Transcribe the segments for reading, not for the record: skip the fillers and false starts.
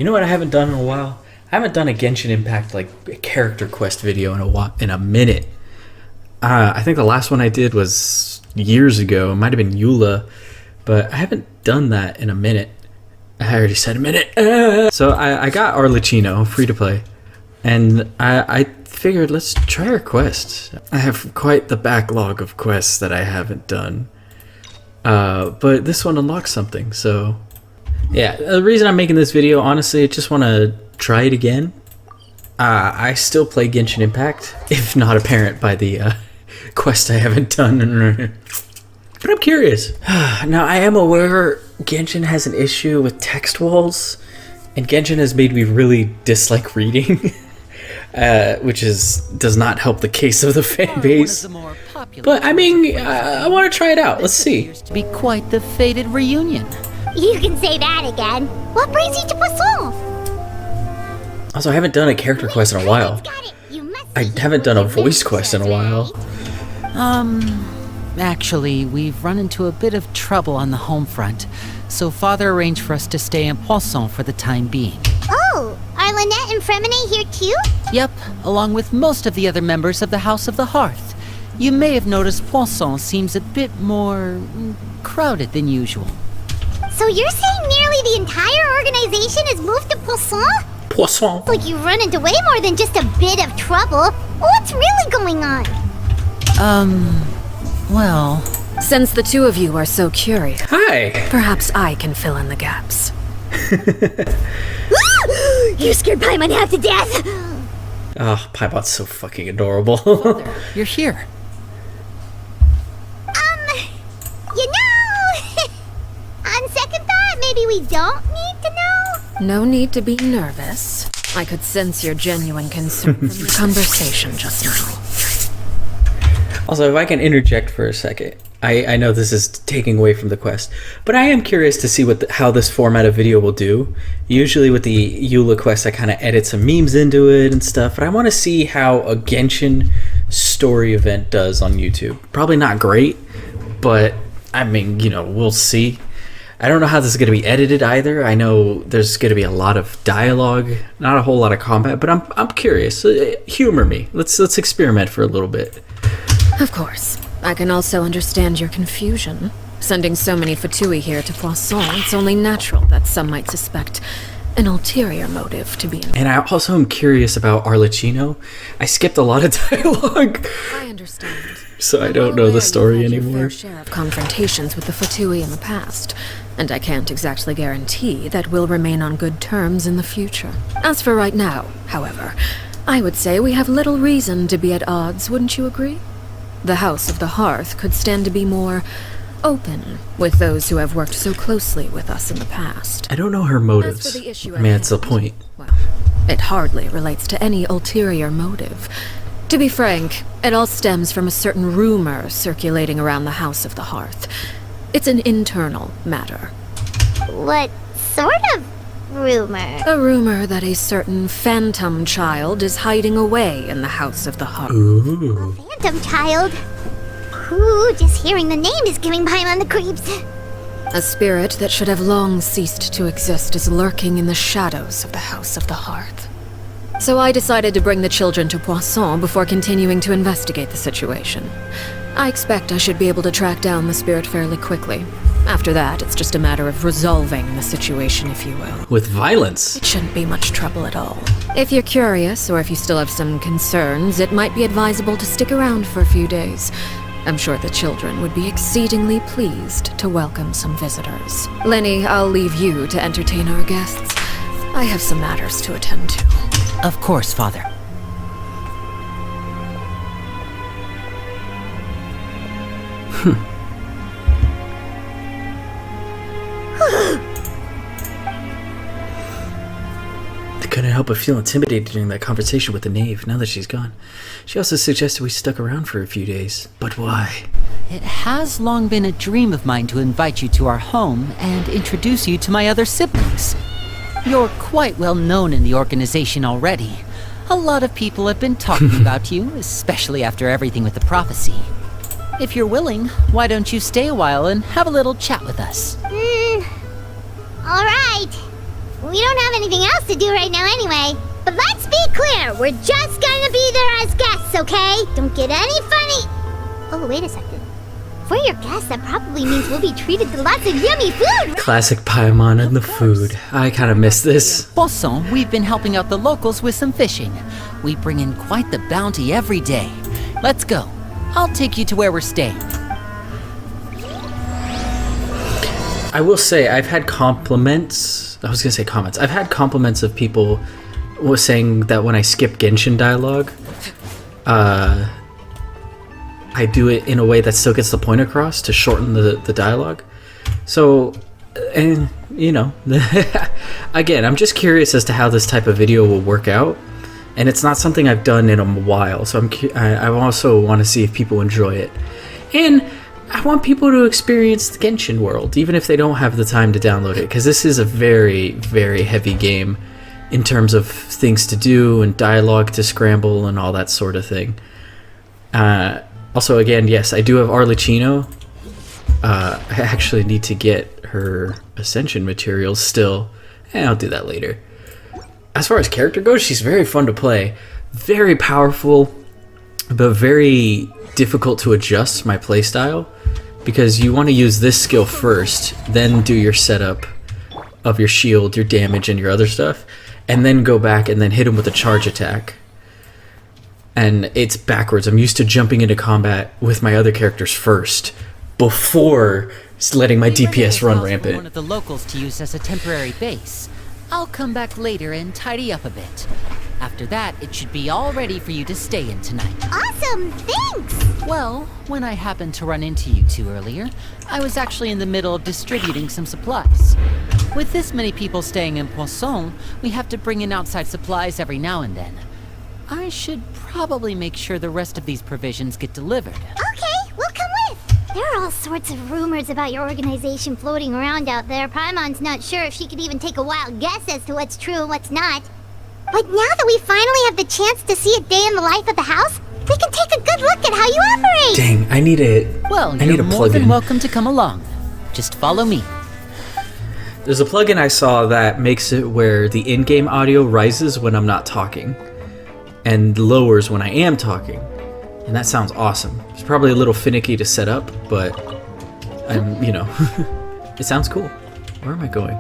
You know what I haven't done in a while? I haven't done a Genshin Impact like a character quest video in a minute. I think the last one I did was years ago. It might have been Eula, but I haven't done that in a minute. I already said a minute. So I got Arlecchino free to play, and I figured let's try our quest. I have quite the backlog of quests that I haven't done, but this one unlocks something. So yeah, the reason I'm making this video, honestly, I just want to try it again. I still play Genshin Impact, if not apparent by the quest I haven't done. But I'm curious. Now, I am aware Genshin has an issue with text walls, and Genshin has made me really dislike reading, which does not help the case of the fan base. But I mean, I want to try it out. Let's see. To be quite the fated reunion. You can say that again. What brings you to Poisson? Also, I haven't done a character quest in a while. I haven't done a voice quest in a while. Actually, we've run into a bit of trouble on the home front, so Father arranged for us to stay in Poisson for the time being. Oh, are Lynette and Fremine here too? Yep, along with most of the other members of the House of the Hearth. You may have noticed Poisson seems a bit more crowded than usual. So you're saying nearly the entire organization has moved to Poisson? Poisson. Like you've run into way more than just a bit of trouble. What's really going on? Well... Since the two of you are so curious, Hi. perhaps I can fill in the gaps. You scared Paimon half to death! Oh, Paimon's so fucking adorable. Father, you're here. You know, on second thought, maybe we don't need to know? No need to be nervous. I could sense your genuine concern from the conversation just now. Also, if I can interject for a second, I know this is taking away from the quest, but I am curious to see how this format of video will do. Usually with the Eula quest, I kind of edit some memes into it and stuff, but I want to see how a Genshin story event does on YouTube. Probably not great, but I mean, you know, we'll see. I don't know how this is going to be edited either. I know there's going to be a lot of dialogue, not a whole lot of combat, but I'm curious. Humor me. Let's experiment for a little bit. Of course. I can also understand your confusion. Sending so many Fatui here to Poisson, it's only natural that some might suspect an ulterior motive to be involved. And I also am curious about Arlecchino. I skipped a lot of dialogue. I understand. So I don't know the story anymore. Your fair share of confrontations with the Fatui in the past, and I can't exactly guarantee that we'll remain on good terms in the future. As for right now, however, I would say we have little reason to be at odds, wouldn't you agree? The House of the Hearth could stand to be more open with those who have worked so closely with us in the past. I don't know her motives. As for the issue I mean, that's the point. Well, it hardly relates to any ulterior motive. To be frank, it all stems from a certain rumor circulating around the House of the Hearth. It's an internal matter. What sort of rumor? A rumor that a certain phantom child is hiding away in the House of the Hearth. Ooh. Phantom child? Ooh, just hearing the name is giving Paimon the creeps. A spirit that should have long ceased to exist is lurking in the shadows of the House of the Hearth. So I decided to bring the children to Poisson before continuing to investigate the situation. I expect I should be able to track down the spirit fairly quickly. After that, it's just a matter of resolving the situation, if you will. With violence. It shouldn't be much trouble at all. If you're curious, or if you still have some concerns, it might be advisable to stick around for a few days. I'm sure the children would be exceedingly pleased to welcome some visitors. Lenny, I'll leave you to entertain our guests. I have some matters to attend to. Of course, Father. I couldn't help but feel intimidated during that conversation with the knave, now that she's gone. She also suggested we stuck around for a few days. But why? It has long been a dream of mine to invite you to our home and introduce you to my other siblings. You're quite well known in the organization already. A lot of people have been talking about you, especially after everything with the prophecy. If you're willing, why don't you stay a while and have a little chat with us? Alright. We don't have anything else to do right now anyway. But let's be clear, we're just gonna be there as guests, okay? Don't get any funny... Oh, wait a second. For your guests, that probably means we'll be treated to lots of yummy food! Classic Paimon and the food. I kind of miss this. Poisson, we've been helping out the locals with some fishing. We bring in quite the bounty every day. Let's go. I'll take you to where we're staying. I will say, I've had compliments. I was going to say comments. I've had compliments of people saying that when I skip Genshin dialogue, I do it in a way that still gets the point across to shorten the dialogue. So, and you know, again, I'm just curious as to how this type of video will work out. And it's not something I've done in a while, so I also want to see if people enjoy it. And I want people to experience the Genshin world, even if they don't have the time to download it, because this is a very, very heavy game in terms of things to do and dialogue to scramble and all that sort of thing. Also, again, yes, I do have Arlecchino. I actually need to get her Ascension materials still, and I'll do that later. As far as character goes, she's very fun to play. Very powerful, but very difficult to adjust my playstyle, because you want to use this skill first, then do your setup of your shield, your damage, and your other stuff, and then go back and then hit him with a charge attack. And it's backwards. I'm used to jumping into combat with my other characters first, before letting my DPS run rampant. One of the locals to use as a temporary base. I'll come back later and tidy up a bit. After that, it should be all ready for you to stay in tonight. Awesome, thanks! Well, when I happened to run into you two earlier, I was actually in the middle of distributing some supplies. With this many people staying in Poisson, we have to bring in outside supplies every now and then. I should probably make sure the rest of these provisions get delivered. Okay, we'll come with. There are all sorts of rumors about your organization floating around out there. Paimon's not sure if she could even take a wild guess as to what's true and what's not. But now that we finally have the chance to see a day in the life of the house, we can take a good look at how you operate! Dang, I need a Well, more than welcome to come along. Just follow me. There's a plugin I saw that makes it where the in-game audio rises when I'm not talking, and lowers when I am talking. And that sounds awesome. It's probably a little finicky to set up, but I'm, you know, it sounds cool. Where am I going?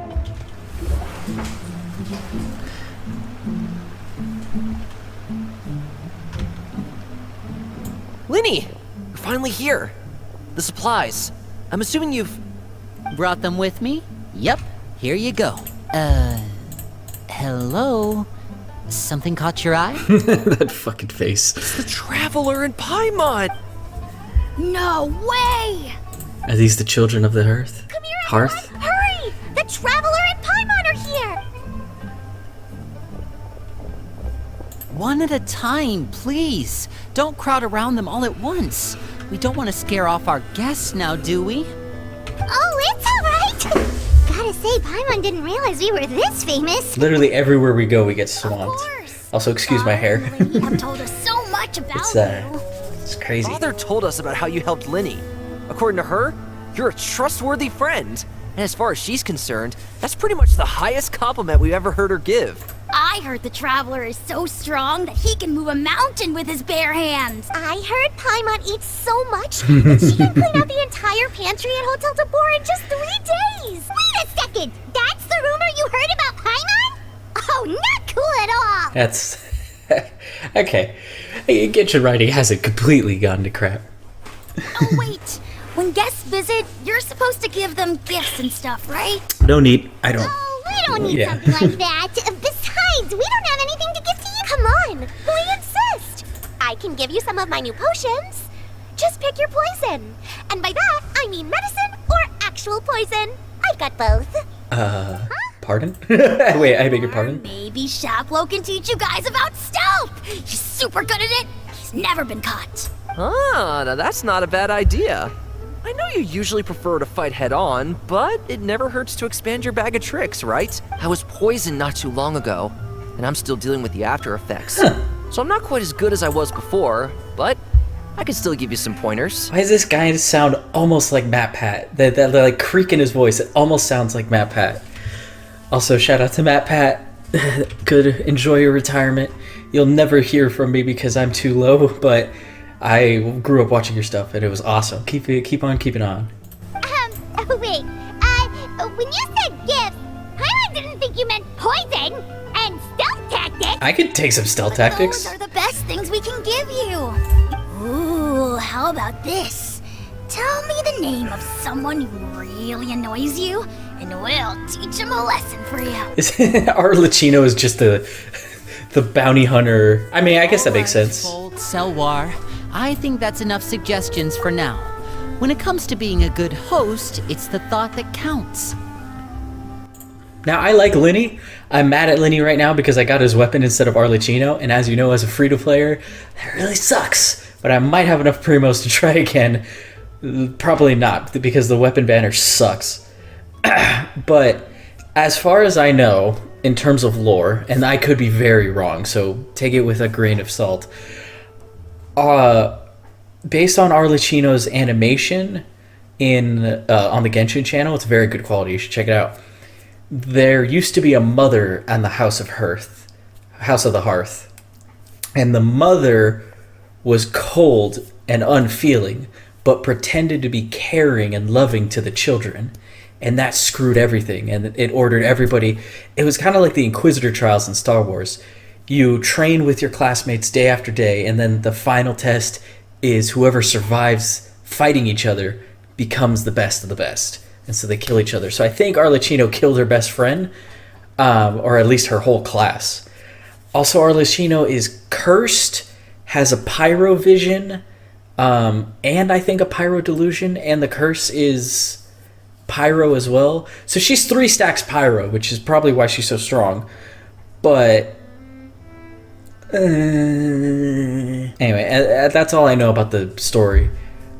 Linny! You're finally here. The supplies. I'm assuming you've... Brought them with me? Yep, here you go. Hello? Something caught your eye? That fucking face. It's the Traveler in Paimon! No way! Are these the children of the hearth? Come here, Hearth? everyone! Hurry! The Traveler and Paimon are here! One at a time, please. Don't crowd around them all at once. We don't want to scare off our guests now, do we? Oh, it's alright! Gotta say, Paimon didn't realize we were this famous. Literally everywhere we go, we get Of swamped. course. Also, excuse my hair. You have told us so much about you. It's crazy. Father told us about how you helped Linny. According to her, you're a trustworthy friend. And as far as she's concerned, that's pretty much the highest compliment we've ever heard her give. I heard the Traveler is so strong that he can move a mountain with his bare hands. I heard Paimon eats so much that she can clean out the entire pantry at Hotel Tabor in just 3 days. Wait a second! That's the rumor you heard about Paimon? Oh, not cool at all! That's... okay. Genshin writing hasn't completely gone to crap. Oh, wait. When guests visit, you're supposed to give them gifts and stuff, right? No need. I don't. Oh, we don't need Yeah. something like that. Besides, we don't have anything to give to you. Come on, we insist. I can give you some of my new potions. Just pick your poison. And by that, I mean medicine or actual poison. I've got both. Pardon? Wait, I beg your pardon? Maybe Shaplo can teach you guys about stealth. He's super good at it. He's never been caught. Ah, now that's not a bad idea. I know you usually prefer to fight head-on, but it never hurts to expand your bag of tricks, right? I was poisoned not too long ago, and I'm still dealing with the after effects. So I'm not quite as good as I was before, but I can still give you some pointers. Why does this guy sound almost like Matt Pat? That like creak in his voice, it almost sounds like Matt Pat. Also, shout out to Matt Pat. Good, enjoy your retirement. You'll never hear from me because I'm too low, but I grew up watching your stuff and it was awesome. Keep on keeping on. Wait. When you said gifts, I didn't think you meant poison and stealth tactics. I could take some stealth tactics. Those are the best things we can give you. Ooh, how about this? Tell me the name of someone who really annoys you, and we'll teach him a lesson for you. Arlecchino is just the bounty hunter. I mean, I guess that makes sense. Old Selwar, I think that's enough suggestions for now. When it comes to being a good host, it's the thought that counts. Now, I like Linny. I'm mad at Linny right now because I got his weapon instead of Arlecchino, and as you know, as a free-to-player, that really sucks. But I might have enough primos to try again. Probably not, because the weapon banner sucks. But as far as I know, in terms of lore, and I could be very wrong, so take it with a grain of salt, based on Arlecchino's animation on the Genshin channel, it's very good quality. You should check it out. There used to be a mother on the House of the Hearth, and the mother was cold and unfeeling, but pretended to be caring and loving to the children, and that screwed everything. And it ordered everybody. It was kind of like the Inquisitor trials in Star Wars. You train with your classmates day after day, and then the final test is whoever survives fighting each other becomes the best of the best. And so they kill each other. So I think Arlecchino killed her best friend, or at least her whole class. Also, Arlecchino is cursed, has a pyro vision, and I think a pyro delusion, and the curse is pyro as well. So she's 3 stacks pyro, which is probably why she's so strong. But anyway, that's all I know about the story.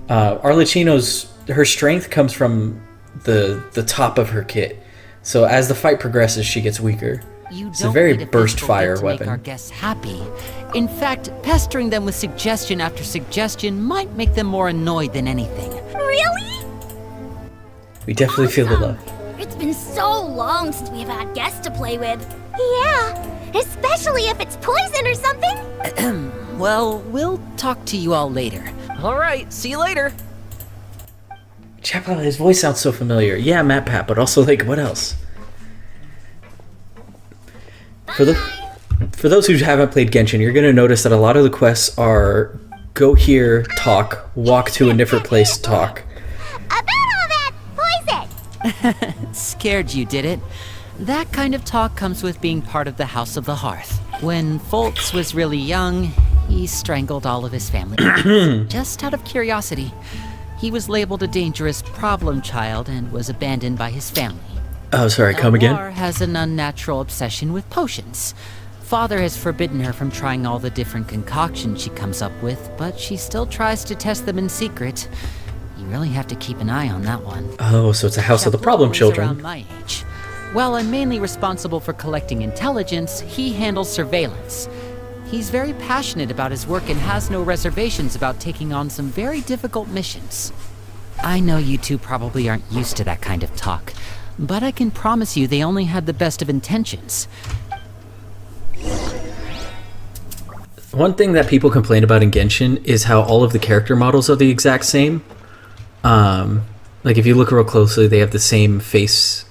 Arlecchino's, her strength comes from the top of her kit. So as the fight progresses, she gets weaker. It's a very burst fire weapon. Make our guests happy. In fact, pestering them with suggestion after suggestion might make them more annoyed than anything. Really? We definitely feel the love. It's been so long since we've had guests to play with. Yeah, especially if it's poison or something. Well, we'll talk to you all later. All right, see you later. Chapel, his voice sounds so familiar. Yeah, Matt Pat, but also, like, what else? For those who haven't played Genshin, you're going to notice that a lot of the quests are go here, talk, walk to a different place, talk. About all that poison! Scared you, did it? That kind of talk comes with being part of the House of the Hearth. When Foltz was really young, he strangled all of his family. Just out of curiosity. He was labeled a dangerous problem child and was abandoned by his family. Oh, sorry, come again? Elwar has an unnatural obsession with potions. Father has forbidden her from trying all the different concoctions she comes up with, but she still tries to test them in secret. You really have to keep an eye on that one. Oh, so it's a house of the problem children. Around my age. While I'm mainly responsible for collecting intelligence, he handles surveillance. He's very passionate about his work and has no reservations about taking on some very difficult missions. I know you two probably aren't used to that kind of talk, but I can promise you they only had the best of intentions. One thing that people complain about in Genshin is how all of the character models are the exact same. Like if you look real closely, they have the same face.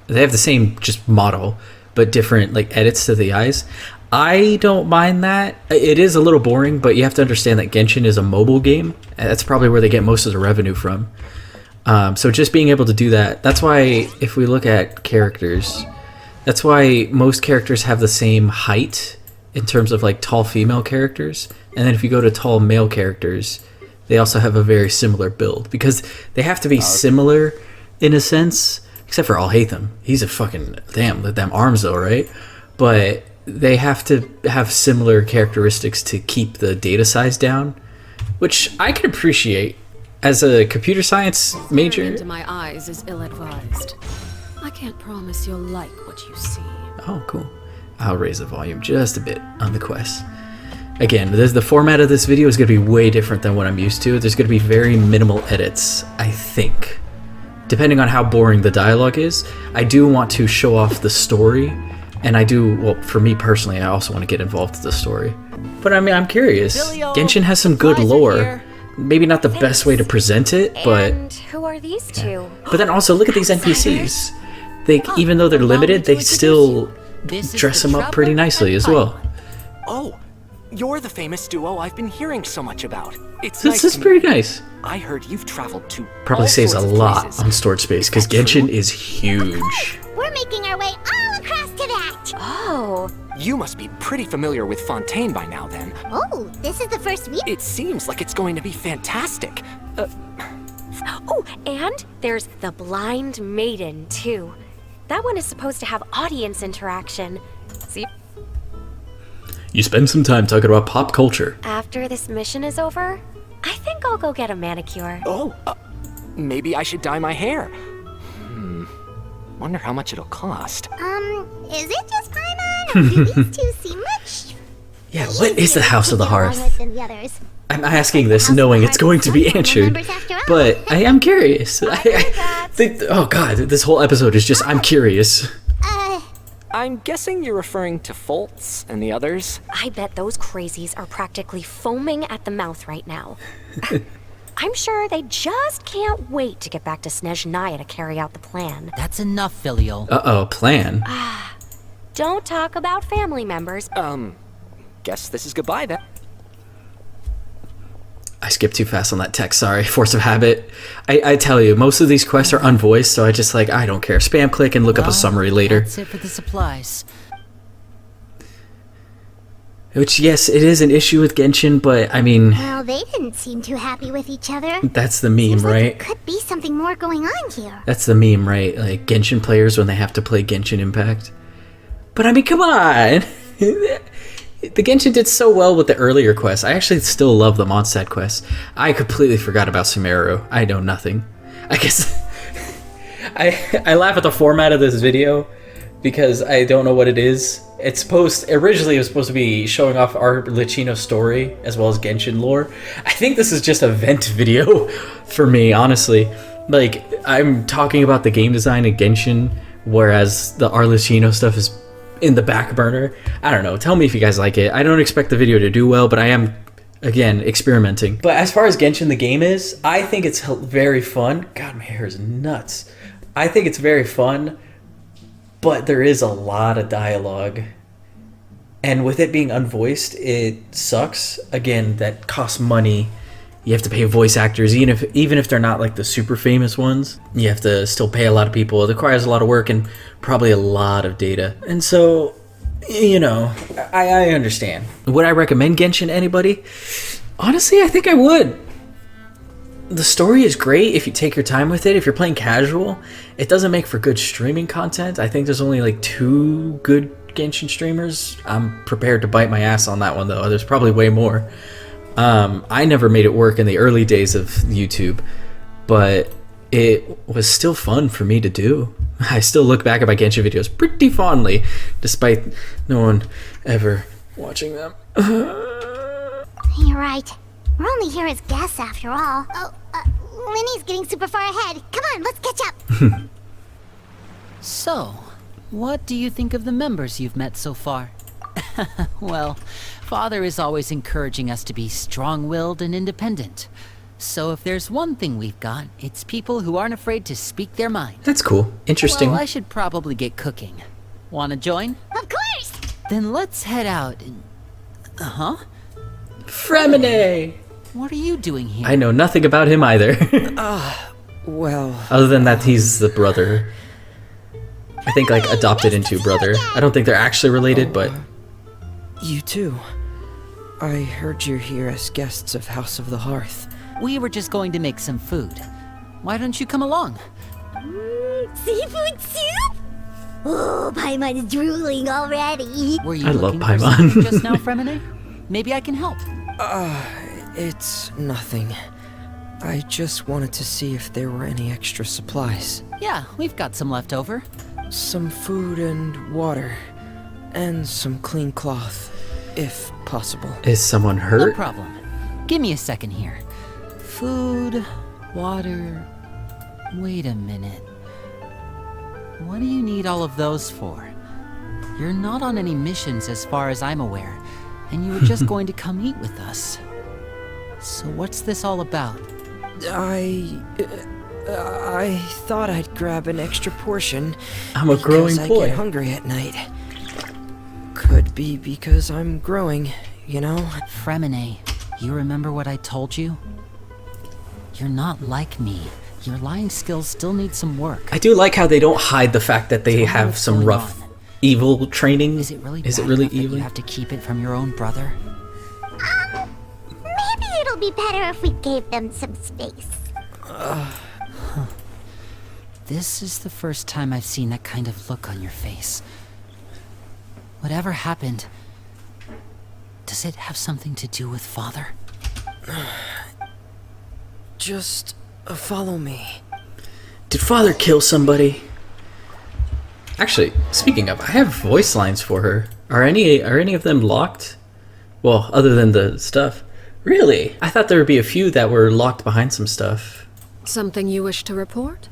They have the same just model, but different like edits to the eyes. I don't mind that. It is a little boring, but you have to understand that Genshin is a mobile game. That's probably where they get most of the revenue from. So just being able to do that, that's why if we look at characters, that's why most characters have the same height in terms of like tall female characters. And then if you go to tall male characters, they also have a very similar build because they have to be similar in a sense, except for Alhaitham. He's a fucking, damn, them arms though, right? But they have to have similar characteristics to keep the data size down, which I can appreciate as a computer science major. Staring into my eyes is ill-advised. I can't promise you'll like what you see. Oh, cool. I'll raise the volume just a bit on the quest. Again, the format of this video is going to be way different than what I'm used to. There's going to be very minimal edits, I think. depending on how boring the dialogue is, I do want to show off the story. And I do, well, for me personally, I also want to get involved with the story. But I mean, I'm curious. Genshin has some good lore. Maybe not the best way to present it, but... And who are these two? But then also, look at these NPCs. They, even though they're limited, they still dress them up pretty nicely as well. Oh, you're the famous duo I've been hearing so much about. It's This is pretty nice. I heard you've traveled to Probably all saves a sorts of lot places. on storage space, because Genshin is huge. We're making our way all across to that. Oh. You must be pretty familiar with Fontaine by now, then. Oh, this is the first meet. It seems like it's going to be fantastic. Oh, and there's the Blind Maiden, too. That one is supposed to have audience interaction. See, You spend some time talking about pop culture. after this mission is over, I think I'll go get a manicure. Oh, maybe I should dye my hair. Wonder how much it'll cost. Is it just Paimon? Or do these two seem much Yeah, what is the House of the easier to get along Hearth? with than the others? I'm asking this knowing it's going to be answered, but I am curious. Oh god, this whole episode is just, I'm curious. I'm guessing you're referring to Foltz and the others. I bet those crazies are practically foaming at the mouth right now. I'm sure they just can't wait to get back to Snezhnaya to carry out the plan. That's enough, Filial. Uh-oh, plan. Don't talk about family members. Guess this is goodbye then. I skipped too fast on that text, sorry. Force of habit. I tell you, most of these quests are unvoiced, so I just like, I don't care. Spam click and look up a summary later. That's it for the supplies. Which, yes, it is an issue with Genshin, but I mean, Well, they didn't seem too happy with each other. that's the meme, Seems like right? there could be something more going on here. That's the meme, right? Like Genshin players when they have to play Genshin Impact. But I mean, come on! The Genshin did so well with the earlier quests. I actually still love the Mondstadt quests. I completely forgot about Sumeru. I know nothing. I guess I laugh at the format of this video because I don't know what it is. Originally it was supposed to be showing off Arlecchino's story as well as Genshin lore. I think this is just a vent video for me, honestly. Like, I'm talking about the game design in Genshin, whereas the Arlecchino stuff is in the back burner. I don't know. Tell me if you guys like it. I don't expect the video to do well, but I am, again, experimenting. But as far as Genshin the game is, I think it's very fun. God, my hair is nuts. I think it's very fun, but there is a lot of dialogue. And with it being unvoiced, it sucks. Again, that costs money. You have to pay voice actors, even if they're not like the super famous ones. You have to still pay a lot of people. It requires a lot of work and probably a lot of data. And so, you know, I understand. Would I recommend Genshin to anybody? Honestly, I think I would. The story is great if you take your time with it. If you're playing casual, it doesn't make for good streaming content. I think there's only like 2 good Genshin streamers. I'm prepared to bite my ass on that one though. There's probably way more. I never made it work in the early days of YouTube, but it was still fun for me to do. I still look back at my Genshin videos pretty fondly, despite no one ever watching them. You're right. We're only here as guests after all. Oh, Linny's getting super far ahead. Come on, let's catch up. So, what do you think of the members you've met so far? Well, Father is always encouraging us to be strong-willed and independent. So if there's one thing we've got, it's people who aren't afraid to speak their mind. That's cool. Interesting. Well, I should probably get cooking. Wanna join? Of course! Then let's head out and... Fremine! What are you doing here? I know nothing about him either. Well, Other than that, he's the brother. I think, like, adopted into brother. I don't think they're actually related, but... You too. I heard you're here as guests of House of the Hearth. We were just going to make some food. Why don't you come along? Seafood soup? Oh, Paimon's drooling already. Were you I love looking for Paimon. something just now, Fremine? Maybe I can help. It's nothing. I just wanted to see if there were any extra supplies. Yeah, we've got some left over. Some food and water. And some clean cloth, if possible. Is someone No hurt? problem. Give me a second here. Food, water... Wait a minute. What do you need all of those for? You're not on any missions as far as I'm aware, and you were just going to come eat with us. So what's this all about? I thought I'd grab an extra portion. I'm a growing because boy. I get hungry at night. Could be because I'm growing, you know? Fremine, you remember what I told you? You're not like me. Your lying skills still need some work. I do like how they don't hide the fact that they Tell me have what's some going rough, on. evil training. Is it really Is it bad really enough that evil? you have to keep it from your own brother? Maybe it'll be better if we gave them some space. This is the first time I've seen that kind of look on your face. Whatever happened, does it have something to do with Father? Just follow me. Did Father kill somebody? Actually, speaking of, I have voice lines for her. Are any of them locked? Well, other than the stuff. Really? I thought there would be a few that were locked behind some stuff. Something you wish to report?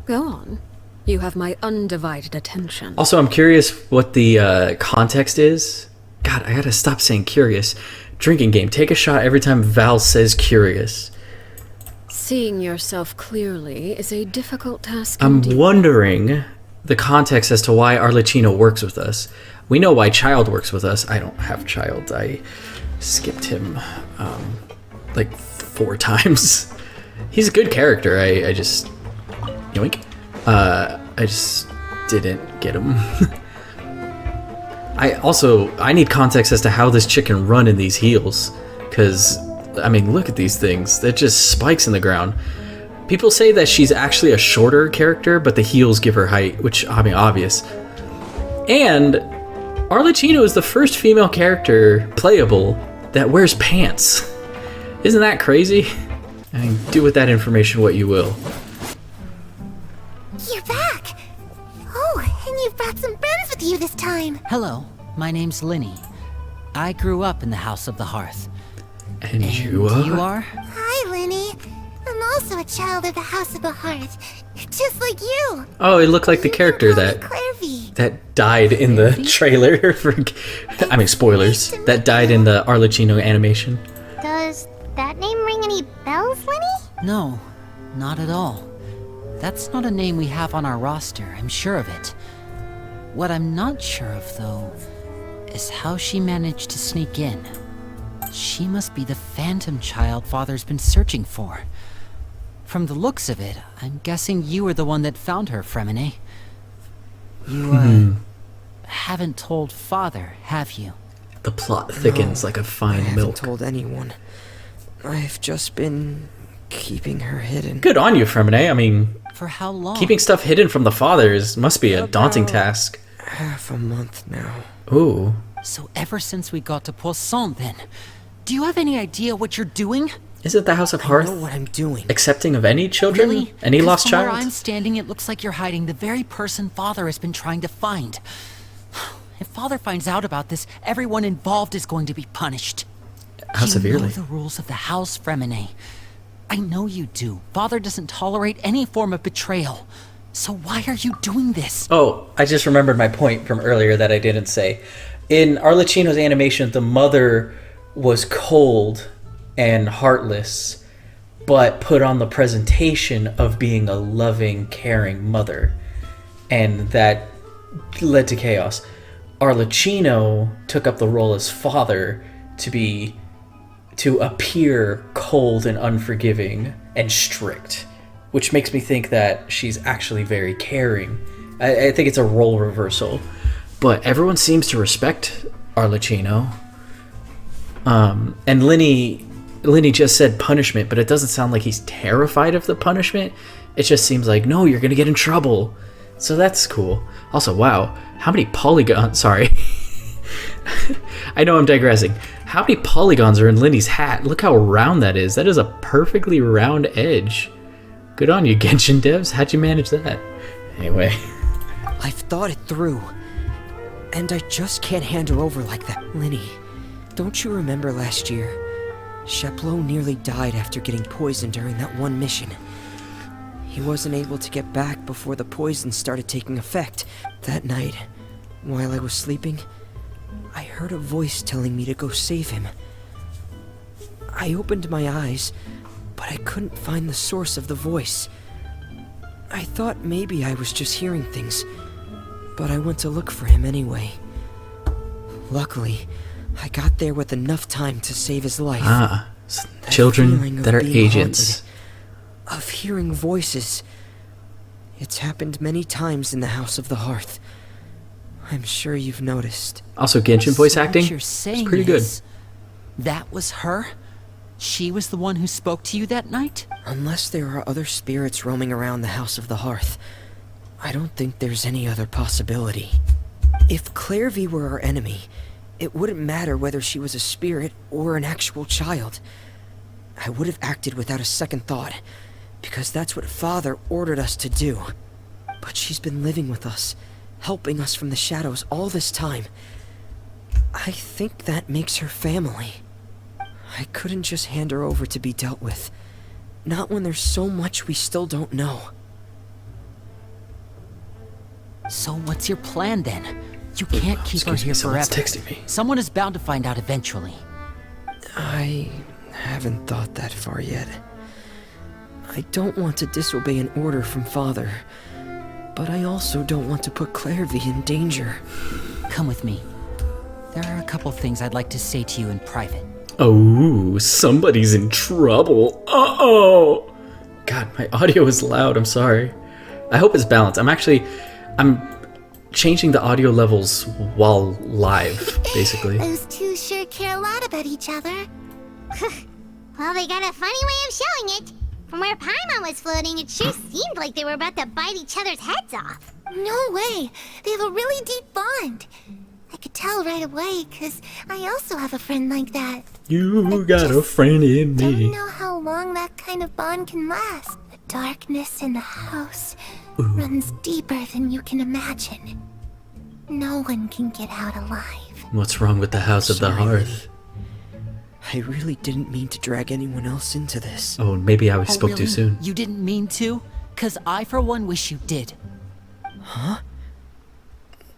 Go on. You have my undivided attention. Also, I'm curious what the context is. God, I gotta stop saying curious. Drinking game. Take a shot every time Val says curious. Seeing yourself clearly is a difficult task I'm indeed. wondering the context as to why Arlecchino works with us. We know why Child works with us. I don't have Child. I skipped him like 4 times. He's a good character. I just... Yoink. I just didn't get him. I need context as to how this chick can run in these heels. Because, I mean, look at these things. They're just spikes in the ground. People say that she's actually a shorter character, but the heels give her height, which, I mean, obvious. And Arlecchino is the first female character playable that wears pants. Isn't that crazy? I mean, do with that information what you will. You're back! Oh, and you've brought some friends with you this time. Hello, my name's Linny. I grew up in the House of the Hearth. And you are? You are? Hi, Linny. I'm also a child of the House of the Heart, just like you. Oh, it looked like the You can character call me that Clairvy. that died in the trailer. I mean, spoilers. That died in the Arlecchino animation. Does that name ring any bells, Linny? No, not at all. That's not a name we have on our roster, I'm sure of it. What I'm not sure of, though, is how she managed to sneak in. She must be the phantom child Father's been searching for. From the looks of it, I'm guessing you were the one that found her, Fremine. You, haven't told Father, have you? The plot thickens like a I fine haven't milk. told anyone. I've just been keeping her hidden. Good on you, Fremine. I mean, For how long? keeping stuff hidden from the father must be a daunting task. Half a month now. Ooh. So ever since we got to Poisson, then, do you have any idea what you're doing? Is it the House of I know Hearth what I'm doing. accepting of any children? Really? Any 'Cause lost from child? where I'm standing, it looks like you're hiding the very person Father has been trying to find. If Father finds out about this, everyone involved is going to be punished. How you severely? know the rules of the House, Fremine. I know you do. Father doesn't tolerate any form of betrayal. So why are you doing this? Oh, I just remembered my point from earlier that I didn't say. In Arlecchino's animation, the mother was cold and heartless, but put on the presentation of being a loving, caring mother. And that led to chaos. Arlecchino took up the role as father to appear cold and unforgiving and strict, which makes me think that she's actually very caring. I think it's a role reversal, but everyone seems to respect Arlecchino. And Linny just said punishment, but it doesn't sound like he's terrified of the punishment. It just seems like, no, you're gonna get in trouble. So that's cool. Also, wow, how many polygons? Sorry. I know I'm digressing. How many polygons are in Linny's hat? Look how round that is. That is a perfectly round edge. Good on you, Genshin devs. How'd you manage that? Anyway. I've thought it through. And I just can't hand her over like that. Linny, don't you remember last year? Sheplo nearly died after getting poisoned during that one mission. He wasn't able to get back before the poison started taking effect. That night, while I was sleeping, I heard a voice telling me to go save him. I opened my eyes, but I couldn't find the source of the voice. I thought maybe I was just hearing things, but I went to look for him anyway. Luckily, I got there with enough time to save his life. That Children feeling of that are being agents. haunted, of hearing voices. It's happened many times in the House of the Hearth. I'm sure you've noticed. Also, Genshin voice So what acting you're is saying pretty good. is, that was her? She was the one who spoke to you that night? Unless there are other spirits roaming around the House of the Hearth, I don't think there's any other possibility. If Clairvy were our enemy, it wouldn't matter whether she was a spirit or an actual child. I would have acted without a second thought, because that's what Father ordered us to do. But she's been living with us, helping us from the shadows all this time. I think that makes her family. I couldn't just hand her over to be dealt with. Not when there's so much we still don't know. So what's your plan then? You can't keep her Excuse me, here someone's forever. texting me. Someone is bound to find out eventually. I haven't thought that far yet. I don't want to disobey an order from Father, but I also don't want to put Clairvy in danger. Come with me. There are a couple things I'd like to say to you in private. Oh, somebody's in trouble. Uh-oh. God, my audio is loud. I'm sorry. I hope it's balanced. I'm changing the audio levels while live, basically. Those two sure care a lot about each other. Well, they got a funny way of showing it. From where Paimon was floating, it sure seemed like they were about to bite each other's heads off. No way. They have a really deep bond. I could tell right away, because I also have a friend like that. You got a friend in Don't me. know how long that kind of bond can last. The darkness in the house runs deeper than you can imagine. No one can get out alive. What's wrong with the House of the Sorry, Hearth? I really didn't mean to drag anyone else into this. Oh, maybe I Oh, spoke really? too soon. You didn't mean to? 'Cause I, for one, wish you did.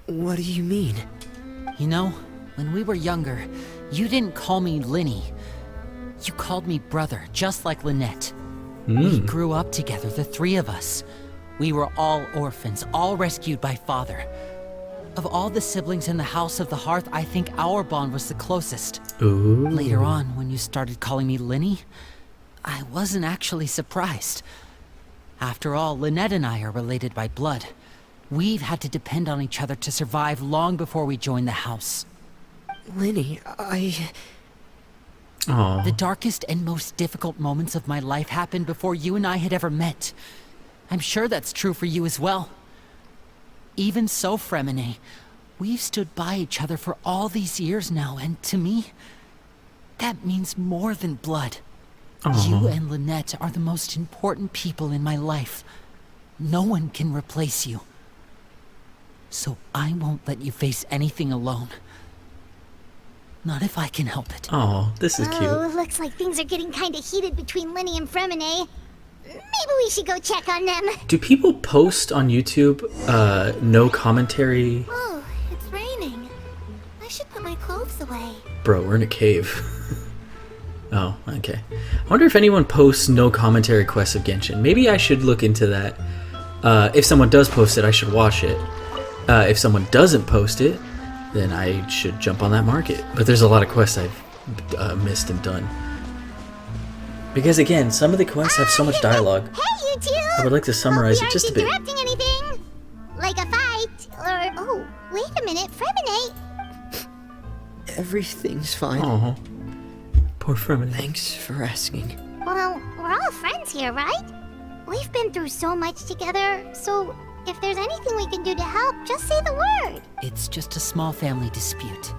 What do you mean? You know, when we were younger, you didn't call me Linny. You called me brother, just like Lynette. We grew up together, the three of us. We were all orphans, all rescued by Father. Of all the siblings in the House of the Hearth, I think our bond was the closest. Ooh. Later on, when you started calling me Linny, I wasn't actually surprised. After all, Lynette and I are related by blood. We've had to depend on each other to survive long before we joined the house. Linny, Aw. The darkest and most difficult moments of my life happened before you and I had ever met. I'm sure that's true for you as well. Even so, Fremine, we've stood by each other for all these years now, and to me, that means more than blood. You and Lynette are the most important people in my life. No one can replace you. So I won't let you face anything alone. Not if I can help it. Oh, this is cute. Oh, looks like things are getting kind of heated between Linny and Fremine. Maybe we should go check on them. Do people post on YouTube no commentary? Oh, it's raining. I should put my clothes away. Bro, we're in a cave. Oh, okay. I wonder if anyone posts no commentary quests of Genshin. Maybe I should look into that. If someone does post it, I should watch it. If someone doesn't post it, then I should jump on that market. But there's a lot of quests I've missed and done. Because again, some of the quests have so much dialogue. Hey, you two! I would like to summarize it just a bit. Interrupting anything? Like a fight? Or, oh, wait a minute, Fremine. everything's fine. Oh, poor Fremine. Thanks for asking. Well, we're all friends here, right? We've been through so much together, so if there's anything we can do to help, just say the word. It's just a small family dispute.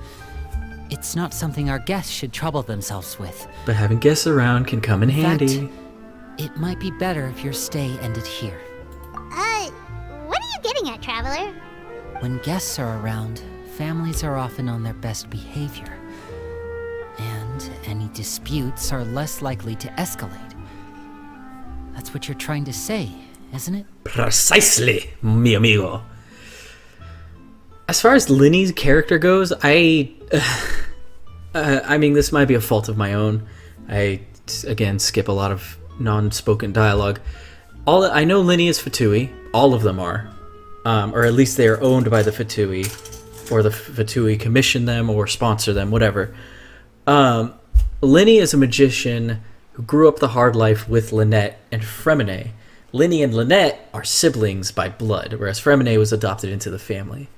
It's not something our guests should trouble themselves with. But having guests around can come in handy. It might be better if your stay ended here. What are you getting at, Traveler? When guests are around, families are often on their best behavior. And any disputes are less likely to escalate. That's what you're trying to say, isn't it? Precisely, mi amigo. As far as Linny's character goes, I mean, this might be a fault of my own. I, again, skip a lot of non-spoken dialogue. I know Linny is Fatui. All of them are. Or at least they are owned by the Fatui. Or the Fatui commission them or sponsor them, whatever. Linny is a magician who grew up the hard life with Lynette and Fremine. Linny and Lynette are siblings by blood, whereas Fremine was adopted into the family.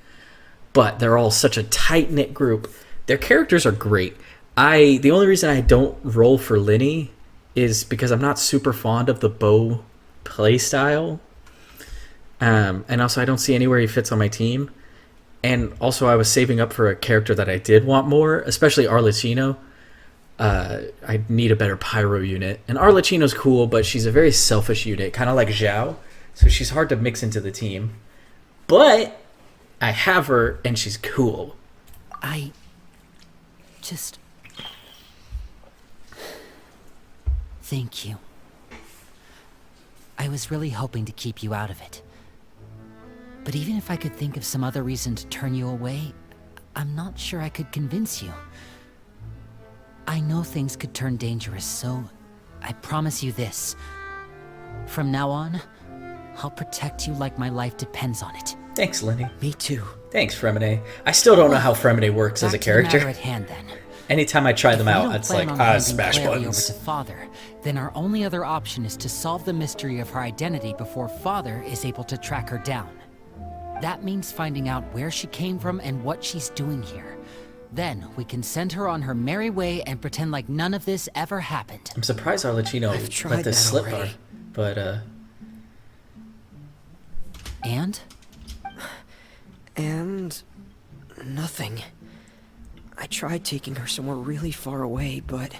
But they're all such a tight-knit group. Their characters are great. The only reason I don't roll for Linny is because I'm not super fond of the bow playstyle. And also I don't see anywhere he fits on my team. And also I was saving up for a character that I did want more, especially Arlecchino. I need a better pyro unit. And Arlecchino's cool, but she's a very selfish unit, kind of like Zhao. So she's hard to mix into the team. But I have her, and she's cool. I just... Thank you. I was really hoping to keep you out of it. But even if I could think of some other reason to turn you away, I'm not sure I could convince you. I know things could turn dangerous, so I promise you this. From now on, I'll protect you like my life depends on it. Thanks, Linny. Me too. Thanks, Fremine. I still don't know how Fremine works as a Back to the matter character. at hand, then. Anytime I try them If we out, don't it's plan like, on handing smash Clary buttons. over to Father, then our only other option is to solve the mystery of her identity before Father is able to track her down. That means finding out where she came from and what she's doing here. Then we can send her on her merry way and pretend like none of this ever happened. I'm surprised Arlecchino I've let tried this that slip already. her. But, And? And nothing. I tried taking her somewhere really far away, but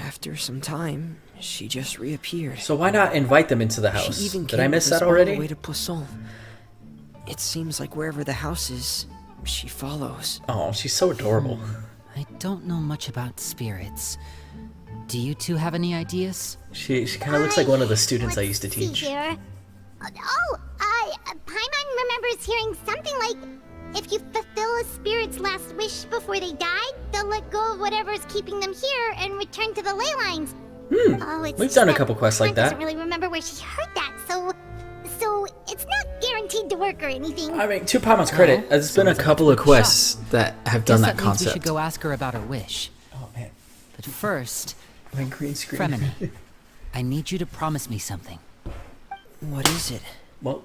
after some time, she just reappeared. so why not invite them into the house? She even Did came I miss with us that all already? the way to Poisson. It seems like wherever the house is, she follows. Oh, she's so adorable. I don't know much about spirits. Do you two have any ideas? She kind of looks like one of the students I used to Let's see teach. here. Paimon remembers hearing something like, if you fulfill a spirit's last wish before they died, they'll let go of whatever's keeping them here and return to the ley lines. Oh, it's We've just done a that couple quests like Paimon that. doesn't really remember where she heard that, so it's not guaranteed to work or anything. I mean, to Paimon's credit, there's been a couple of quests that have done Guess that means we should concept. go ask her about her wish. Oh, man. But first, My green screen. Fremine, I need you to promise me something. What is it? Well,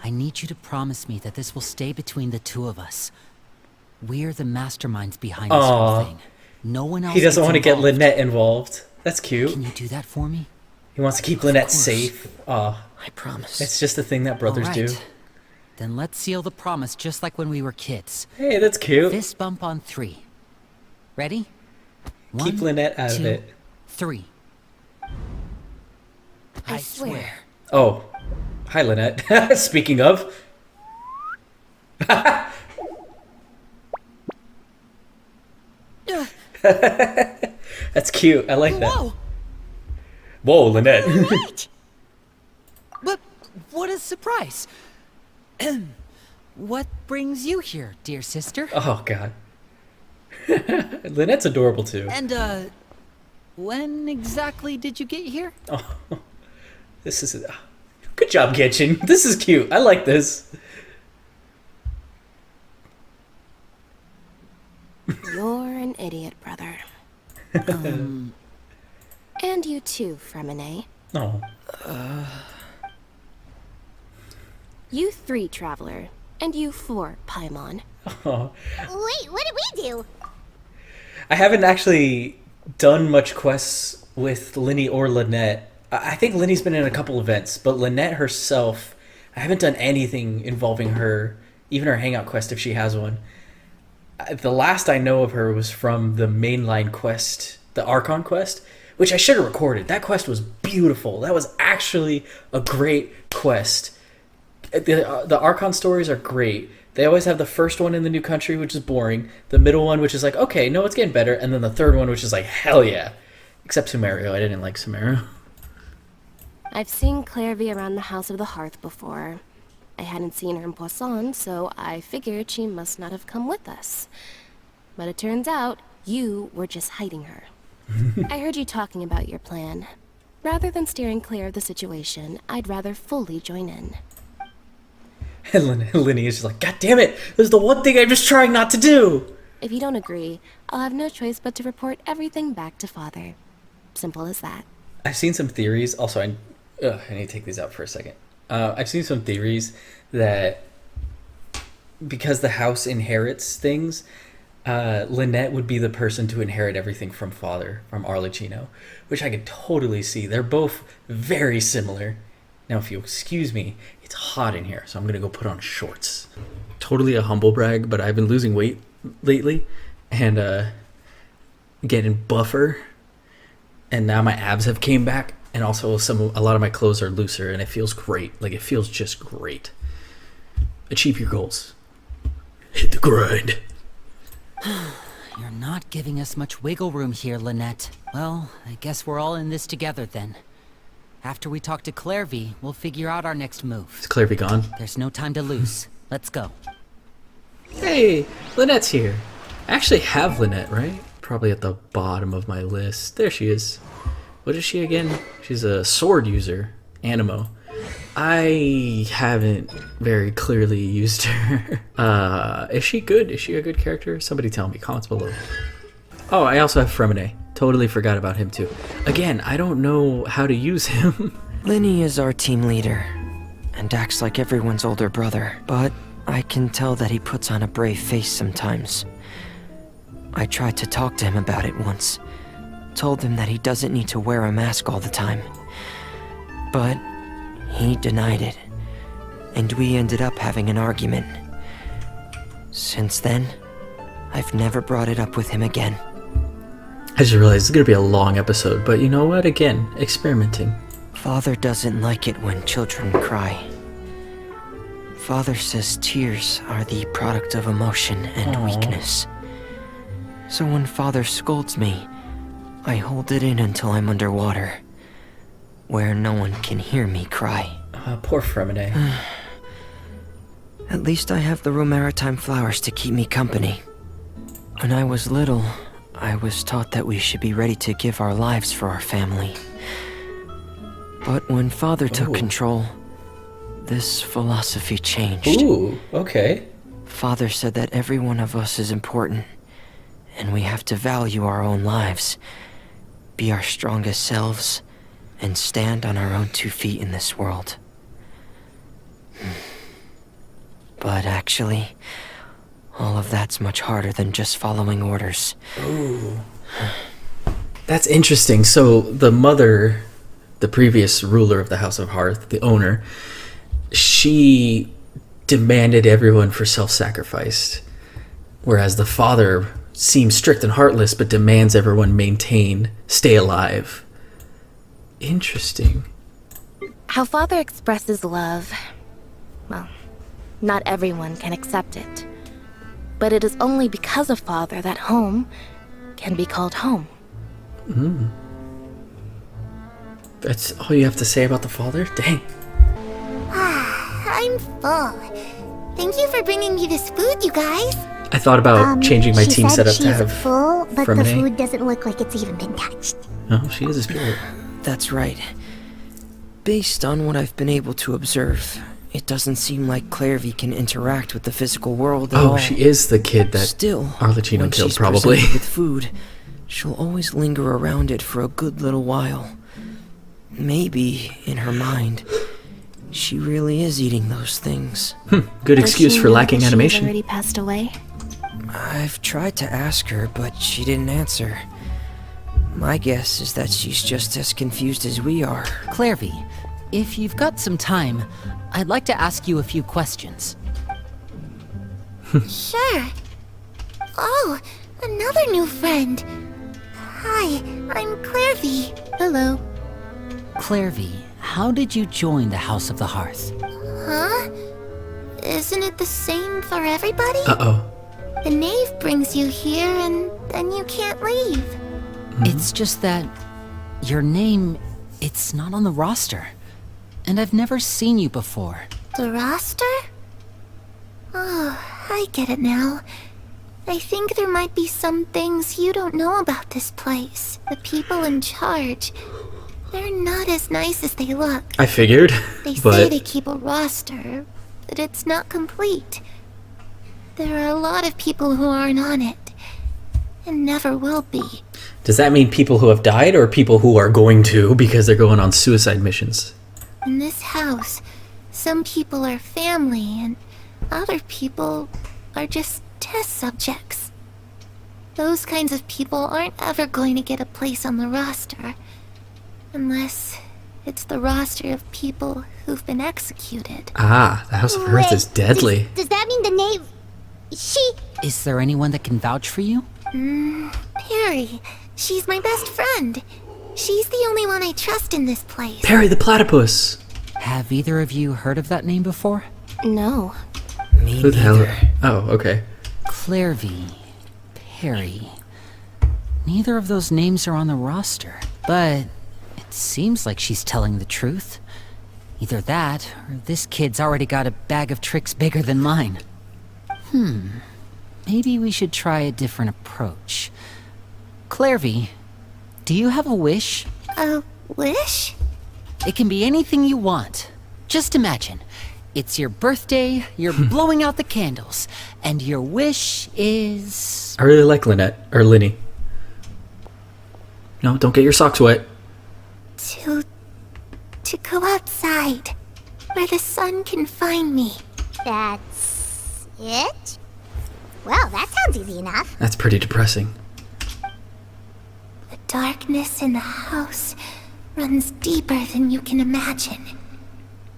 I need you to promise me that this will stay between the two of us. We're the masterminds behind this Aw. whole thing. No one else he doesn't gets want to get involved. Lynette involved. That's cute. Can you do that for me? He wants to keep Lynette course. safe. Aw, I promise. it's just a thing that brothers All do. right. Then let's seal the promise just like when we were kids. Hey, that's cute. Fist bump on 3. Ready? Keep 1, Lynette out of 2, it. 3. I swear. Oh, hi, Lynette. Speaking of. That's cute. I like that. Whoa! Whoa, Lynette. But what a surprise! What brings you here, dear sister? Oh, God. Lynette's adorable, too. And, when exactly did you get here? Oh, this is... Good job, Genshin. This is cute. I like this. You're an idiot, brother. And you too, Fremine. Oh. You 3, Traveler. And you 4, Paimon. Oh. Wait, what did we do? I haven't actually done much quests with Linny or Lynette. I think Linny's been in a couple events, but Lynette herself, I haven't done anything involving her, even her hangout quest if she has one. The last I know of her was from the mainline quest, the Archon quest, which I should have recorded. That quest was beautiful. That was actually a great quest. The Archon stories are great. They always have the first one in the new country, which is boring. The middle one, which is like, okay, no, it's getting better. And then the third one, which is like, hell yeah. Except Sumeru. I didn't like Sumeru. I've seen Clairvy around the House of the Hearth before. I hadn't seen her in Poisson, so I figured she must not have come with us. But it turns out you were just hiding her. I heard you talking about your plan. Rather than steering clear of the situation, I'd rather fully join in. And Linny is just like, God damn it! This is the one thing I'm just trying not to do! If you don't agree, I'll have no choice but to report everything back to Father. Simple as that. I've seen some theories. Also, I need to take these out for a second. I've seen some theories that because the house inherits things, Lynette would be the person to inherit everything from Father, from Arlecchino, which I could totally see. They're both very similar. Now, if you'll excuse me, it's hot in here, so I'm going to go put on shorts. Totally a humble brag, but I've been losing weight lately and getting buffer, and now my abs have came back, and also a lot of my clothes are looser, and it feels great. Like, it feels just great. Achieve your goals. Hit the grind. You're not giving us much wiggle room here, Lynette. Well, I guess we're all in this together then. After we talk to Clairvy, we'll figure out our next move. Is Clairvy gone? There's no time to lose. Let's go. Hey, Lynette's here. I actually have Lynette, right? Probably at the bottom of my list. There she is. What is she again? She's a sword user. Animo. I haven't very clearly used her. Is she good? Is she a good character? Somebody tell me. Comments below. Oh, I also have Fremine. Totally forgot about him too. Again, I don't know how to use him. Linny is our team leader, and acts like everyone's older brother, but I can tell that he puts on a brave face sometimes. I tried to talk to him about it once, told him that he doesn't need to wear a mask all the time, but he denied it, and we ended up having an argument. Since then, I've never brought it up with him again. I just realized it's gonna be a long episode, but you know what? Again, experimenting. Father doesn't like it when children cry. Father says tears are the product of emotion and weakness. So when Father scolds me, I hold it in until I'm underwater, where no one can hear me cry. Poor Fremine. At least I have the Romaritime flowers to keep me company. When I was little, I was taught that we should be ready to give our lives for our family. But when Father took control, this philosophy changed. Ooh, okay. Father said that every one of us is important, and we have to value our own lives, be our strongest selves, and stand on our own 2 feet in this world. But actually, all of that's much harder than just following orders. Ooh. That's interesting. So the mother, the previous ruler of the House of Hearth, the owner, she demanded everyone for self-sacrifice, whereas the father seems strict and heartless but demands everyone stay alive. Interesting. How Father expresses love, well, not everyone can accept it. But it is only because of Father that home can be called home. That's all you have to say about the father? Dang. I'm full. Thank you for bringing me this food, you guys. I thought about changing my team setup to have full, but Fremine. the food doesn't look like it's even been touched. Oh, she is a spirit. That's right. Based on what I've been able to observe, it doesn't seem like Clairvy can interact with the physical world at all. Oh, she is the kid that Still, Arlecchino when killed, she's probably. presented with food, she'll always linger around it for a good little while. Maybe, in her mind, she really is eating those things. Good excuse for lacking animation. Already passed away. I've tried to ask her, but she didn't answer. My guess is that she's just as confused as we are. Clairvy, if you've got some time, I'd like to ask you a few questions. Sure. Oh, another new friend. Hi, I'm Clairvy. Hello. Clairvy, how did you join the House of the Hearth? Huh? Isn't it the same for everybody? Uh-oh. The knave brings you here and then you can't leave. It's just that your name, it's not on the roster. and I've never seen you before. The roster? Oh, I get it now. I think there might be some things you don't know about this place. The people in charge, they're not as nice as they look. I figured, They say but they keep a roster, but it's not complete. There are a lot of people who aren't on it, and never will be. does that mean people who have died or people who are going to because they're going on suicide missions? In this house, some people are family, and other people are just test subjects. Those kinds of people aren't ever going to get a place on the roster, unless it's the roster of people who've been executed. Ah, the House of Earth is deadly. Does that mean the name... She... Is there anyone that can vouch for you? Perry. She's my best friend. She's the only one I trust in this place. Perry the Platypus. Have either of you heard of that name before? No. Me Who the hell? neither. Oh, okay. Clairvy, Perry. Neither of those names are on the roster, but it seems like she's telling the truth. Either that, or this kid's already got a bag of tricks bigger than mine. Maybe we should try a different approach. Clairvy, do you have a wish? A wish? It can be anything you want. Just imagine. It's your birthday, you're blowing out the candles, and your wish is... I really like Lynette, or Linny. No, don't get your socks wet. To go outside, where the sun can find me. That's it? Well, that sounds easy enough. That's pretty depressing. The darkness in the house runs deeper than you can imagine.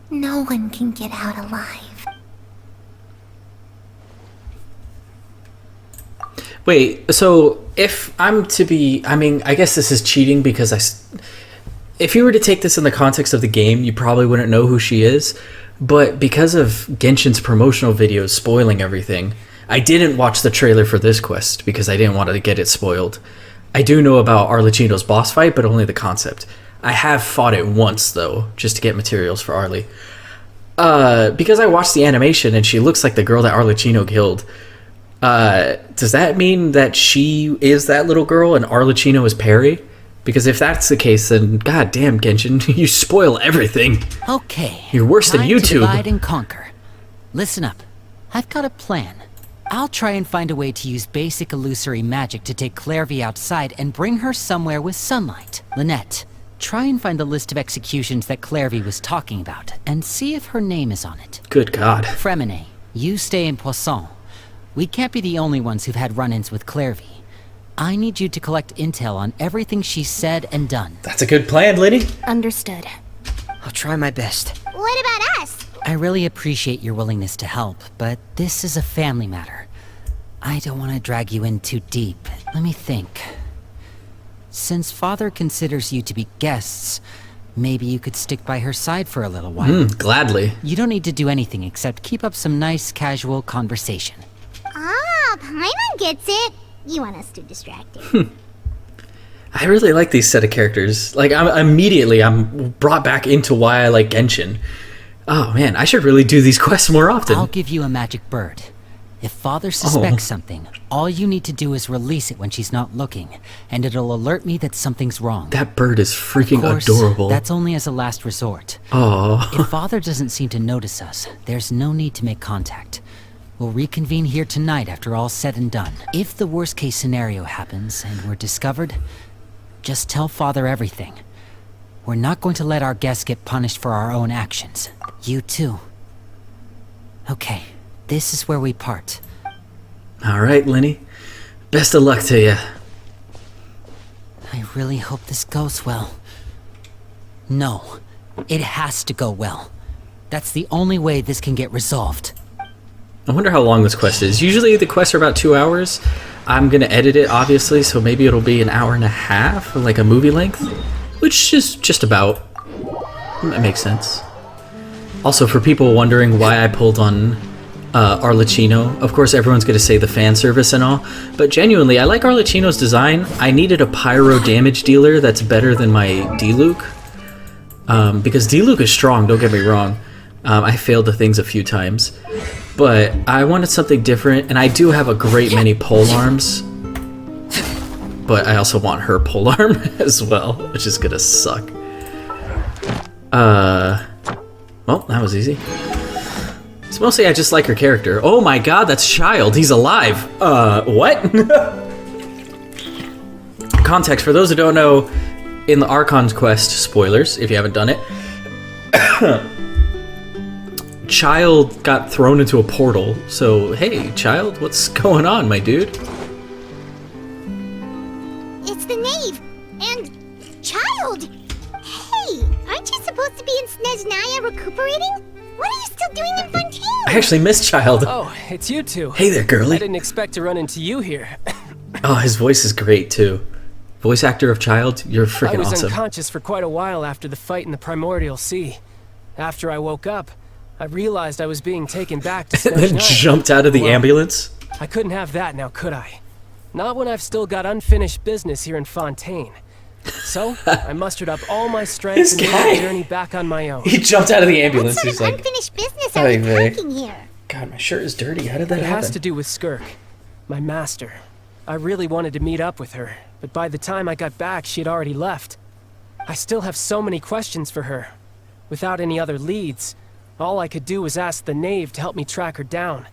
No one can get out alive. Wait, so if I'm to be... I mean, I guess this is cheating because if you were to take this in the context of the game, you probably wouldn't know who she is. But because of Genshin's promotional videos spoiling everything, I didn't watch the trailer for this quest because I didn't want to get it spoiled. I do know about Arlecchino's boss fight, but only the concept. I have fought it once, though, just to get materials for Arlie. Because I watched the animation and she looks like the girl that Arlecchino killed, does that mean that she is that little girl and Arlecchino is Perry? Because if that's the case, then goddamn, Genshin, you spoil everything. Okay. You're worse than time YouTube. To divide and conquer. Listen up. I've got a plan. I'll try and find a way to use basic illusory magic to take Clairvy outside and bring her somewhere with sunlight. Lynette, try and find the list of executions that Clairvy was talking about, and see if her name is on it. Good God. Fremine, you stay in Poisson. We can't be the only ones who've had run-ins with Clairvy. I need you to collect intel on everything she's said and done. That's a good plan, Liddy. Understood. I'll try my best. What about us? I really appreciate your willingness to help, but this is a family matter. I don't want to drag you in too deep. Let me think. Since Father considers you to be guests, maybe you could stick by her side for a little while. Gladly. You don't need to do anything except keep up some nice, casual conversation. Ah, Paimon gets it. You want us to distract him. I really like these set of characters. Like, I'm brought back into why I like Genshin. Oh man, I should really do these quests more often. I'll give you a magic bird. If Father suspects something, all you need to do is release it when she's not looking, and it'll alert me that something's wrong. That bird is freaking Of course, adorable. that's only as a last resort. Oh. If Father doesn't seem to notice us, there's no need to make contact. We'll reconvene here tonight after all's said and done. If the worst case scenario happens and we're discovered, just tell Father everything. We're not going to let our guests get punished for our own actions. You too. Okay, this is where we part. All right, Linny. Best of luck to you. I really hope this goes well. No, it has to go well. That's the only way this can get resolved. I wonder how long this quest is. Usually the quests are about 2 hours. I'm going to edit it, obviously, so maybe it'll be an hour and a half, like a movie length. Which is just about. That makes sense. Also, for people wondering why I pulled on Arlecchino, of course everyone's going to say the fan service and all, but genuinely, I like Arlecchino's design. I needed a pyro damage dealer that's better than my Diluc. Because D-Luke is strong, don't get me wrong. I failed the things a few times. But I wanted something different, and I do have a great many pole arms. But I also want her pole arm as well, which is gonna suck. Well, that was easy. So mostly I just like her character. Oh my god, that's Child. He's alive. What? Context, for those who don't know, in the Archon's Quest, spoilers, if you haven't done it, Child got thrown into a portal. So, hey, Child, what's going on, my dude? It's the knave and Child. Hey, aren't you supposed to be in Snezhnaya recuperating? What are you still doing in Fontaine? I actually missed Child. Oh, it's you two. Hey there, girly. I didn't expect to run into you here. Oh, his voice is great, too. Voice actor of Child, you're freaking I was awesome. unconscious for quite a while after the fight in the Primordial Sea. After I woke up, I realized I was being taken back to And then Snezhnaya. jumped out of the ambulance. I couldn't have that now, could I? Not when I've still got unfinished business here in Fontaine. So, I mustered up all my strength This and made guy. the journey back on my own. He jumped out of the What ambulance. sort He's of like, unfinished business are "Hey, we Vic." talking here? God, my shirt is dirty. How did that It happen? has to do with Skirk, my master. I really wanted to meet up with her, but by the time I got back, she had already left. I still have so many questions for her. Without any other leads, all I could do was ask the knave to help me track her down.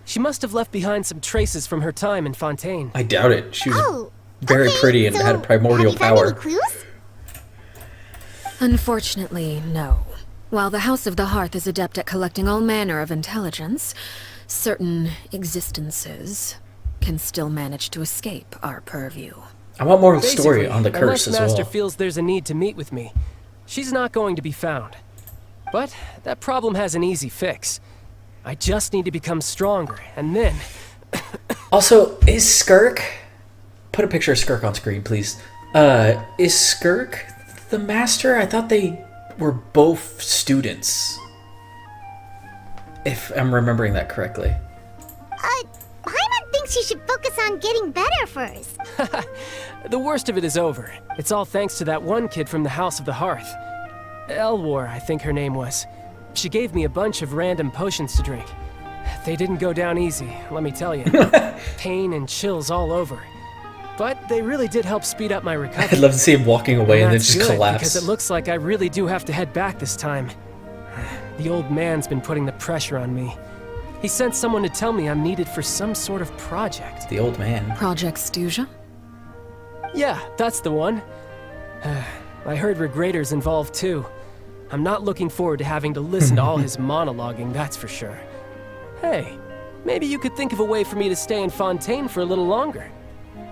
She must have left behind some traces from her time in Fontaine. I doubt it. She was Oh, very okay, pretty and so had a primordial have you found power. any clues? Unfortunately, no. While the House of the Hearth is adept at collecting all manner of intelligence, certain existences can still manage to escape our purview. I want more story Basically, on the curse unless as Master well. feels there's a need to meet with me, she's not going to be found. But that problem has an easy fix. I just need to become stronger, and then... Also, is Skirk... Put a picture of Skirk on screen, please. Is Skirk the master? I thought they were both students. If I'm remembering that correctly. Paimon thinks you should focus on getting better first. The worst of it is over. It's all thanks to that one kid from the House of the Hearth. Elwar, I think her name was. She gave me a bunch of random potions to drink. They didn't go down easy, let me tell you. Pain and chills all over. But they really did help speed up my recovery. I'd love to see him walking away and then that's just good, collapse. because it looks like I really do have to head back this time. The old man's been putting the pressure on me. He sent someone to tell me I'm needed for some sort of project. The old man. Project Stuja? Yeah, that's the one. I heard Regrator's involved too. I'm not looking forward to having to listen to all his monologuing, that's for sure. Hey, maybe you could think of a way for me to stay in Fontaine for a little longer.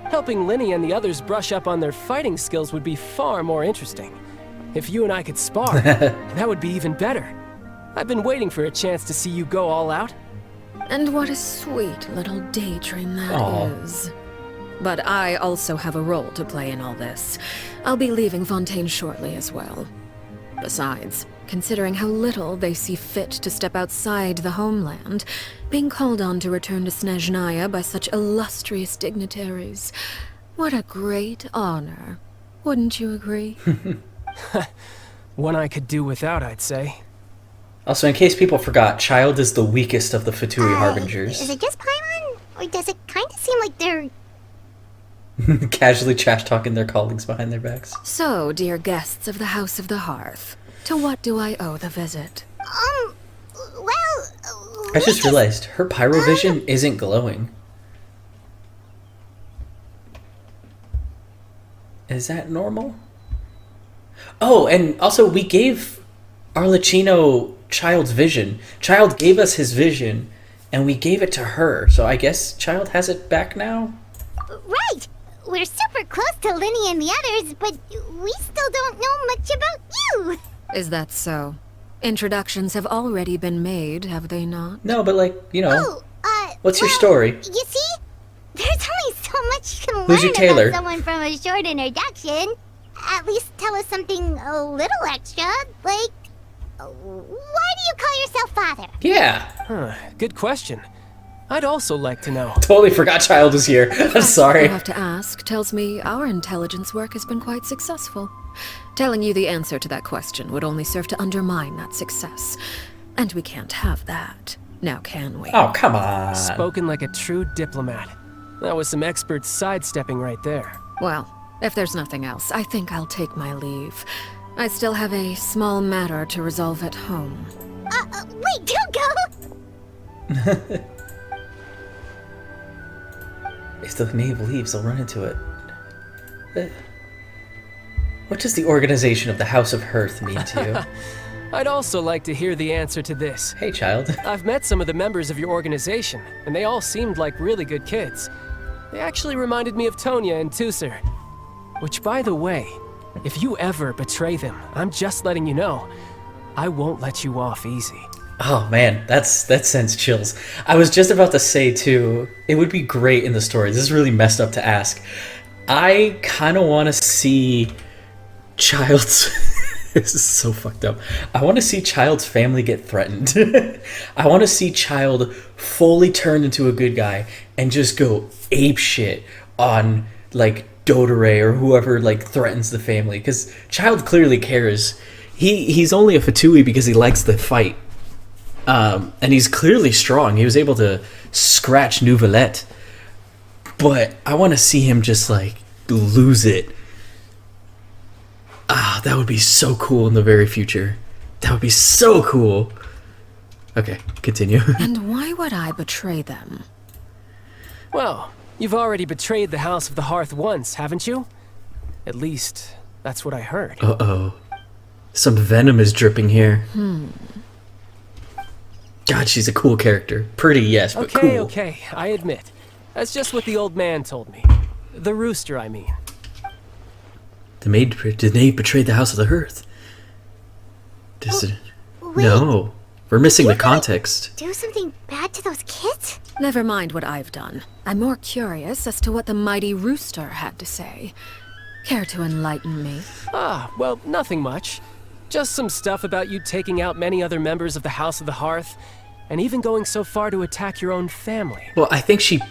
Helping Linny and the others brush up on their fighting skills would be far more interesting. If you and I could spar, that would be even better. I've been waiting for a chance to see you go all out. And what a sweet little daydream that Aw. is. But I also have a role to play in all this. I'll be leaving Fontaine shortly as well. Besides, considering how little they see fit to step outside the homeland, being called on to return to Snezhnaya by such illustrious dignitaries, what a great honor. Wouldn't you agree? One I could do without, I'd say. Also, in case people forgot, Child is the weakest of the Fatui Harbingers. Is it just Paimon? Or does it kind of seem like they're... Casually trash-talking their colleagues behind their backs. So, dear guests of the House of the Hearth, to what do I owe the visit? well... I just realized, her pyrovision isn't glowing. Is that normal? Oh, and also we gave Arlecchino Child's vision. Child gave us his vision, and we gave it to her. So I guess Child has it back now? Right! We're super close to Linny and the others, but we still don't know much about you! Is that so? Introductions have already been made, have they not? No, but like, you know, what's your well, story? You see, there's only so much you can Who's your learn tailor? about someone from a short introduction. At least tell us something a little extra, like, why do you call yourself father? Yeah. Huh, good question. I'd also like to know. Totally forgot Child was here. I'm sorry. I have to ask tells me our intelligence work has been quite successful. Telling you the answer to that question would only serve to undermine that success. And we can't have that. Now can we? Oh, come on. Spoken like a true diplomat. That was some expert sidestepping right there. Well, if there's nothing else, I think I'll take my leave. I still have a small matter to resolve at home. Wait, don't go! If the knave leaves, they'll run into it. What does the organization of the House of Hearth mean to you? I'd also like to hear the answer to this. Hey, Child. I've met some of the members of your organization, and they all seemed like really good kids. They actually reminded me of Tonya and Tusser. Which, by the way, if you ever betray them, I'm just letting you know, I won't let you off easy. Oh man, that sends chills. I was just about to say too, it would be great in the story. This is really messed up to ask. I kind of want to see Child's... This is so fucked up. I want to see Child's family get threatened. I want to see Child fully turned into a good guy and just go ape shit on like Dodore or whoever like threatens the family. Because Child clearly cares. He's only a Fatui because he likes the fight. And he's clearly strong. He was able to scratch Nouvelette. But I want to see him just like lose it. Ah, that would be so cool in the very future. That would be so cool. Okay, continue. And why would I betray them? Well, you've already betrayed the House of the Hearth once, haven't you? At least, that's what I heard. Uh-oh. Some venom is dripping here. God, she's a cool character. Pretty, yes, but cool. Okay, I admit. That's just what the old man told me. The rooster, I mean. The maid betrayed the House of the Hearth. No. We're missing the context. Do something bad to those kids? Never mind what I've done. I'm more curious as to what the mighty rooster had to say. Care to enlighten me? Well, nothing much. Just some stuff about you taking out many other members of the House of the Hearth, and even going so far to attack your own family. Well, I think she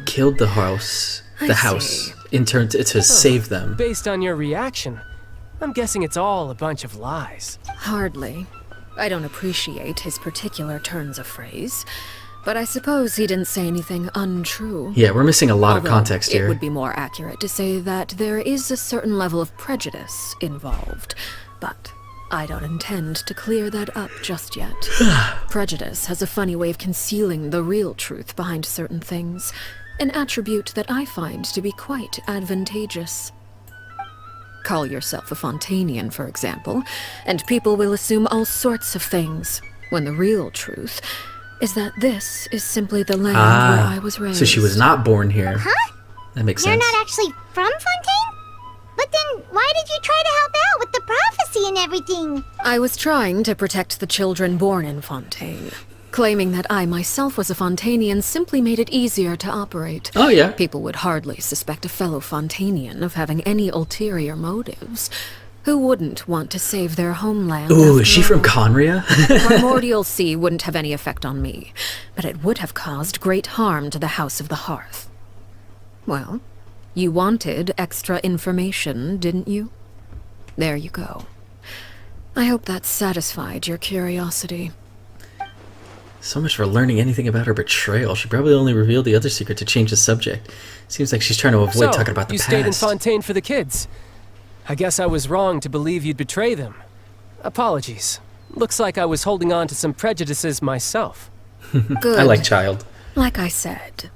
killed the house. I see. In turn to save them. Based on your reaction, I'm guessing it's all a bunch of lies. Hardly. I don't appreciate his particular turns of phrase, but I suppose he didn't say anything untrue. Yeah, we're missing a lot of Although context here. It would be more accurate to say that there is a certain level of prejudice involved, but I don't intend to clear that up just yet. Prejudice has a funny way of concealing the real truth behind certain things, an attribute that I find to be quite advantageous. Call yourself a Fontanian, for example, and people will assume all sorts of things, when the real truth is that this is simply the land where I was raised. So she was not born here. Huh? That makes You're sense. not actually from Fontaine? But then, why did you try to help out with the prophecy and everything? I was trying to protect the children born in Fontaine. Claiming that I myself was a Fontanian simply made it easier to operate. Oh, yeah. People would hardly suspect a fellow Fontanian of having any ulterior motives. Who wouldn't want to save their homeland? Ooh, is she from all? Conria? Primordial Sea wouldn't have any effect on me, but it would have caused great harm to the House of the Hearth. Well, you wanted extra information, didn't you? There you go. I hope that satisfied your curiosity. So much for learning anything about her betrayal. She probably only revealed the other secret to change the subject. Seems like she's trying to avoid talking about the you past. stayed in Fontaine for the kids. I guess I was wrong to believe you'd betray them. Apologies. Looks like I was holding on to some prejudices myself. Good. I like Child. Like I said,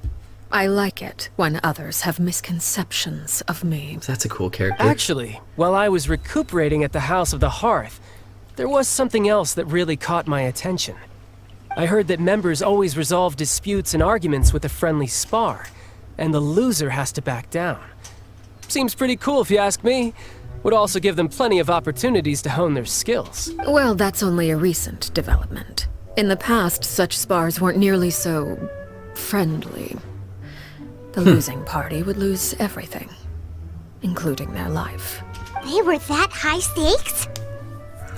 I like it when others have misconceptions of me. That's a cool character. Actually, while I was recuperating at the House of the Hearth, there was something else that really caught my attention. I heard that members always resolve disputes and arguments with a friendly spar, and the loser has to back down. Seems pretty cool if you ask me. Would also give them plenty of opportunities to hone their skills. Well, that's only a recent development. In the past, such spars weren't nearly so friendly. The losing party would lose everything, including their life. They were that high stakes?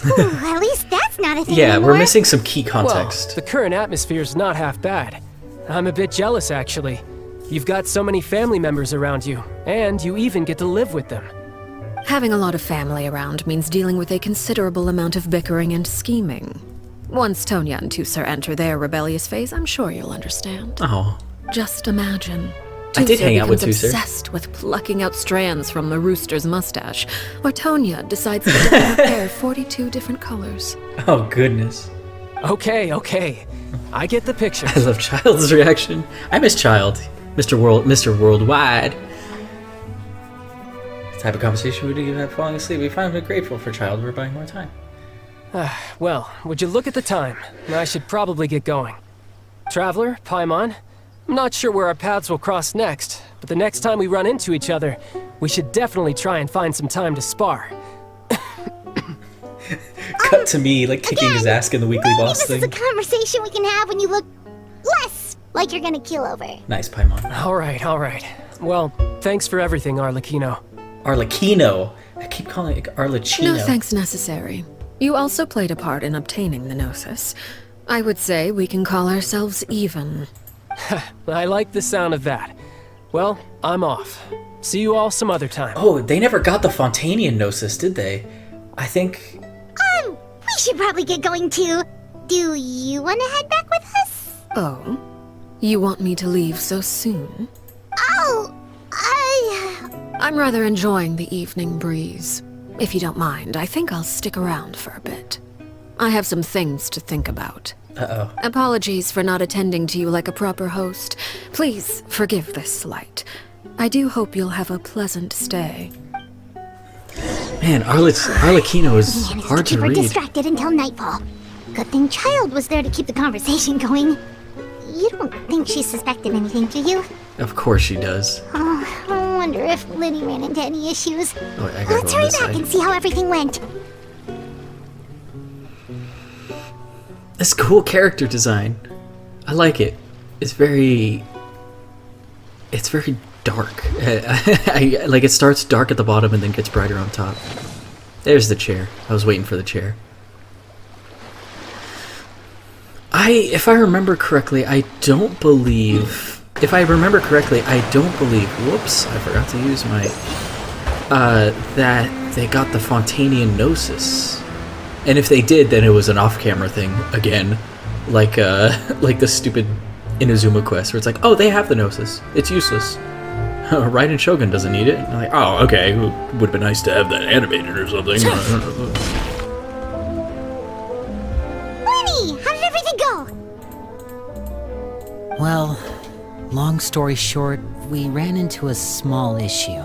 Ooh, at least that's not a thing Yeah, anymore. we're missing some key context. Well, the current atmosphere's not half bad. I'm a bit jealous, actually. You've got so many family members around you, and you even get to live with them. Having a lot of family around means dealing with a considerable amount of bickering and scheming. Once Tonya and Tusser enter their rebellious phase, I'm sure you'll understand. Oh. Just imagine. I did hang out with becomes Tusser. obsessed with plucking out strands from the rooster's mustache, or Tonya decides to dye her hair 42 different colors. Oh, goodness. Okay. I get the picture. I love Child's reaction. I miss Child. Mr. Worldwide. The type of conversation would you have falling asleep? We find it grateful for Child for buying more time. Well, would you look at the time? I should probably get going. Traveler, Paimon, I'm not sure where our paths will cross next, but the next time we run into each other, we should definitely try and find some time to spar. Cut to me, like, kicking his ass in the weekly boss This thing. is a conversation we can have when you look less like you're gonna keel over. Nice, Paimon. All right. Well, thanks for everything, Arlecchino. Arlecchino. I keep calling it Arlecchino. No thanks necessary. You also played a part in obtaining the Gnosis. I would say we can call ourselves even. I like the sound of that. Well, I'm off. See you all some other time. Oh, they never got the Fontanian Gnosis, did they? I think... We should probably get going too. Do you want to head back with us? Oh? You want me to leave so soon? Oh, I'm rather enjoying the evening breeze. If you don't mind, I think I'll stick around for a bit. I have some things to think about. Uh-oh. Apologies for not attending to you like a proper host. Please forgive this slight. I do hope you'll have a pleasant stay. Man, Arlecchino is managed hard to keep to her read. distracted until nightfall. Good thing Child was there to keep the conversation going. You don't think she suspected anything, do you? Of course she does. Oh, I wonder if Liddy ran into any issues. Oh, I gotta Let's go on hurry this back side. and see how everything went. It's cool character design. I like it. It's very dark. Like, it starts dark at the bottom and then gets brighter on top. There's the chair. I was waiting for the chair. If I remember correctly, I don't believe... Whoops, I forgot to use my... that they got the Fontanian Gnosis. And if they did, then it was an off-camera thing, again. Like the stupid Inazuma quest, where it's like, oh, they have the Gnosis. It's useless. Raiden Shogun doesn't need it. I'm like, oh, okay, would have been nice to have that animated or something. Lenny, how did everything go? Well, long story short, we ran into a small issue.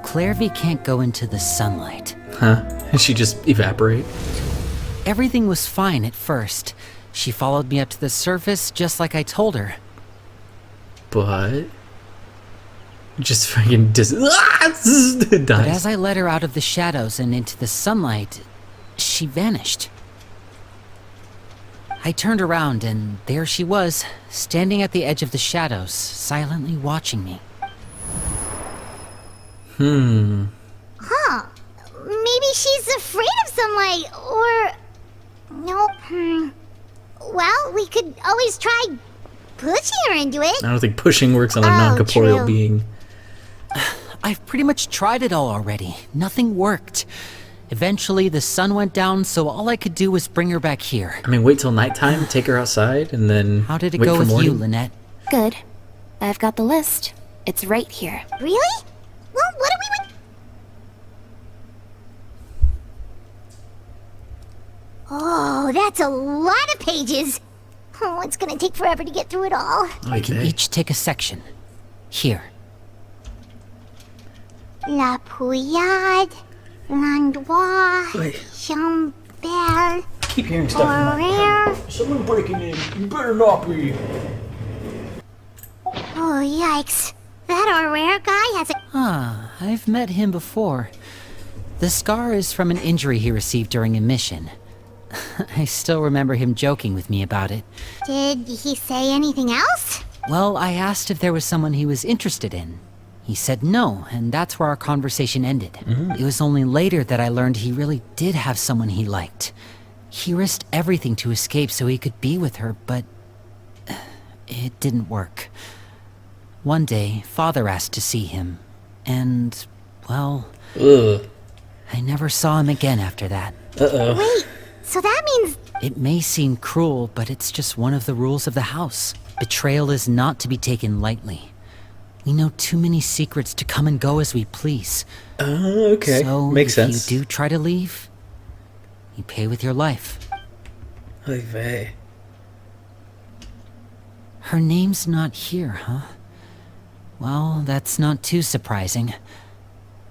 Clairvy can't go into the sunlight. Huh? She just evaporate? Everything was fine at first. She followed me up to the surface just like I told her. But... just fucking dies. But as I led her out of the shadows and into the sunlight, she vanished. I turned around and there she was, standing at the edge of the shadows, silently watching me. Huh. Maybe she's afraid of sunlight, or... Nope. Well, we could always try pushing her into it. I don't think pushing works on a Oh, non-corporeal true. being. I've pretty much tried it all already. Nothing worked. Eventually, the sun went down, so all I could do was bring her back here. I mean, wait till nighttime, take her outside, and then How did it wait go for with morning? you, Lynette? Good. I've got the list. It's right here. Really? Well, what do we... Oh, that's a lot of pages. Oh, it's gonna take forever to get through it all. We can Okay. each take a section. Here. La Pouillade, L'Endroit, Wait. Chambel, I keep hearing stuff in my... Horaire. Someone breaking in. You better not be. Oh, yikes. That Horaire guy has a... Ah, I've met him before. The scar is from an injury he received during a mission. I still remember him joking with me about it. Did he say anything else? Well, I asked if there was someone he was interested in. He said no, and that's where our conversation ended. It was only later that I learned he really did have someone he liked. He risked everything to escape so he could be with her, but... it didn't work. One day, Father asked to see him, and, well, Ugh. I never saw him again after that. Uh-oh. Wait, so that means... It may seem cruel, but it's just one of the rules of the house. Betrayal is not to be taken lightly. We know too many secrets to come and go as we please. Okay. So Makes if sense. you do try to leave, you pay with your life. Oy vey. Her name's not here, huh? Well, that's not too surprising.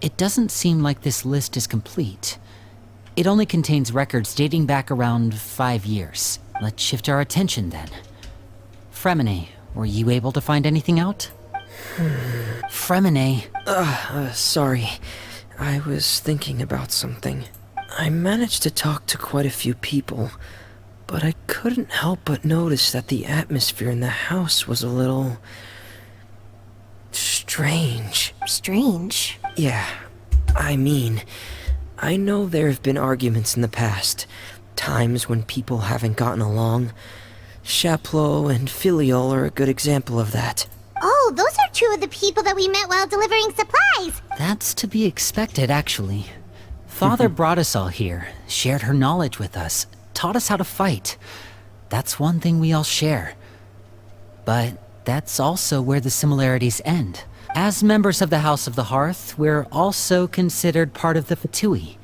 It doesn't seem like this list is complete. It only contains records dating back around 5 years. Let's shift our attention then. Fremine, were you able to find anything out? Fremine. Sorry. I was thinking about something. I managed to talk to quite a few people, but I couldn't help but notice that the atmosphere in the house was a little... strange. Strange. Yeah, I mean, I know there have been arguments in the past, times when people haven't gotten along. Chaplot and Filiol are a good example of that. Oh, those are two of the people that we met while delivering supplies. That's to be expected, actually. Father brought us all here, shared her knowledge with us, taught us how to fight. That's one thing we all share. But that's also where the similarities end. As members of the House of the Hearth, we're also considered part of the Fatui.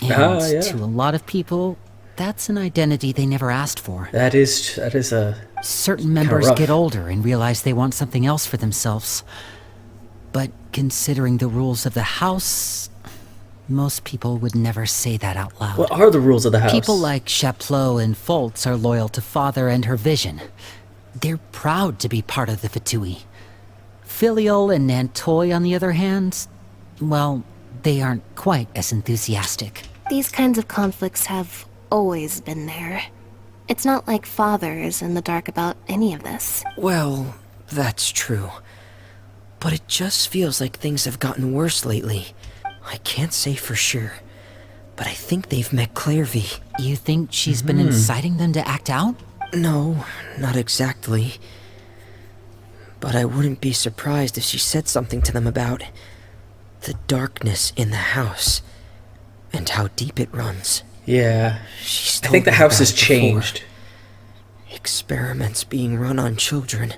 And to a lot of people, that's an identity they never asked for. That is a... Certain members rough. get older and realize they want something else for themselves. But considering the rules of the house, most people would never say that out loud. What are the rules of the house? People like Chaplot and Foltz are loyal to Father and her vision. They're proud to be part of the Fatui. Filiol and Nantoy, on the other hand, well, they aren't quite as enthusiastic. These kinds of conflicts have always been there. It's not like Father is in the dark about any of this. Well, that's true. But it just feels like things have gotten worse lately. I can't say for sure, but I think they've met Clairvy. You think she's been inciting them to act out? No, not exactly. But I wouldn't be surprised if she said something to them about the darkness in the house and how deep it runs. Yeah. She's I think the told me house about has it before. changed. Experiments being run on children.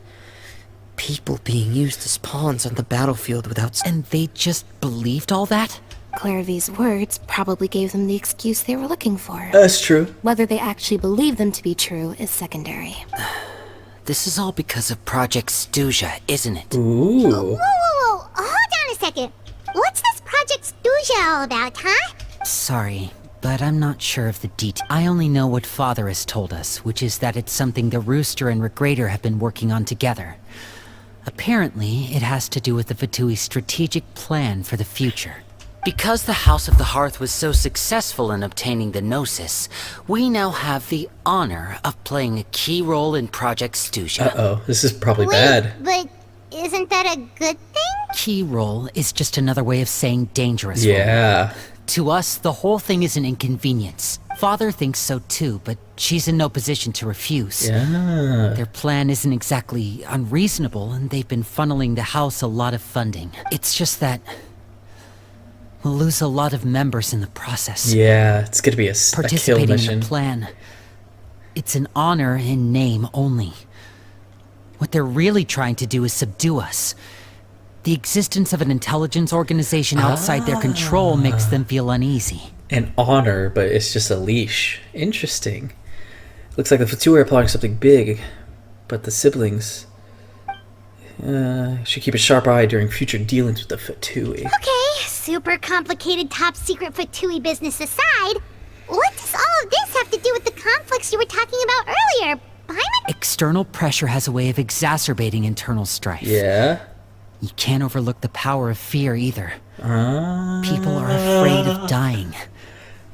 People being used as pawns on the battlefield without... And they just believed all that? Clairvy's words probably gave them the excuse they were looking for. That's true. Whether they actually believe them to be true is secondary. This is all because of Project Stuja, isn't it? Ooh. Whoa, hold on a second. What's this Project Stuja all about, huh? Sorry, but I'm not sure of the detail. I only know what Father has told us, which is that it's something the Rooster and Regrader have been working on together. Apparently, it has to do with the Fatui's strategic plan for the future. Because the House of the Hearth was so successful in obtaining the Gnosis, we now have the honor of playing a key role in Project Stuja. Uh-oh. This is probably Wait, bad. but isn't that a good thing? Key role is just another way of saying dangerous role. Yeah. To us, the whole thing is an inconvenience. Father thinks so too, but she's in no position to refuse. Yeah. Their plan isn't exactly unreasonable, and they've been funneling the house a lot of funding. It's just that we'll lose a lot of members in the process. Yeah, it's gonna be a kill Participating in mission. the plan. It's an honor in name only. What they're really trying to do is subdue us. The existence of an intelligence organization outside their control makes them feel uneasy. An honor, but it's just a leash. Interesting. Looks like the Fatui are plotting something big, but the siblings should keep a sharp eye during future dealings with the Fatui. Okay, super complicated top secret Fatui business aside, what does all of this have to do with the conflicts you were talking about earlier, Paimon? External pressure has a way of exacerbating internal strife. Yeah. You can't overlook the power of fear either. People are afraid of dying.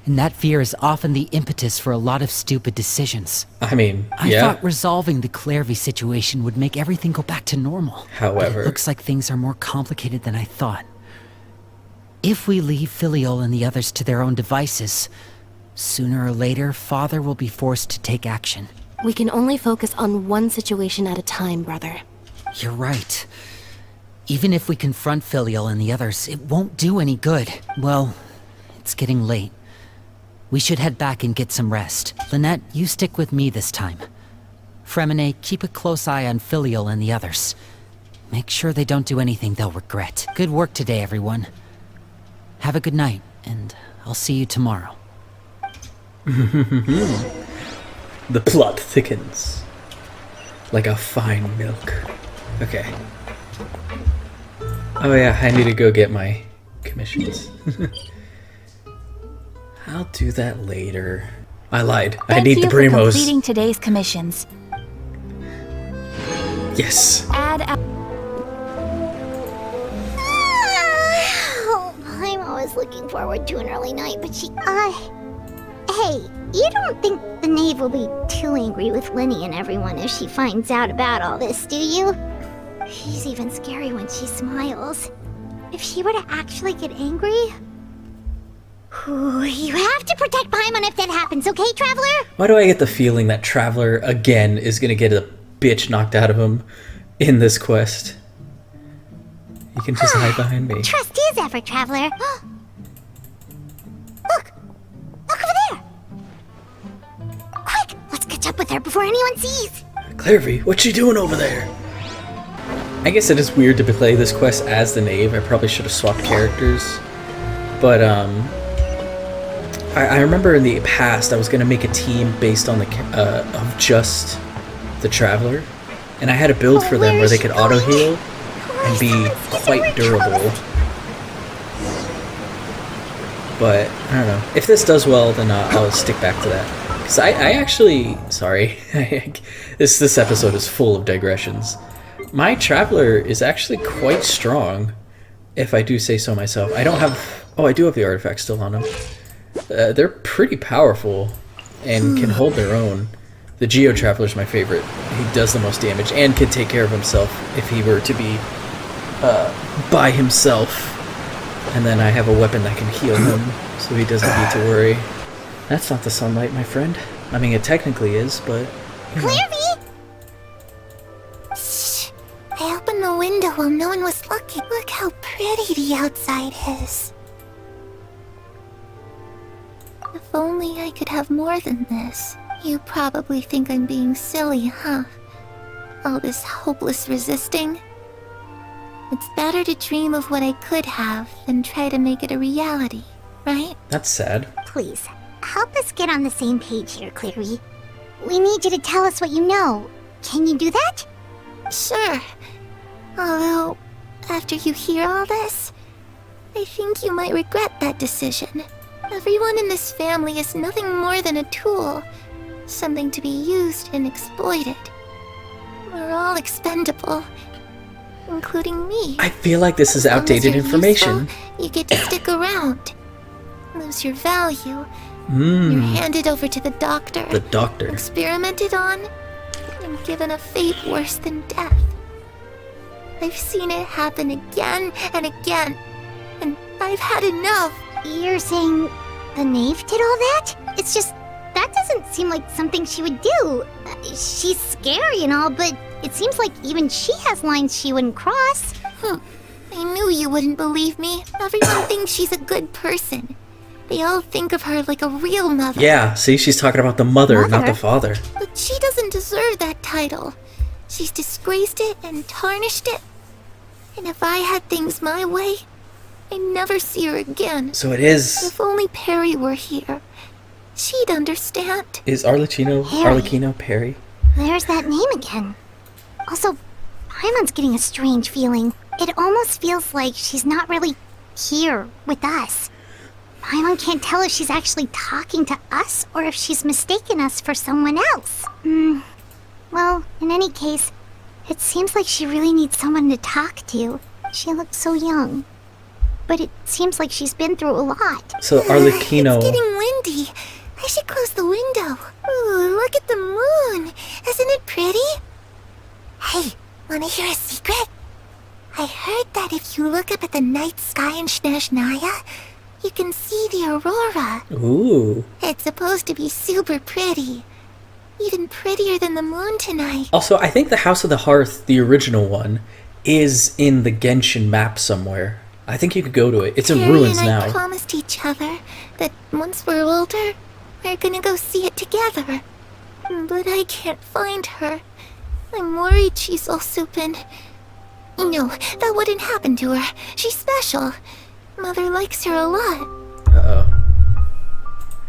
And that fear is often the impetus for a lot of stupid decisions. I mean, I yeah. thought resolving the Clairvy situation would make everything go back to normal. However. But it looks like things are more complicated than I thought. If we leave Filiol and the others to their own devices, sooner or later, Father will be forced to take action. We can only focus on one situation at a time, brother. You're right. Even if we confront Filial and the others, it won't do any good. Well, it's getting late. We should head back and get some rest. Lynette, you stick with me this time. Fremine, keep a close eye on Filial and the others. Make sure they don't do anything they'll regret. Good work today, everyone. Have a good night, and I'll see you tomorrow. The plot thickens like a fine milk. Okay. Oh yeah, I need to go get my commissions. I'll do that later. I lied. I need the Thank you for primos. completing today's commissions. Yes. I'm always looking forward to an early night, but she... Hey, you don't think the knave will be too angry with Linny and everyone if she finds out about all this, do you? She's even scary when she smiles. If she were to actually get angry... Ooh, you have to protect Paimon if that happens, okay, Traveler? Why do I get the feeling that Traveler, again, is gonna get a bitch knocked out of him in this quest? You can just hide behind me. Trust is ever, Traveler. Look! Look over there! Quick! Let's catch up with her before anyone sees! Clairvy, what's she doing over there? I guess it is weird to play this quest as the knave. I probably should have swapped characters. But, I remember in the past I was going to make a team based on the of just the Traveler, and I had a build for them where they could auto heal and be quite durable. But I don't know. If this does well, then I'll stick back to that. Because I actually, sorry, this episode is full of digressions. My Traveler is actually quite strong, if I do say so myself. I don't have, oh, I do have the artifact still on him. They're pretty powerful and can hold their own. The Geo Traveler's my favorite. He does the most damage and can take care of himself if he were to be by himself. And then I have a weapon that can heal him, so he doesn't need to worry. That's not the sunlight, my friend. I mean, it technically is, but... You know. Clairvy! Shh! I opened the window while no one was looking. Look how pretty the outside is. If only I could have more than this. You probably think I'm being silly, huh? All this hopeless resisting? It's better to dream of what I could have than try to make it a reality, right? That's sad. Please, help us get on the same page here, Clary. We need you to tell us what you know. Can you do that? Sure. Although, after you hear all this, I think you might regret that decision. Everyone in this family is nothing more than a tool. Something to be used and exploited. We're all expendable. Including me. I feel like this is outdated information. Useful, you get to stick around. Lose your value. You're handed over to the doctor. The doctor. Experimented on. And given a fate worse than death. I've seen it happen again and again. And I've had enough. You're saying the knave did all that? It's just, that doesn't seem like something she would do. She's scary and all, but it seems like even she has lines she wouldn't cross. I knew you wouldn't believe me. Everyone thinks she's a good person. They all think of her like a real mother. Yeah, see, she's talking about the mother, not the father. But she doesn't deserve that title. She's disgraced it and tarnished it. And if I had things my way, I'd never see her again. So it is... If only Perry were here, she'd understand. Is Arlecchino Perry? There's that name again. Also, Paimon's getting a strange feeling. It almost feels like she's not really here with us. Paimon can't tell if she's actually talking to us or if she's mistaken us for someone else. Well, in any case, it seems like she really needs someone to talk to. She looks so young. But it seems like she's been through a lot. So Arlecchino... It's getting windy. I should close the window. Ooh, look at the moon. Isn't it pretty? Hey, wanna hear a secret? I heard that if you look up at the night sky in Snezhnaya, you can see the aurora. Ooh. It's supposed to be super pretty. even prettier than the moon tonight. Also, I think the House of the Hearth, the original one, is in the Genshin map somewhere. I think you could go to it. It's in Carrie ruins and I now. promised each other that once we're older, we're gonna go see it together. But I can't find her. I'm worried she's also been... No, that wouldn't happen to her. She's special. Mother likes her a lot. Uh-oh.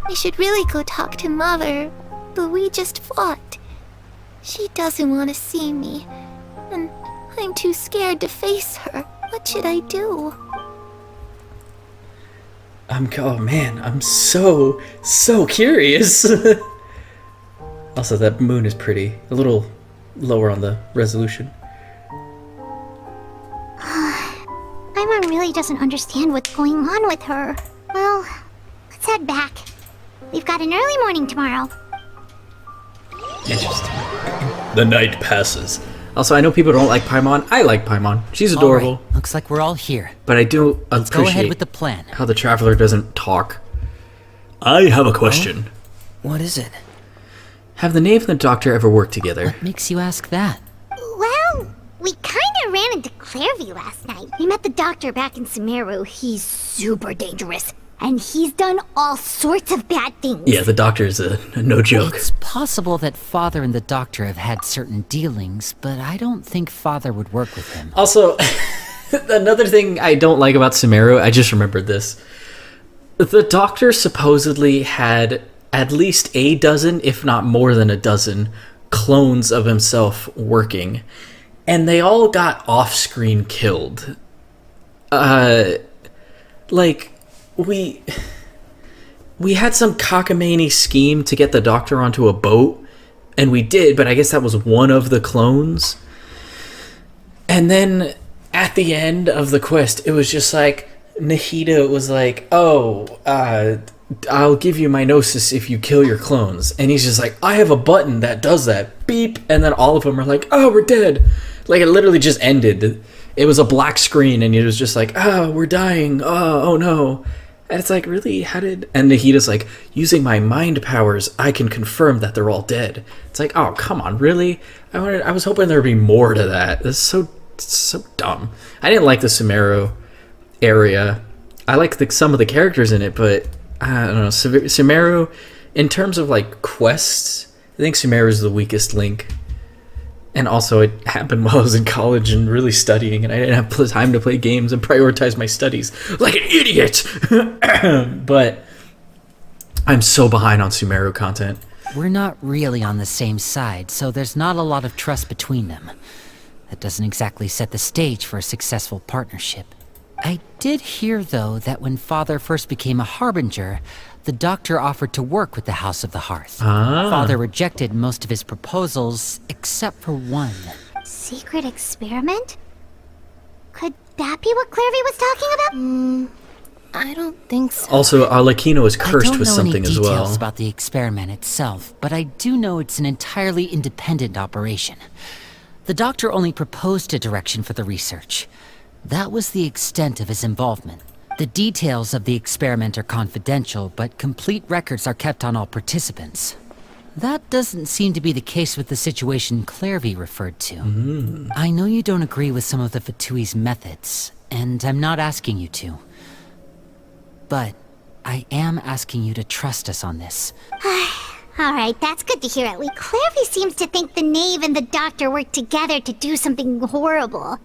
I should really go talk to Mother, but we just fought. She doesn't want to see me, and I'm too scared to face her. What should I do? Oh man, I'm so curious. Also, that moon is pretty. A little lower on the resolution. Paimon really doesn't understand what's going on with her. Well, let's head back. We've got an early morning tomorrow. Interesting. The night passes. Also, I know people don't like Paimon. I like Paimon. She's adorable. All right, looks like we're all here. But I do Go appreciate ahead with the plan. how the Traveler doesn't talk. I have a question. What is it? Have the Knave and the Doctor ever worked together? What makes you ask that? Well, we kinda ran into Clairvy last night. We met the doctor back in Sumeru. He's super dangerous, and he's done all sorts of bad things. Yeah, the Doctor is a no joke. It's possible that Father and the Doctor have had certain dealings, but I don't think Father would work with him. Also, another thing I don't like about Sumeru, I just remembered this. The Doctor supposedly had at least a dozen, if not more than a dozen, clones of himself working. And they all got off-screen killed. Like, we had some cockamamie scheme to get the Doctor onto a boat, and we did, but I guess that was one of the clones. And then at the end of the quest, it was just like, Nahida was like, I'll give you my Gnosis if you kill your clones. And he's just like, I have a button that does that. Beep. And then all of them are like, oh, we're dead. Like, it literally just ended. It was a black screen, and it was just like, oh, we're dying. Oh no. And it's like, really? How did... And Nahida's like, using my mind powers, I can confirm that they're all dead. It's like, oh, come on, really? I was hoping there would be more to that. This is so dumb. I didn't like the Sumeru area. I like some of the characters in it, but I don't know. Sumeru, in terms of like quests, I think Sumeru is the weakest link. And also, it happened while I was in college and really studying, and I didn't have time to play games and prioritize my studies like an idiot. But I'm so behind on Sumeru content. We're not really on the same side, so there's not a lot of trust between them. That doesn't exactly set the stage for a successful partnership. I did hear, though, that when Father first became a Harbinger, the Doctor offered to work with the House of the Hearth. Father rejected most of his proposals, except for one. Secret experiment? Could that be what Clairvy was talking about? I don't think so. Also, Arlecchino is cursed with something as I don't know any well. details about the experiment itself, but I do know it's an entirely independent operation. The Doctor only proposed a direction for the research. That was the extent of his involvement. The details of the experiment are confidential, but complete records are kept on all participants. That doesn't seem to be the case with the situation Clairvy referred to. I know you don't agree with some of the Fatui's methods, and I'm not asking you to. But I am asking you to trust us on this. Alright, that's good to hear at least. Clairvy seems to think the Knave and the Doctor worked together to do something horrible.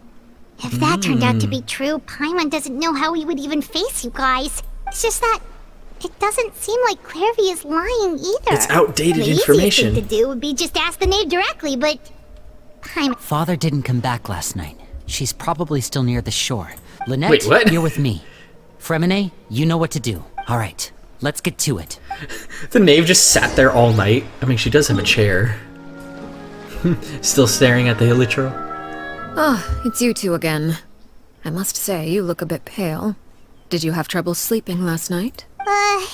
If that turned out to be true, Paimon doesn't know how he would even face you guys. It's just that it doesn't seem like Clairvy is lying either. It's outdated the information. The easiest thing to do would be just ask the Knave directly, but Paimon... Father didn't come back last night. She's probably still near the shore. Lynette, Wait, what? you're with me. Fremine, you know what to do. All right, let's get to it. The Knave just sat there all night. I mean, she does have a chair. Still staring at the Hilichurl. Ah, it's you two again. I must say, you look a bit pale. Did you have trouble sleeping last night? A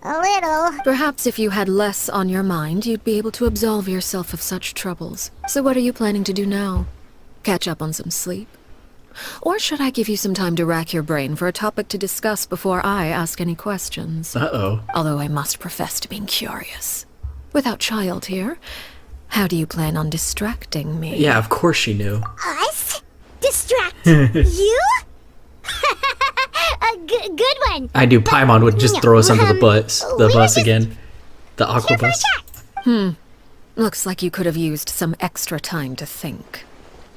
little. Perhaps if you had less on your mind, you'd be able to absolve yourself of such troubles. So what are you planning to do now? Catch up on some sleep? Or should I give you some time to rack your brain for a topic to discuss before I ask any questions? Uh-oh. Although I must profess to being curious. Without child here, how do you plan on distracting me? Yeah, of course she knew. Us? Distract you? A good one. I knew Paimon would just throw us under the bus. The we bus were again. The aqua here for a bus. chat. Looks like you could have used some extra time to think.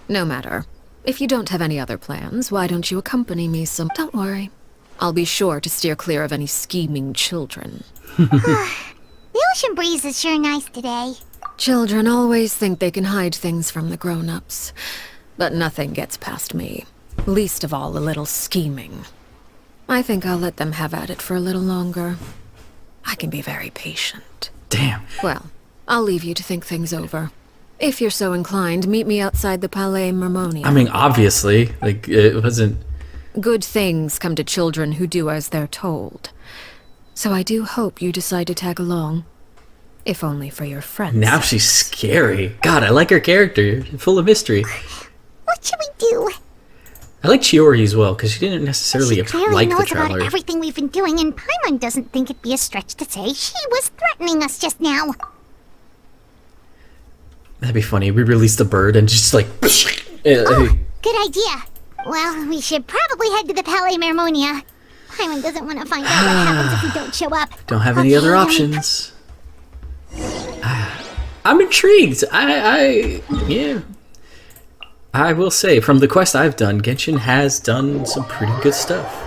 No matter. If you don't have any other plans, why don't you accompany me some... Don't worry. I'll be sure to steer clear of any scheming children. The ocean breeze is sure nice today. Children always think they can hide things from the grown-ups. But nothing gets past me. Least of all a little scheming. I think I'll let them have at it for a little longer. I can be very patient. Damn. Well, I'll leave you to think things over. If you're so inclined, meet me outside the Palais Mermonia. I mean, obviously. Like, it wasn't... Good things come to children who do as they're told. So I do hope you decide to tag along. If only for your friends. Now she's scary. God, I like her character. Full of mystery. What should we do? I like Chiori as well, because she didn't necessarily She clearly like the knows Traveler. about everything we've been doing, and Paimon doesn't think it'd be a stretch to say she was threatening us just now. That'd be funny. We release the bird and just like... Good idea. Well, we should probably head to the Palais Mermonia. Paimon doesn't want to find out what happens if we don't show up. Don't have any other Okay, options. I'm intrigued. Yeah. I will say, from the quest I've done, Genshin has done some pretty good stuff.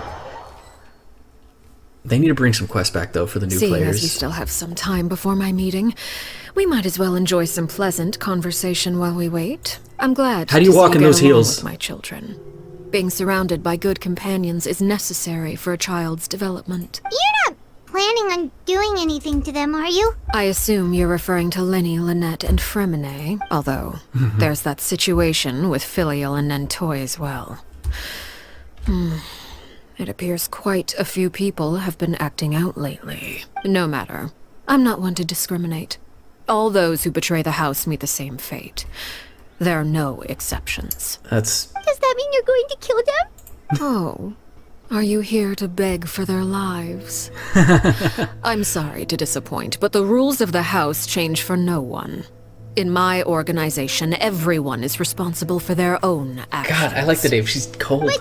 They need to bring some quests back, though, for the new Seeing players. as we still have some time before my meeting, we might as well enjoy some pleasant conversation while we wait. I'm glad. How do you to see walk in get those along heels? with my children. Being surrounded by good companions is necessary for a child's development. You're not planning on doing anything to them, are you? I assume you're referring to Lenny, Lynette, and Fremine, although there's that situation with Filial and Nentoy as well. It appears quite a few people have been acting out lately. No matter. I'm not one to discriminate. All those who betray the house meet the same fate. There are no exceptions. That's... Does that mean you're going to kill them? Oh. Are you here to beg for their lives? I'm sorry to disappoint, but the rules of the house change for no one. In my organization, everyone is responsible for their own actions. God, I like the name. She's cold. Wait.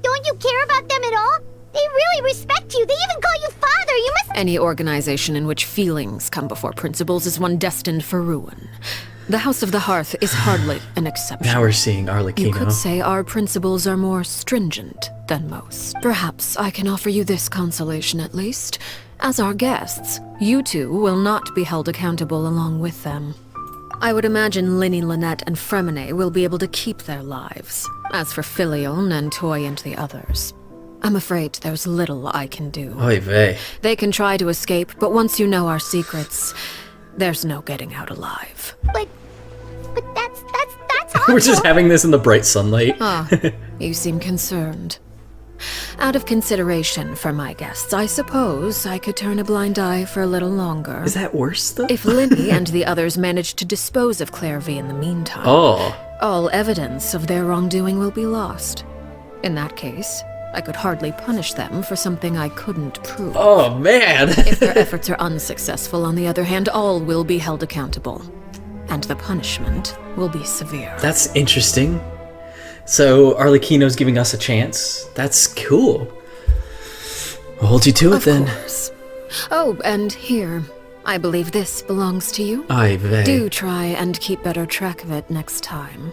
Don't you care about them at all? They really respect you. They even call you father. You must... Any organization in which feelings come before principles is one destined for ruin. The House of the Hearth is hardly an exception. Now we're seeing Arlecchino. You could say our principles are more stringent than most. Perhaps I can offer you this consolation at least. As our guests, you two will not be held accountable along with them. I would imagine Linny, Lynette, and Fremine will be able to keep their lives. As for Filial, Nentoy, and the others, I'm afraid there's little I can do. Oy vey. They can try to escape, but once you know our secrets, there's no getting out alive. But that's awful. We're just having this in the bright sunlight. Ah, you seem concerned. Out of consideration for my guests, I suppose I could turn a blind eye for a little longer. Is that worse, though? If Linny and the others manage to dispose of Clairvy in the meantime, all evidence of their wrongdoing will be lost. In that case, I could hardly punish them for something I couldn't prove. Oh, man. If their efforts are unsuccessful, on the other hand, all will be held accountable. And the punishment will be severe. That's interesting. So, Arlecchino's giving us a chance. That's cool. I'll hold you to it, then. Of course. Oh, and here. I believe this belongs to you. Ay vey. Do try and keep better track of it next time.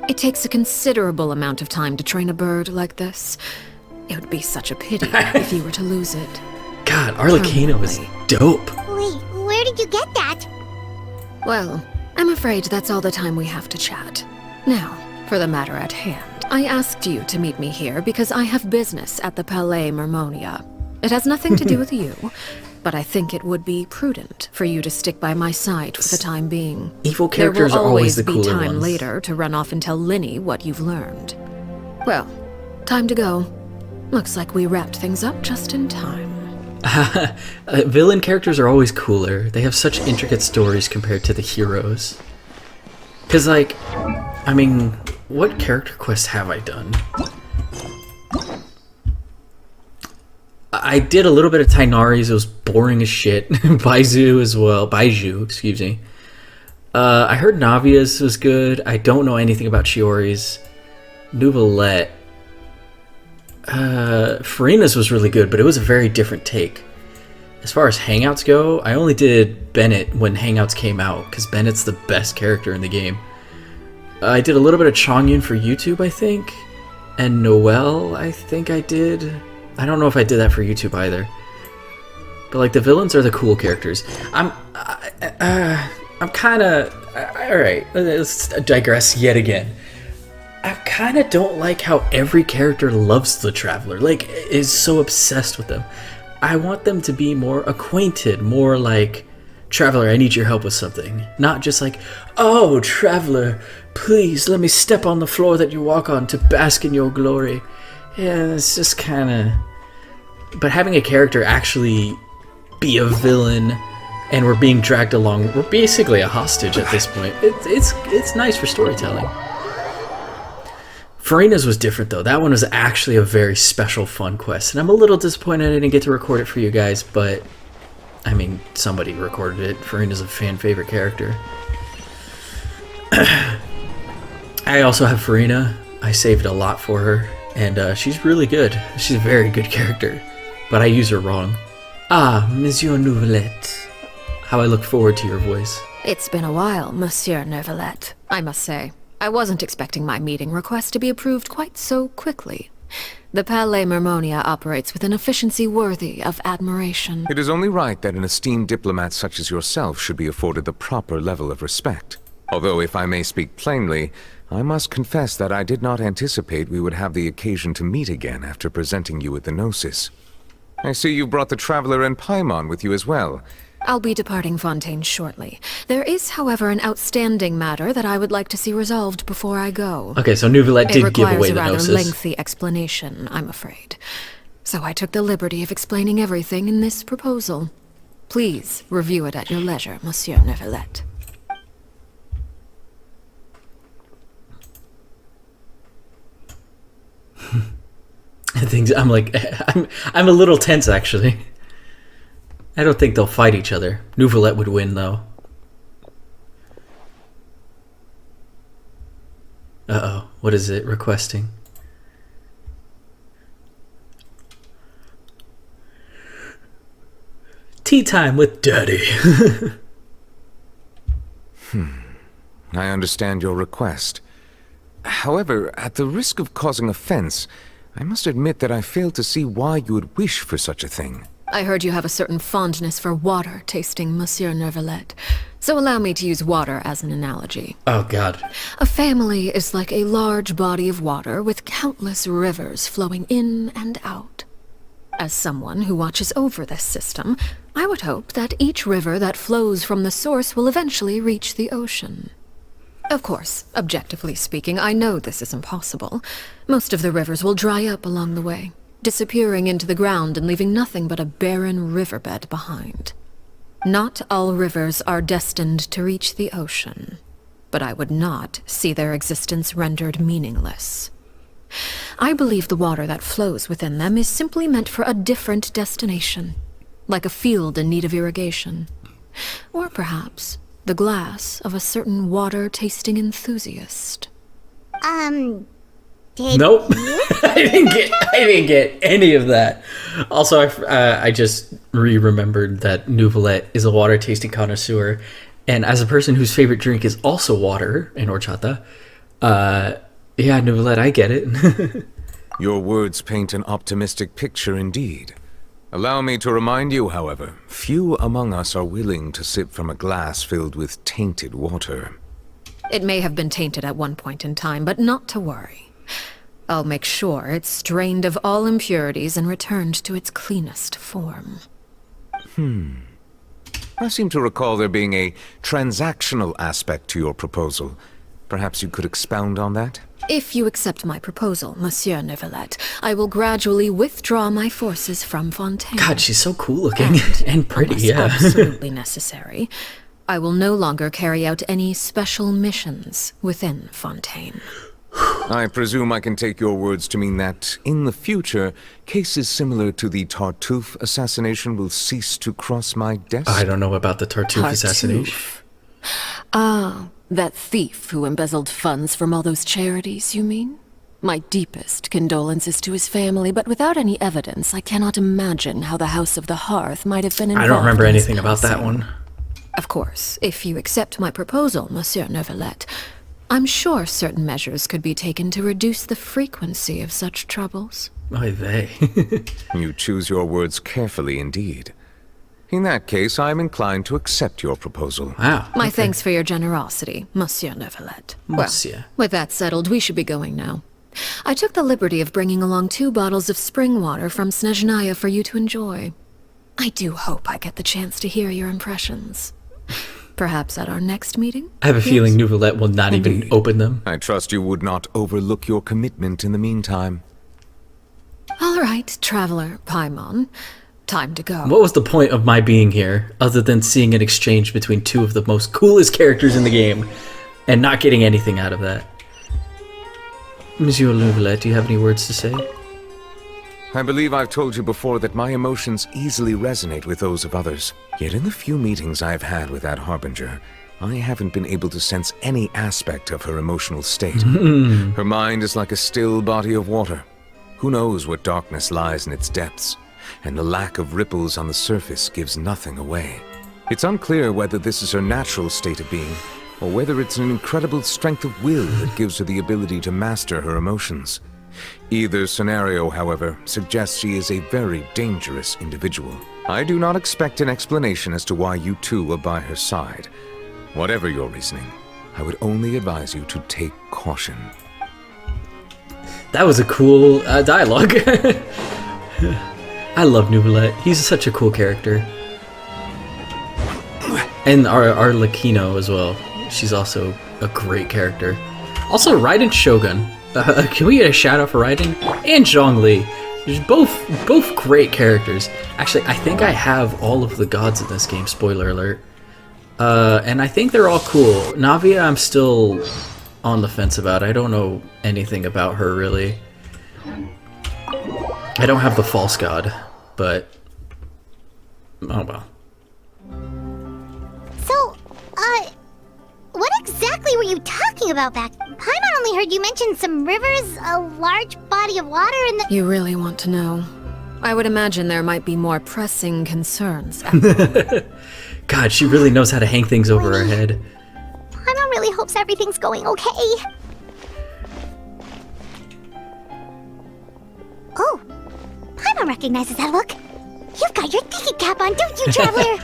It takes a considerable amount of time to train a bird like this. It would be such a pity if you were to lose it. God, Arlecchino is dope. Wait, where did you get that? Well, I'm afraid that's all the time we have to chat. Now, for the matter at hand. I asked you to meet me here because I have business at the Palais Mermonia. It has nothing to do with you, but I think it would be prudent for you to stick by my side for the time being. Evil characters there will are always the be cooler time ones. later to run off and tell Linny what you've learned. Well, time to go. Looks like we wrapped things up just in time. Villain characters are always cooler. They have such intricate stories compared to the heroes. Because, like, I mean, what character quests have I done? I did a little bit of Tainari's. It was boring as shit. Baiju as well. Baiju, excuse me. I heard Navia's was good. I don't know anything about Shiori's. Nouvellette. Farina's was really good, but it was a very different take. As far as Hangouts go, I only did Bennett when Hangouts came out, because Bennett's the best character in the game. I did a little bit of Chongyun for YouTube, I think. And Noelle, I think I did. I don't know if I did that for YouTube either. But like the villains are the cool characters. I'm kind of... Alright, let's digress yet again. I kind of don't like how every character loves the Traveler. Like, is so obsessed with them. I want them to be more acquainted, more like, Traveler, I need your help with something. Not just like, oh, Traveler, please let me step on the floor that you walk on to bask in your glory. Yeah, it's just kind of... But having a character actually be a villain and we're being dragged along, we're basically a hostage at this point. It's nice for storytelling. Farina's was different though. That one was actually a very special, fun quest. And I'm a little disappointed I didn't get to record it for you guys, but... I mean, somebody recorded it. Farina's a fan favorite character. I also have Farina. I saved a lot for her. And she's really good. She's a very good character. But I use her wrong. Ah, Monsieur Nouvellette. How I look forward to your voice. It's been a while, Monsieur Neuvillette, I must say. I wasn't expecting my meeting request to be approved quite so quickly. The Palais Mermonia operates with an efficiency worthy of admiration. It is only right that an esteemed diplomat such as yourself should be afforded the proper level of respect. Although, if I may speak plainly, I must confess that I did not anticipate we would have the occasion to meet again after presenting you with the Gnosis. I see you brought the Traveler and Paimon with you as well. I'll be departing Fontaine shortly. There is, however, an outstanding matter that I would like to see resolved before I go. Okay, so Nouvellette did give away the Gnosis. It requires a rather lengthy explanation, I'm afraid. So I took the liberty of explaining everything in this proposal. Please review it at your leisure, Monsieur Neuvillette. I'm a little tense actually. I don't think they'll fight each other. Nouvellette would win though. Uh-oh, what is it requesting? Tea time with Daddy. I understand your request. However, at the risk of causing offense, I must admit that I fail to see why you would wish for such a thing. I heard you have a certain fondness for water tasting, Monsieur Neuvillette. So allow me to use water as an analogy. Oh, God. A family is like a large body of water with countless rivers flowing in and out. As someone who watches over this system, I would hope that each river that flows from the source will eventually reach the ocean. Of course, objectively speaking, I know this is impossible. Most of the rivers will dry up along the way, disappearing into the ground and leaving nothing but a barren riverbed behind. Not all rivers are destined to reach the ocean, but I would not see their existence rendered meaningless. I believe the water that flows within them is simply meant for a different destination, like a field in need of irrigation. Or perhaps the glass of a certain water-tasting enthusiast. Nope. I didn't get any of that. Also, I just remembered that Nouvellette is a water-tasting connoisseur, and as a person whose favorite drink is also water and horchata, yeah, Nouvellette, I get it. Your words paint an optimistic picture indeed. Allow me to remind you, however, few among us are willing to sip from a glass filled with tainted water. It may have been tainted at one point in time, but not to worry. I'll make sure it's strained of all impurities and returned to its cleanest form. I seem to recall there being a transactional aspect to your proposal. Perhaps you could expound on that? If you accept my proposal, Monsieur Neuvillette, I will gradually withdraw my forces from Fontaine. God, she's so cool looking and pretty, unless yeah. absolutely necessary, I will no longer carry out any special missions within Fontaine. I presume I can take your words to mean that, in the future, cases similar to the Tartuffe assassination will cease to cross my desk? I don't know about the Tartuffe assassination. Ah, that thief who embezzled funds from all those charities, you mean? My deepest condolences to his family, but without any evidence, I cannot imagine how the House of the Hearth might have been involved. I don't remember in his anything about that passing. one. Of course, if you accept my proposal, Monsieur Neuvillette, I'm sure certain measures could be taken to reduce the frequency of such troubles. Oy vey. You choose your words carefully indeed. In that case, I am inclined to accept your proposal. Wow. My thanks for your generosity, Monsieur Neuvillette. Monsieur. Well, with that settled, we should be going now. I took the liberty of bringing along 2 bottles of spring water from Snezhnaya for you to enjoy. I do hope I get the chance to hear your impressions. Perhaps at our next meeting? I have a feeling Neuvillette will not even open them. I trust you would not overlook your commitment in the meantime. All right, Traveler Paimon. Time to go. What was the point of my being here, other than seeing an exchange between 2 of the most coolest characters in the game, and not getting anything out of that? Monsieur Neuvillette, do you have any words to say? I believe I've told you before that my emotions easily resonate with those of others. Yet in the few meetings I've had with that Harbinger, I haven't been able to sense any aspect of her emotional state. Her mind is like a still body of water. Who knows what darkness lies in its depths, and the lack of ripples on the surface gives nothing away. It's unclear whether this is her natural state of being, or whether it's an incredible strength of will that gives her the ability to master her emotions. Either scenario, however, suggests she is a very dangerous individual. I do not expect an explanation as to why you two are by her side. Whatever your reasoning, I would only advise you to take caution. That was a cool dialogue. I love Neuvillette. He's such a cool character. And Arlecchino as well. She's also a great character. Also, Raiden Shogun. Can we get a shout out for Raiden? And Zhongli. There's both great characters. Actually, I think I have all of the gods in this game, spoiler alert. And I think they're all cool. Navia, I'm still on the fence about. I don't know anything about her, really. I don't have the false god, but... oh well. So, what exactly were you talking about back? Paimon only heard you mention some rivers, a large body of water, and the... You really want to know? I would imagine there might be more pressing concerns. God, she really knows how to hang things over her head. Paimon really hopes everything's going okay. Oh, Paimon recognizes that look. You've got your thinking cap on, don't you, Traveler?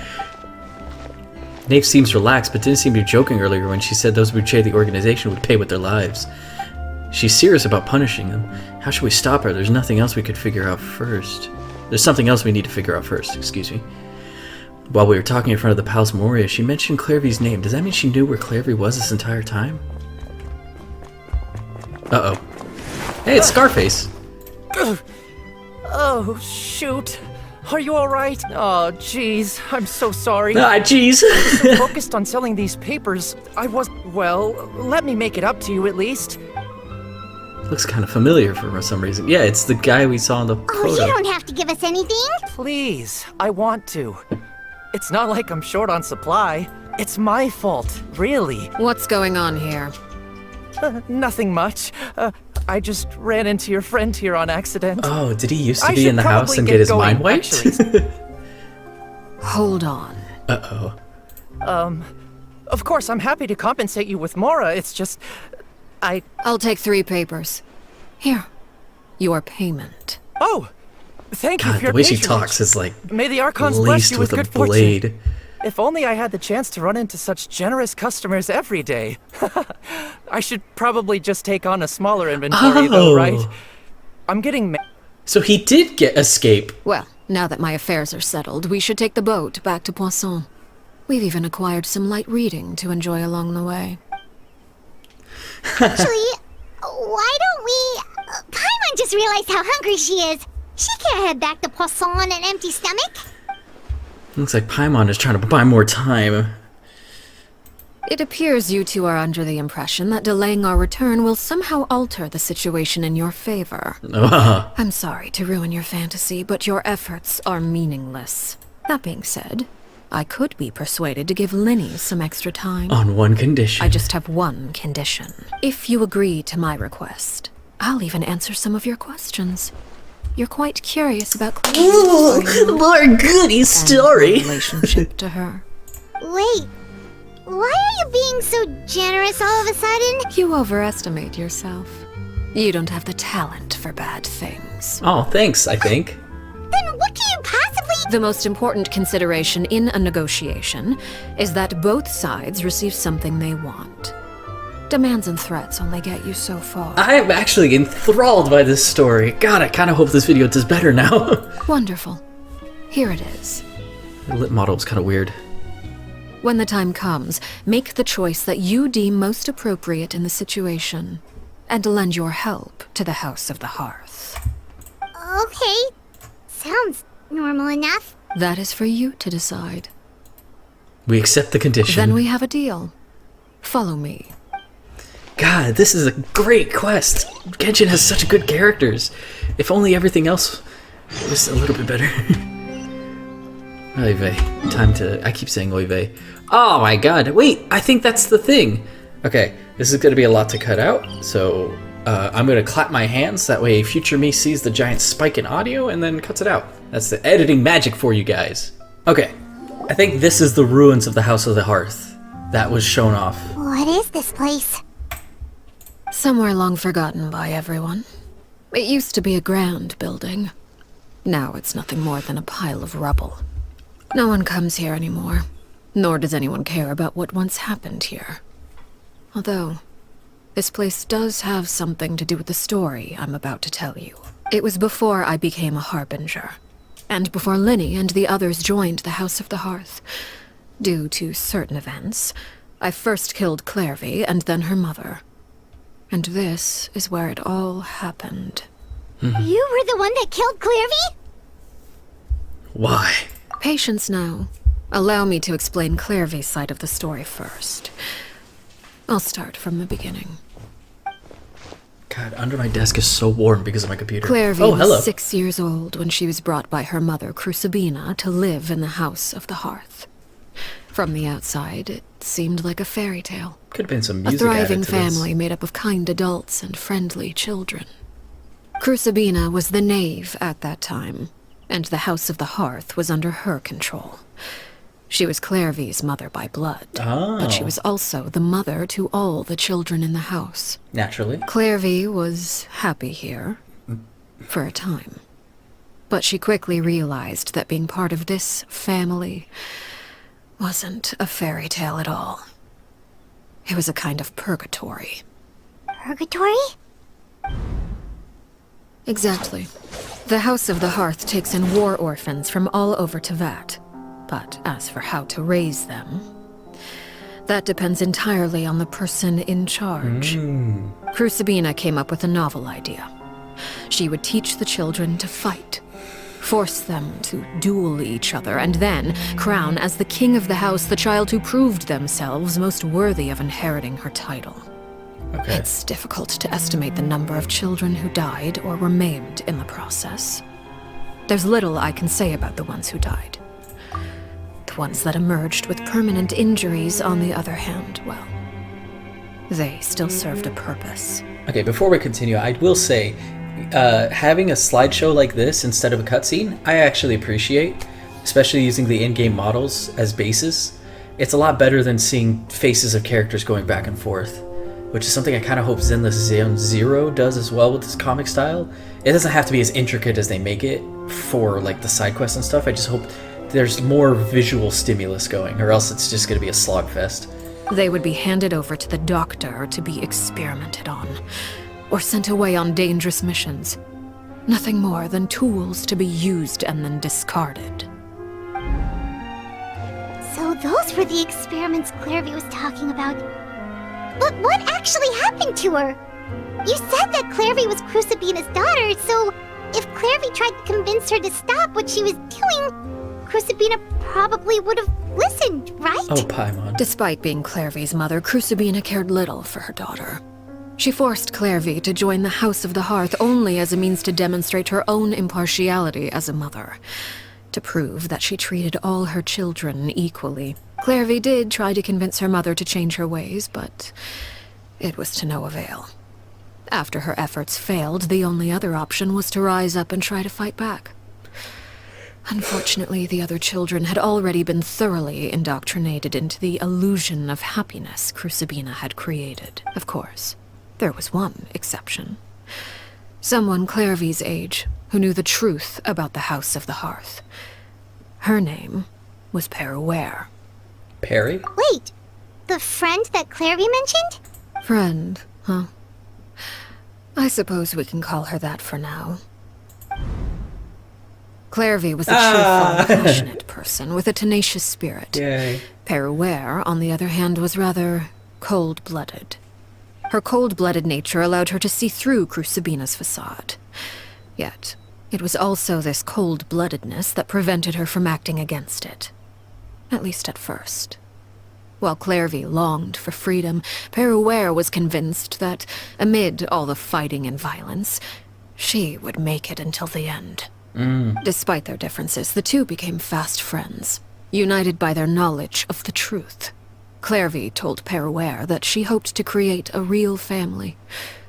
Nave seems relaxed, but didn't seem to be joking earlier when she said those who betrayed the organization would pay with their lives. She's serious about punishing them. How should we stop her? There's nothing else we could figure out first. There's something else we need to figure out first, excuse me. While we were talking in front of the Palace Moria, she mentioned Clairvy's name. Does that mean she knew where Clairvy was this entire time? Uh-oh. Hey, it's Scarface. Oh, shoot. Are you alright? Oh, jeez. I'm so sorry. Ah, jeez. So focused on selling these papers, I was... well, let me make it up to you at least. Looks kind of familiar for some reason. Yeah, it's the guy we saw in the photo. Oh, you don't have to give us anything. Please, I want to. It's not like I'm short on supply. It's my fault, really. What's going on here? Nothing much. I just ran into your friend here on accident. Oh, did he used to be in the house and get his mind wiped? Hold on. Uh-oh. Of course, I'm happy to compensate you with Mora. It's just... I'll take 3 papers. Here. Your payment. Oh! Thank you God, for your the way she patronage. talks is like May the Archons bless laced you with with a good fortune. blade. If only I had the chance to run into such generous customers every day. I should probably just take on a smaller inventory though, right? I'm getting... So he did get escape. Well, now that my affairs are settled, we should take the boat back to Poisson. We've even acquired some light reading to enjoy along the way. Actually, why don't we... Paimon just realized how hungry she is. She can't head back to Poisson on an empty stomach. Looks like Paimon is trying to buy more time. It appears you two are under the impression that delaying our return will somehow alter the situation in your favor. I'm sorry to ruin your fantasy, but your efforts are meaningless. That being said, I could be persuaded to give Linny some extra time. On one condition. I just have one condition. If you agree to my request, I'll even answer some of your questions. You're quite curious about Claire's more goody story. Relationship to her. Wait, why are you being so generous all of a sudden? You overestimate yourself. You don't have the talent for bad things. Oh, thanks, I think. Then what can you possibly— The most important consideration in a negotiation is that both sides receive something they want. Demands and threats only get you so far. I am actually enthralled by this story. God, I kind of hope this video does better now. Wonderful. Here it is. The lip model is kind of weird. When the time comes, make the choice that you deem most appropriate in the situation, and lend your help to the House of the Hearth. Okay, sounds normal enough. That is for you to decide. We accept the condition. Then we have a deal. Follow me. God, this is a great quest. Genshin has such good characters. If only everything else was a little bit better. Oy vey. Time to... I keep saying oy vey. Oh my god. Wait, I think that's the thing. Okay, this is going to be a lot to cut out, so I'm going to clap my hands. That way future me sees the giant spike in audio and then cuts it out. That's the editing magic for you guys. Okay, I think this is the ruins of the House of the Hearth. That was shown off. What is this place? Somewhere long forgotten by everyone. It used to be a grand building. Now it's nothing more than a pile of rubble. No one comes here anymore, nor does anyone care about what once happened here. Although, this place does have something to do with the story I'm about to tell you. It was before I became a Harbinger, and before Linny and the others joined the House of the Hearth. Due to certain events, I first killed Clairvy and then her mother. And this is where it all happened. You were the one that killed Clairvy? Why? Patience now. Allow me to explain Clairvy's side of the story first. I'll start from the beginning. God, under my desk is so warm because of my computer. Clairvy was 6 years old when she was brought by her mother, Crucibina, to live in the House of the Hearth. From the outside, it seemed like a fairy tale. Could have been some music. A thriving added to this. family made up of kind adults and friendly children. Crucibina was the knave at that time, and the House of the Hearth was under her control. She was Clairvy's mother by blood, but she was also the mother to all the children in the house. Naturally. Clairvy was happy here, for a time. But she quickly realized that being part of this family wasn't a fairy tale at all. It was a kind of purgatory. Purgatory? Exactly. The House of the Hearth takes in war orphans from all over Teyvat. But as for how to raise them, that depends entirely on the person in charge. Crucibina came up with a novel idea. She would teach the children to fight, force them to duel each other, and then crown as the king of the house the child who proved themselves most worthy of inheriting her title. Okay. It's difficult to estimate the number of children who died or were maimed in the process. There's little I can say about the ones who died. The ones that emerged with permanent injuries, on the other hand, well, they still served a purpose. Okay, before we continue, I will say, having a slideshow like this instead of a cutscene, I actually appreciate, especially using the in-game models as basis. It's a lot better than seeing faces of characters going back and forth, which is something I kind of hope Zenless Zone Zero does as well with this comic style. It doesn't have to be as intricate as they make it for like the side quests and stuff. I just hope there's more visual stimulus going, or else it's just going to be a slogfest. They would be handed over to the doctor to be experimented on, or sent away on dangerous missions. Nothing more than tools to be used and then discarded. So those were the experiments Clairvy was talking about. But what actually happened to her? You said that Clairvy was Crucibina's daughter, so if Clairvy tried to convince her to stop what she was doing, Crucibina probably would have listened, right? Oh, Paimon. Despite being Clairvy's mother, Crucibina cared little for her daughter. She forced Clairvy to join the House of the Hearth only as a means to demonstrate her own impartiality as a mother, to prove that she treated all her children equally. Clairvy did try to convince her mother to change her ways, but it was to no avail. After her efforts failed, the only other option was to rise up and try to fight back. Unfortunately, the other children had already been thoroughly indoctrinated into the illusion of happiness Crucibina had created. Of course, there was one exception. Someone Clairvy's age, who knew the truth about the House of the Hearth. Her name was Peruere. Perry? Wait, the friend that Clairvy mentioned? Friend, huh? I suppose we can call her that for now. Clairvy was a cheerful, passionate person with a tenacious spirit. Yay. Peruere, on the other hand, was rather cold-blooded. Her cold-blooded nature allowed her to see through Crucibina's facade. Yet, it was also this cold-bloodedness that prevented her from acting against it. At least at first. While Clairvy longed for freedom, Peruere was convinced that, amid all the fighting and violence, she would make it until the end. Despite their differences, the two became fast friends, united by their knowledge of the truth. Clairvy told Peruere that she hoped to create a real family,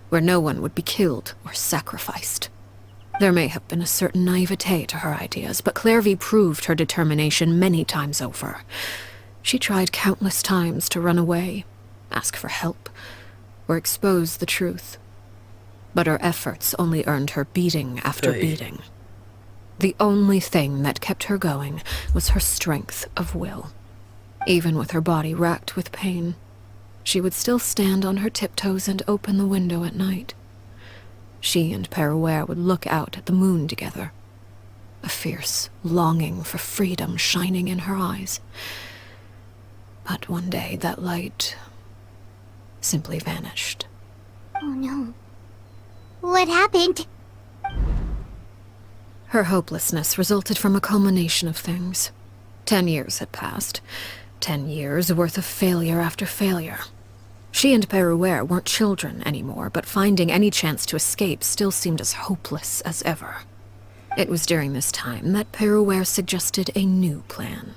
where no one would be killed or sacrificed. There may have been a certain naivete to her ideas, but Clairvy proved her determination many times over. She tried countless times to run away, ask for help, or expose the truth. But her efforts only earned her beating after beating. The only thing that kept her going was her strength of will. Even with her body racked with pain, she would still stand on her tiptoes and open the window at night. She and Peruere would look out at the moon together, a fierce longing for freedom shining in her eyes. But one day that light simply vanished. Oh no. What happened? Her hopelessness resulted from a culmination of things. 10 years had passed. 10 years worth of failure after failure. She and Peruere weren't children anymore, but finding any chance to escape still seemed as hopeless as ever. It was during this time that Peruere suggested a new plan.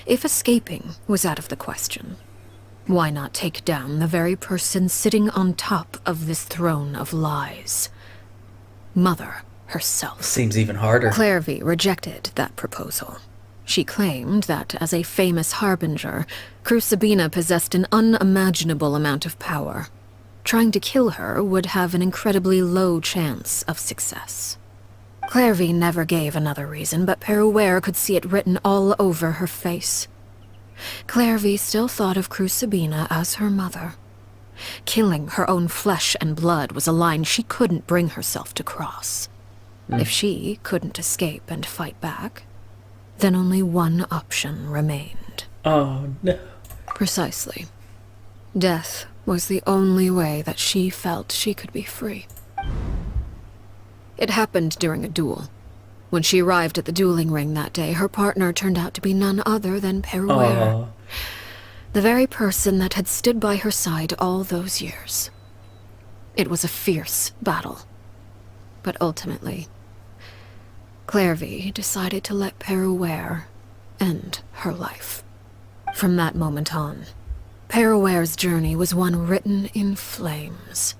If escaping was out of the question, why not take down the very person sitting on top of this throne of lies? Mother herself. Seems even harder. Clairvy rejected that proposal. She claimed that, as a famous harbinger, Crucibina possessed an unimaginable amount of power. Trying to kill her would have an incredibly low chance of success. Clairvy never gave another reason, but Peruere could see it written all over her face. Clairvy still thought of Crucibina as her mother. Killing her own flesh and blood was a line she couldn't bring herself to cross. If she couldn't escape and fight back, then only one option remained. Oh, no. Precisely. Death was the only way that she felt she could be free. It happened during a duel. When she arrived at the dueling ring that day, her partner turned out to be none other than Peruere. The very person that had stood by her side all those years. It was a fierce battle. But ultimately, Clairvy decided to let Peruere end her life. From that moment on, Peruere's journey was one written in flames.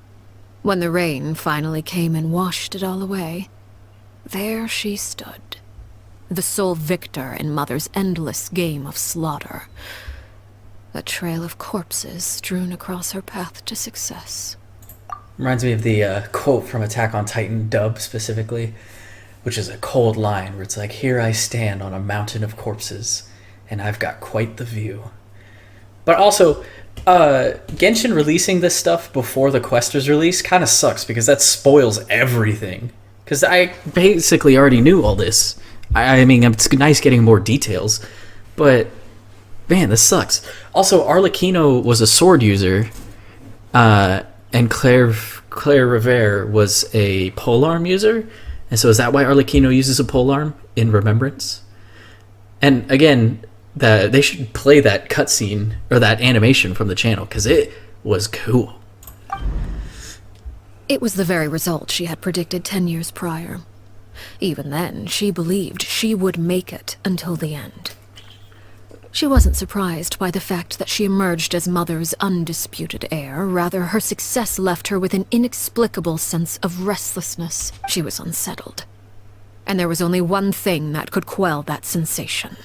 When the rain finally came and washed it all away, there she stood, the sole victor in Mother's endless game of slaughter. A trail of corpses strewn across her path to success. Reminds me of the quote from Attack on Titan dub specifically, which is a cold line where it's like, "Here I stand on a mountain of corpses, and I've got quite the view." But also, Genshin releasing this stuff before the quest was released kind of sucks, because that spoils everything. Because I basically already knew all this. I mean, it's nice getting more details, but man, this sucks. Also, Arlecchino was a sword user, and Claire Revere was a polearm user. And so is that why Arlecchino uses a polearm in remembrance? And again, they should play that cutscene or that animation from the channel because it was cool. It was the very result she had predicted 10 years prior. Even then, she believed she would make it until the end. She wasn't surprised by the fact that she emerged as Mother's undisputed heir. Rather, her success left her with an inexplicable sense of restlessness. She was unsettled. And there was only one thing that could quell that sensation.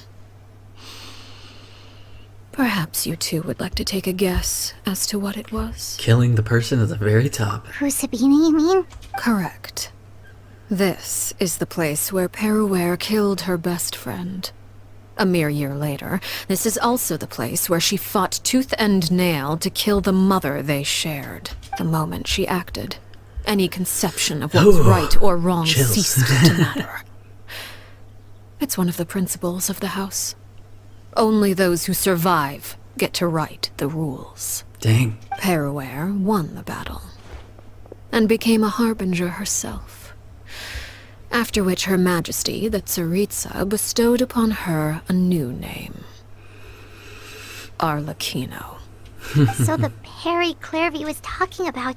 Perhaps you two would like to take a guess as to what it was? Killing the person at the very top. Crucibina, you mean? Correct. This is the place where Peruere killed her best friend. A mere year later, this is also the place where she fought tooth and nail to kill the mother they shared. The moment she acted, any conception of what was right or wrong ceased to matter. It's one of the principles of the house. Only those who survive get to write the rules. Dang. Peruere won the battle, and became a harbinger herself. After which Her Majesty, the Tsaritsa, bestowed upon her a new name. Arlecchino. So the Perry Clairvy was talking about,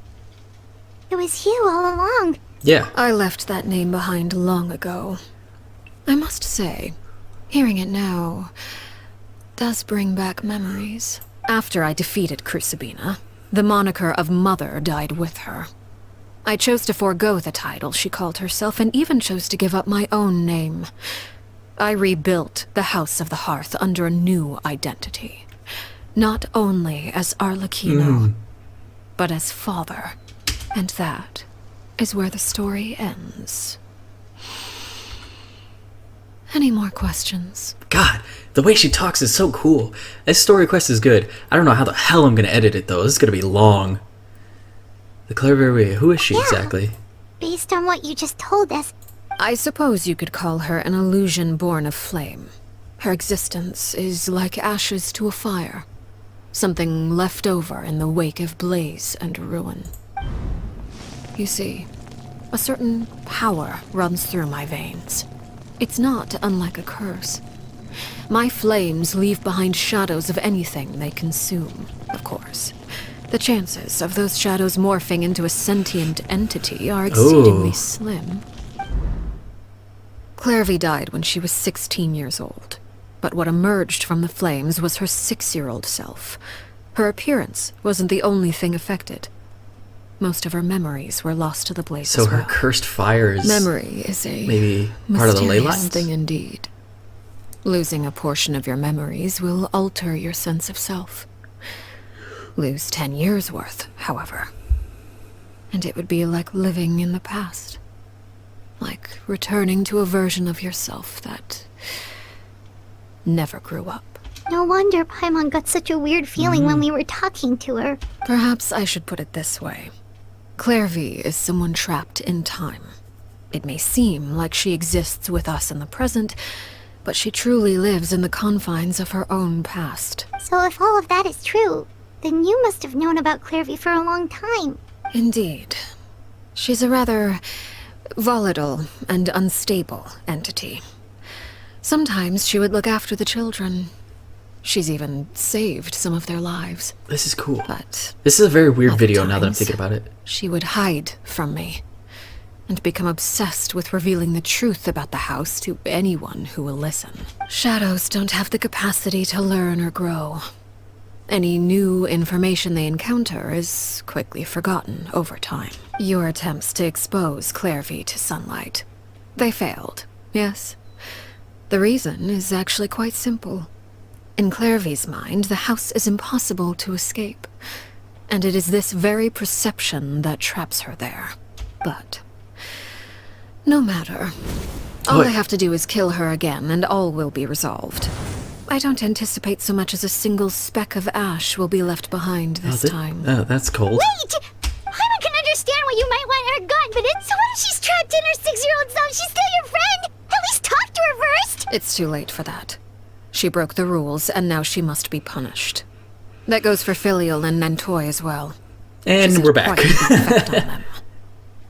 it was you all along. Yeah. I left that name behind long ago. I must say, hearing it now does bring back memories. After I defeated Crucibina, the moniker of Mother died with her. I chose to forego the title she called herself, and even chose to give up my own name. I rebuilt the House of the Hearth under a new identity. Not only as Arlecchino, but as father. And that is where the story ends. Any more questions? God, the way she talks is so cool. This story quest is good. I don't know how the hell I'm going to edit it, though. This is going to be long. The Clairvy, who is she exactly? Based on what you just told us. I suppose you could call her an illusion born of flame. Her existence is like ashes to a fire. Something left over in the wake of blaze and ruin. You see, a certain power runs through my veins. It's not unlike a curse. My flames leave behind shadows of anything they consume, of course. The chances of those shadows morphing into a sentient entity are exceedingly slim. Clairvy died when she was 16 years old, but what emerged from the flames was her 6-year-old self. Her appearance wasn't the only thing affected. Most of her memories were lost to the blaze So as her well. cursed fire is Memory is a maybe part of the ley mysterious lines? thing indeed. Losing a portion of your memories will alter your sense of self. Lose 10 years' worth, however, and it would be like living in the past. Like returning to a version of yourself that never grew up. No wonder Paimon got such a weird feeling when we were talking to her. Perhaps I should put it this way. Clairvy is someone trapped in time. It may seem like she exists with us in the present, but she truly lives in the confines of her own past. So if all of that is true, then you must have known about Clairvy for a long time. Indeed. She's a rather volatile and unstable entity. Sometimes she would look after the children. She's even saved some of their lives. This is cool. But this is a very weird other video now that I'm times, thinking about it. She would hide from me and become obsessed with revealing the truth about the house to anyone who will listen. Shadows don't have the capacity to learn or grow. Any new information they encounter is quickly forgotten over time. Your attempts to expose Clairvy to sunlight. They failed, yes. The reason is actually quite simple. In Clairvy's mind, the house is impossible to escape, and it is this very perception that traps her there. But no matter. All I have to do is kill her again, and all will be resolved. I don't anticipate so much as a single speck of ash will be left behind this time. Oh, that's cold. Wait! Paimon can understand why you might want her gun, but so what if she's trapped in her 6-year-old self? She's still your friend! At least talk to her first! It's too late for that. She broke the rules, and now she must be punished. That goes for Filial and Nantoy as well. And we're back.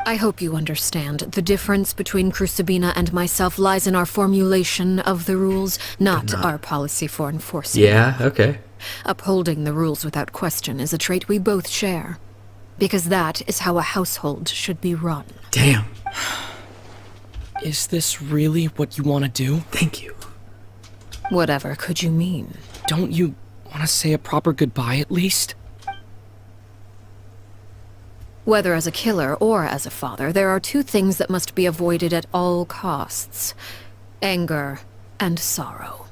I hope you understand. The difference between Crucibina and myself lies in our formulation of the rules, not our policy for enforcing them. Yeah, okay. Upholding the rules without question is a trait we both share. Because that is how a household should be run. Damn. Is this really what you want to do? Thank you. Whatever could you mean? Don't you want to say a proper goodbye at least? Whether as a killer or as a father, there are two things that must be avoided at all costs. Anger and sorrow.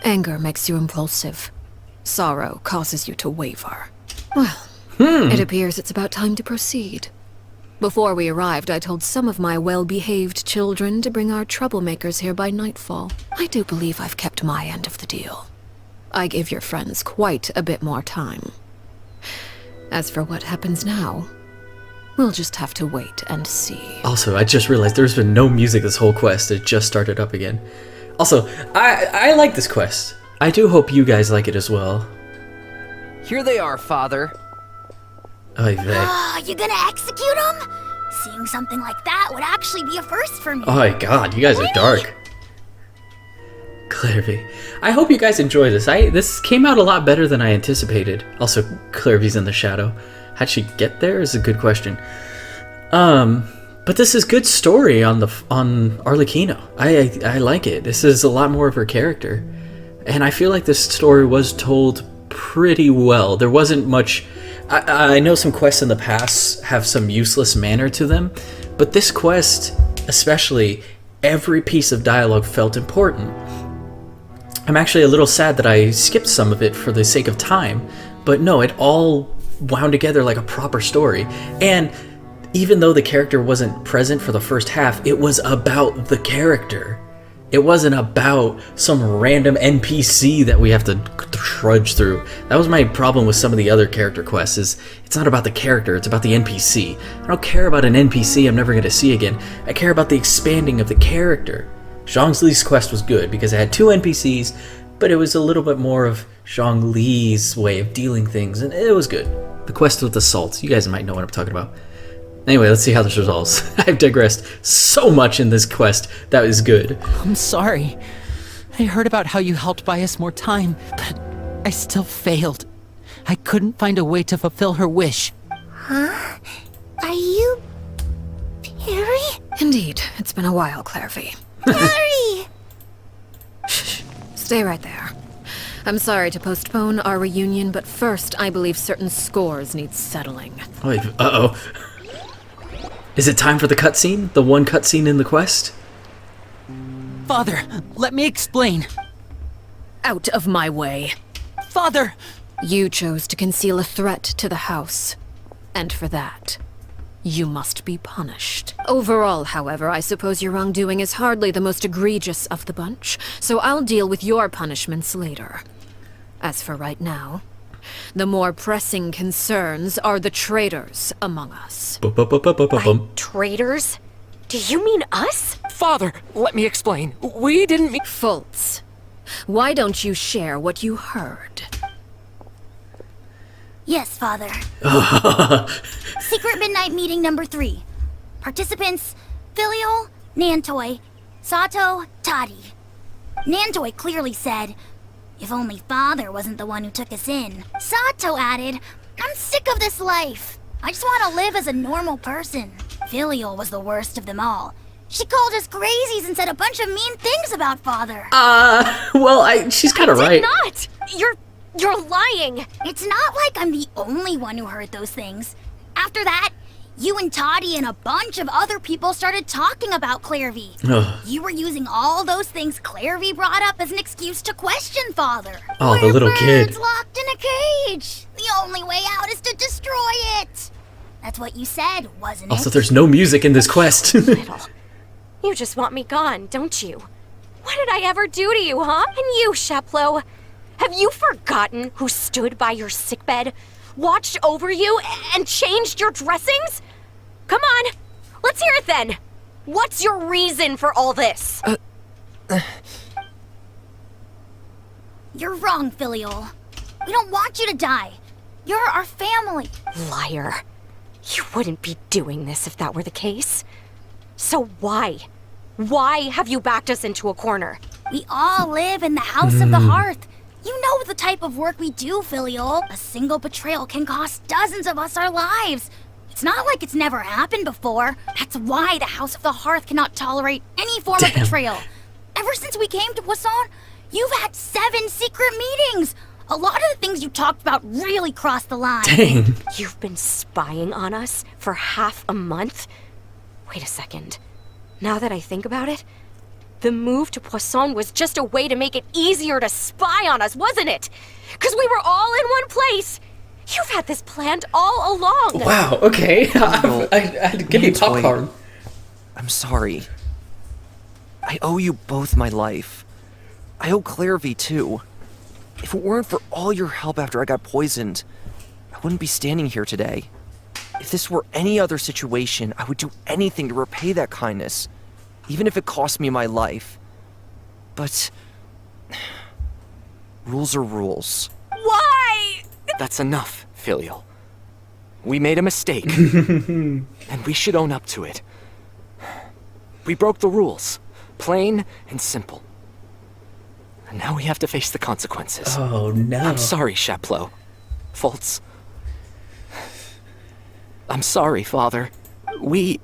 Anger makes you impulsive. Sorrow causes you to waver. Well, it appears it's about time to proceed. Before we arrived, I told some of my well-behaved children to bring our troublemakers here by nightfall. I do believe I've kept my end of the deal. I gave your friends quite a bit more time. As for what happens now, we'll just have to wait and see. Also, I just realized there's been no music this whole quest. It just started up again. Also, I like this quest. I do hope you guys like it as well. Here they are, Father. Oy vey. You gonna execute him? Seeing something like that would actually be a first for me. Oh my god, you guys are dark. Clairvy. I hope you guys enjoy this. This came out a lot better than I anticipated. Also, Clairvy's in the shadow. How'd she get there is a good question. But this is good story on Arlecchino. I like it. This is a lot more of her character. And I feel like this story was told pretty well. There wasn't much... I know some quests in the past have some useless manner to them, but this quest, especially, every piece of dialogue felt important. I'm actually a little sad that I skipped some of it for the sake of time, but no, it all wound together like a proper story. And even though the character wasn't present for the first half, it was about the character. It wasn't about some random NPC that we have to trudge through. That was my problem with some of the other character quests, is it's not about the character, it's about the NPC. I don't care about an NPC I'm never going to see again. I care about the expanding of the character. Zhongli's quest was good because it had two NPCs, but it was a little bit more of Zhongli's way of dealing things, and it was good. The quest with the salt, you guys might know what I'm talking about. Anyway, let's see how this resolves. I've digressed so much in this quest. That is good. I'm sorry. I heard about how you helped buy us more time, but I still failed. I couldn't find a way to fulfill her wish. Huh? Are you... Perry? Indeed, it's been a while, Clairvy. Perry! Shh, stay right there. I'm sorry to postpone our reunion, but first I believe certain scores need settling. Uh-oh. Is it time for the cutscene? The one cutscene in the quest? Father, let me explain. Out of my way. Father! You chose to conceal a threat to the house. And for that, you must be punished. Overall, however, I suppose your wrongdoing is hardly the most egregious of the bunch, so I'll deal with your punishments later. As for right now, the more pressing concerns are the traitors among us. By traitors? Do you mean us? Father, let me explain. We didn't mean... Fultz, why don't you share what you heard? Yes, Father. Secret Midnight Meeting number 3. Participants, Filial, Nantoi, Sato, Toddy. Nantoi clearly said, if only Father wasn't the one who took us in. Sato added, I'm sick of this life. I just want to live as a normal person. Filial was the worst of them all. She called us crazies and said a bunch of mean things about Father. Well, she's kind of right. Not! You're lying! It's not like I'm the only one who heard those things. After that, you and Toddy and a bunch of other people started talking about Clairvy. You were using all those things Clairvy brought up as an excuse to question Father. Oh, the little kid. Birds locked in a cage. The only way out is to destroy it. That's what you said, wasn't it? Also, there's no music in this quest. Little. You just want me gone, don't you? What did I ever do to you, huh? And you, Sheplo? Have you forgotten who stood by your sickbed, watched over you, and changed your dressings? Come on, let's hear it then. What's your reason for all this? You're wrong, Filial. We don't want you to die. You're our family. Liar. You wouldn't be doing this if that were the case. So why? Why have you backed us into a corner? We all live in the House of the Hearth. You know the type of work we do, Filial. A single betrayal can cost dozens of us our lives. It's not like it's never happened before. That's why the House of the Hearth cannot tolerate any form of betrayal. Ever since we came to Poisson, you've had 7 secret meetings. A lot of the things you talked about really crossed the line. Dang. You've been spying on us for half a month? Wait a second. Now that I think about it, the move to Poisson was just a way to make it easier to spy on us, wasn't it? Because we were all in one place. You've had this planned all along. Wow, okay. Give me popcorn. I'm sorry. I owe you both my life. I owe Clairvy too. If it weren't for all your help after I got poisoned, I wouldn't be standing here today. If this were any other situation, I would do anything to repay that kindness, even if it cost me my life. But rules are rules. Why? That's enough, Filial. We made a mistake, and we should own up to it. We broke the rules, plain and simple. And now we have to face the consequences. Oh no. I'm sorry, Chaplot. Fultz. I'm sorry, Father. We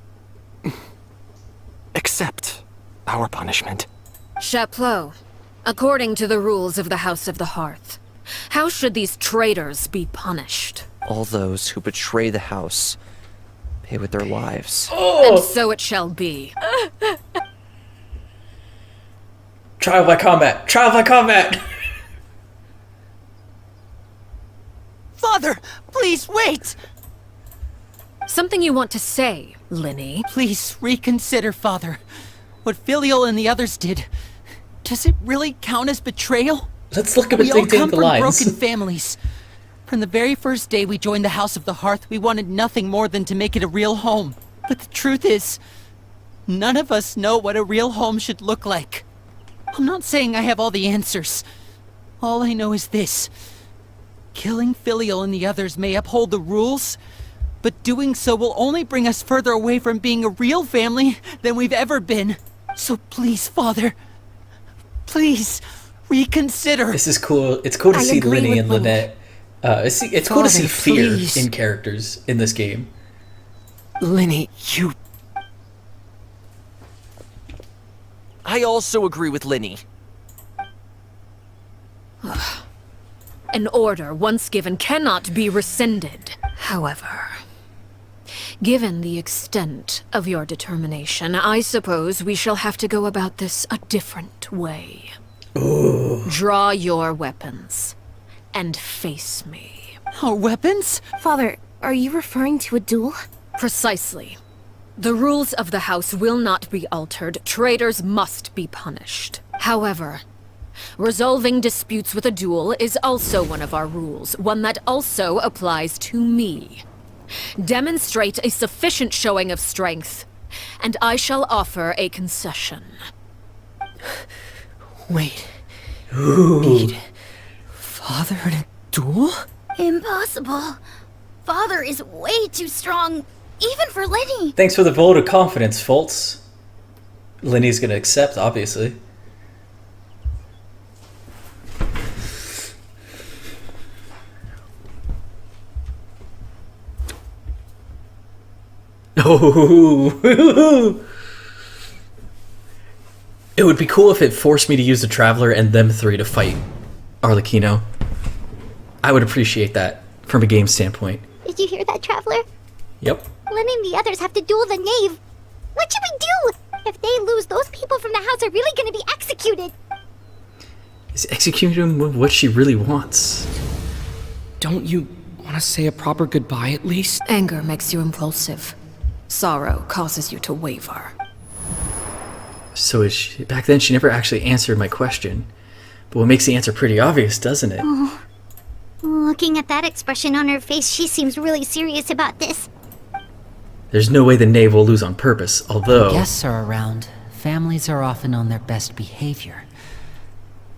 accept our punishment. Chaplot, according to the rules of the House of the Hearth, how should these traitors be punished? All those who betray the house pay with their lives. And so it shall be. Trial by combat. Trial by combat. Father, please wait! Something you want to say, Linny? Please reconsider, Father. What Filial and the others did. Does it really count as betrayal? Let's look at We all the come from lines. broken families. From the very first day we joined the House of the Hearth, we wanted nothing more than to make it a real home. But the truth is, none of us know what a real home should look like. I'm not saying I have all the answers. All I know is this. Killing Filial and the others may uphold the rules, but doing so will only bring us further away from being a real family than we've ever been. So please, Father, please, reconsider. This is cool. It's cool to see agree Linny with and Linny. Lynette. It's cool to see Father, fear please. in characters in this game. Linny, you... I also agree with Linny. An order once given cannot be rescinded. However, given the extent of your determination, I suppose we shall have to go about this a different way. Draw your weapons and face me. Our weapons? Father, are you referring to a duel? Precisely. The rules of the house will not be altered. Traitors must be punished. However, resolving disputes with a duel is also one of our rules, one that also applies to me. Demonstrate a sufficient showing of strength, and I shall offer a concession. Wait. Beat Father in a duel? Impossible. Father is way too strong, even for Linny. Thanks for the vote of confidence, Fultz. Linny's gonna accept, obviously. Oh, it would be cool if it forced me to use the Traveler and them three to fight Arlecchino. I would appreciate that from a game standpoint. Did you hear that, Traveler? Yep. Linny and the others have to duel the knave. What should we do? If they lose, those people from the house are really gonna be executed. Is executing what she really wants? Don't you want to say a proper goodbye at least? Anger makes you impulsive. Sorrow causes you to waver. So is she, back then she never actually answered my question. But what makes the answer pretty obvious, doesn't it? Looking at that expression on her face, she seems really serious about this. There's no way the knave will lose on purpose, although... Guests are around. Families are often on their best behavior.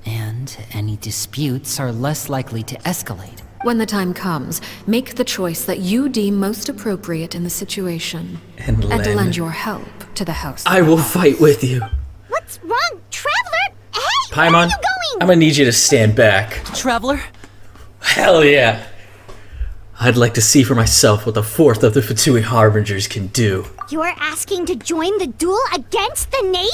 And any disputes are less likely to escalate. When the time comes, make the choice that you deem most appropriate in the situation. And lend your help to the house. I will fight with you. What's wrong, Traveler? Hey, Paimon, where are you going? I'm gonna need you to stand back. Traveler? Hell yeah. I'd like to see for myself what the fourth of the Fatui Harbingers can do. You're asking to join the duel against the knave?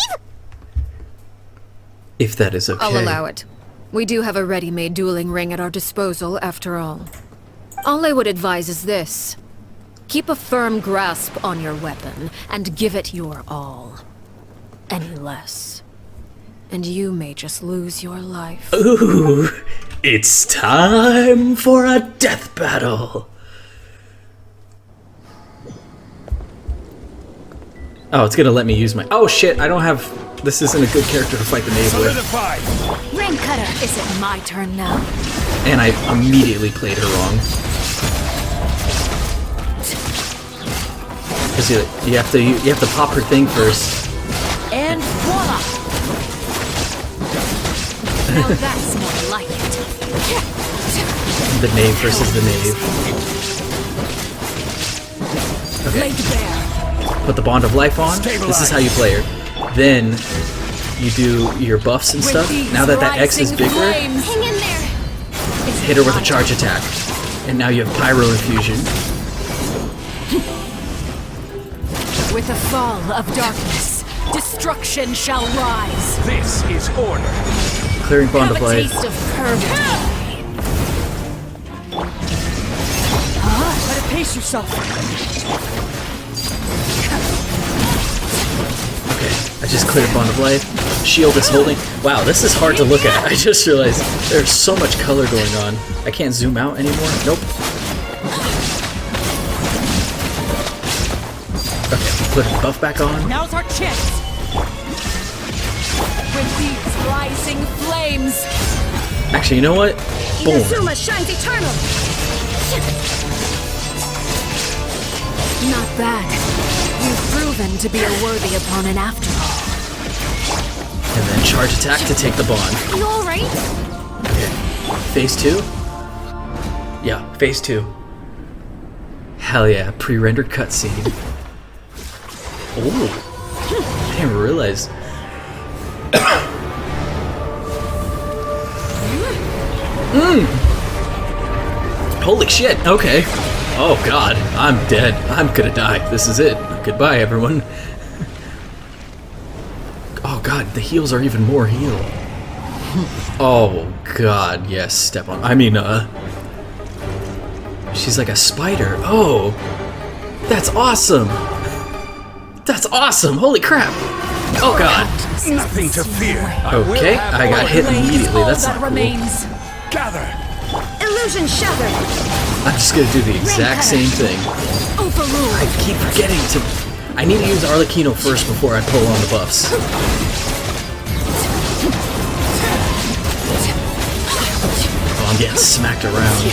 If that is okay. I'll allow it. We do have a ready-made dueling ring at our disposal, after all. All I would advise is this. Keep a firm grasp on your weapon, and give it your all. Any less, and you may just lose your life. Ooh, it's time for a death battle. Oh, it's gonna let me use my... Oh shit, I don't have... This isn't a good character to fight the knave with. Ring cutter, is it my turn now? And I immediately played her wrong. Because you have to pop her thing first. And voila! Now that's more like it. The knave versus the knave. Okay. Laid bare. Put the Bond of Life on. This is how you play her. Then you do your buffs and stuff. Now that that X is bigger, Hang in there. hit her with a charge attack. And now you have Pyro Infusion. With the fall of darkness, destruction shall rise. This is order. Clearing Bond of Have a Life. taste of purgatory. Better pace yourself. Okay, I just cleared Bond of Life. Shield is holding. Wow, this is hard to look at. I just realized there's so much color going on. I can't zoom out anymore. Nope. Okay, put the buff back on. Now's our chance. With these rising flames. Actually, you know what? Boom. Inazuma shines eternal. Not bad. You've proven to be a worthy opponent after all. And then charge attack to take the bond. You alright? Okay. Phase 2? Yeah, phase 2. Hell yeah, pre-rendered cutscene. Oh, I didn't realize. Holy shit, okay. Oh god, I'm dead. I'm gonna die. This is it. Goodbye, everyone. Oh god, the heals are even more heal. Oh god, yes, step on. I mean, she's like a spider. Oh, that's awesome. That's awesome. Holy crap. Oh god. Nothing to fear. Okay, I got hit immediately. That's not cool. Gather. Illusion shattered. I'm just gonna do the exact same thing. Overruled. I keep forgetting to... I need to use Arlecchino first before I pull on the buffs. Oh, I'm getting smacked around.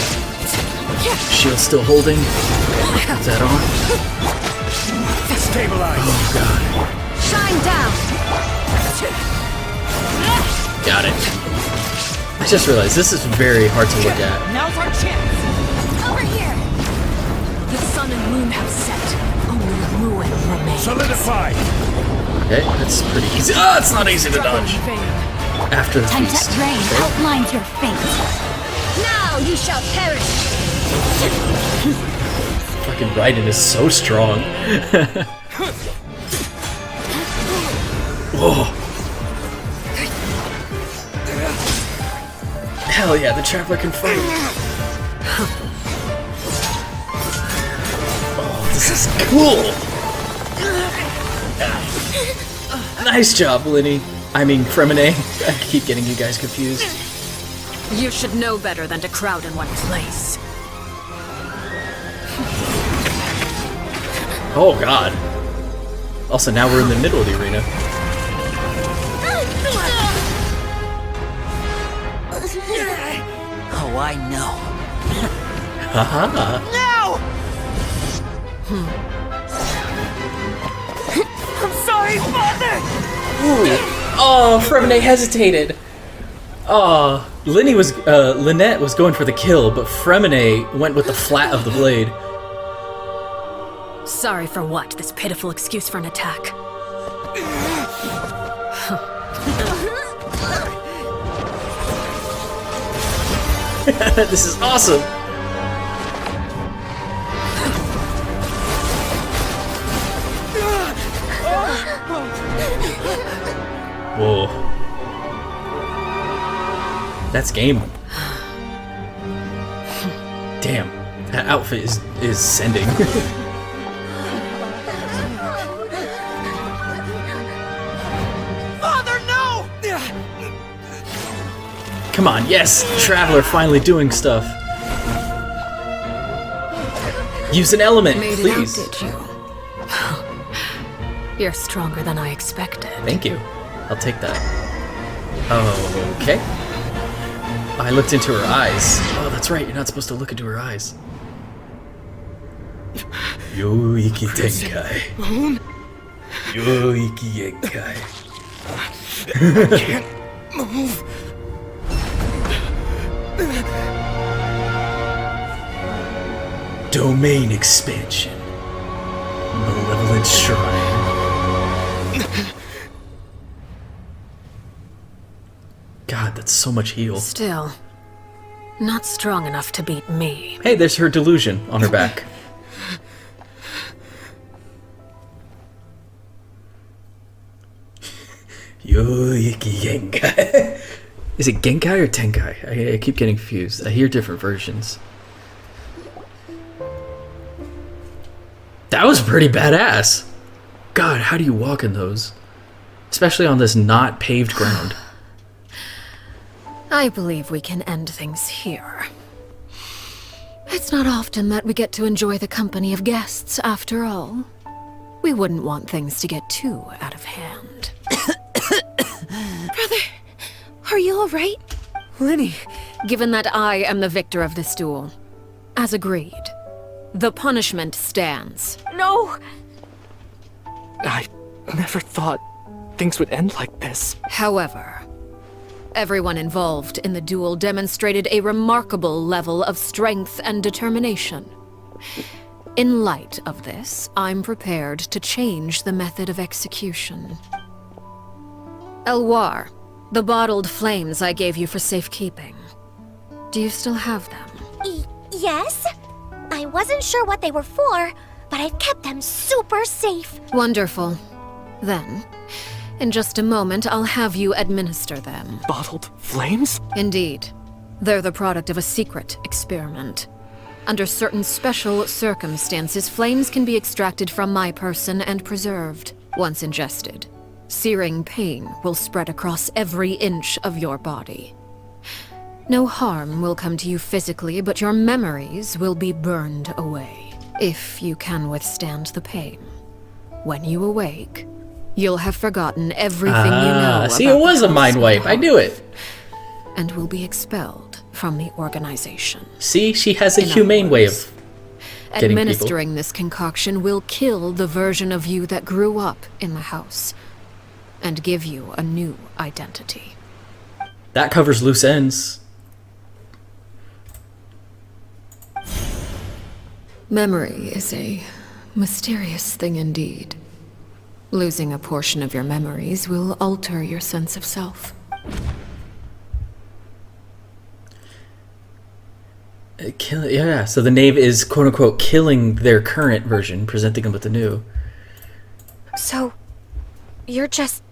Shield still holding. Is that on? Stabilize. Oh god. Shine down. Got it. I just realized this is very hard to look at. Now's our chance. Over here. The sun and moon have set. Only ruin remains. Solidify. Okay, that's pretty easy. Ah, it's not easy to dodge. After the feast. Rain outlines your fate. Now you shall perish. Fucking Raiden is so strong. Whoa. Hell yeah, the Traveler can fight. Oh, this is cool. Nice job, Linny. I mean, Fremine. I keep getting you guys confused. You should know better than to crowd in one place. Oh god. Also, now we're in the middle of the arena. Oh, I know. Haha. No! I'm sorry, Father! Ooh. Oh, Fremine hesitated. Oh. Lynette was going for the kill, but Fremine went with the flat of the blade. Sorry for what? This pitiful excuse for an attack. This is awesome. Whoa. That's game. Damn, that outfit is sending. Father, no! Come on, yes! Traveler finally doing stuff. Use an element, Made please. it out, did you? You're stronger than I expected. Thank you. I'll take that. Okay. I looked into her eyes. Oh, that's right. You're not supposed to look into her eyes. Yo iki tenkai. Yo iki tenkai. I can't move. Domain expansion. Malevolent shrine. God, that's so much heal. Still, not strong enough to beat me. Hey, there's her delusion on her back. Yo iki genkai. Is it Genkai or Tenkai? I keep getting confused. I hear different versions. That was pretty badass. God, how do you walk in those? Especially on this not paved ground. I believe we can end things here. It's not often that we get to enjoy the company of guests, after all. We wouldn't want things to get too out of hand. Brother, are you alright? Lenny, given that I am the victor of this duel, as agreed, the punishment stands. No! I never thought things would end like this. However, everyone involved in the duel demonstrated a remarkable level of strength and determination. In light of this, I'm prepared to change the method of execution. Elwar, the bottled flames I gave you for safekeeping. Do you still have them? Yes? I wasn't sure what they were for, but I've kept them super safe. Wonderful. Then, in just a moment, I'll have you administer them. Bottled flames? Indeed. They're the product of a secret experiment. Under certain special circumstances, flames can be extracted from my person and preserved. Once ingested, searing pain will spread across every inch of your body. No harm will come to you physically, but your memories will be burned away, if you can withstand the pain. When you awake, you'll have forgotten everything you know See, about it was the a mind House of wipe. I knew it. and will be expelled from the organization. See, she has a In humane other way words, of getting people. administering this concoction will kill the version of you that grew up in the house, and give you a new identity. That covers loose ends. Memory is a mysterious thing indeed. Losing a portion of your memories will alter your sense of self. Yeah, so the knave is quote-unquote killing their current version, presenting them with the new. So, you're just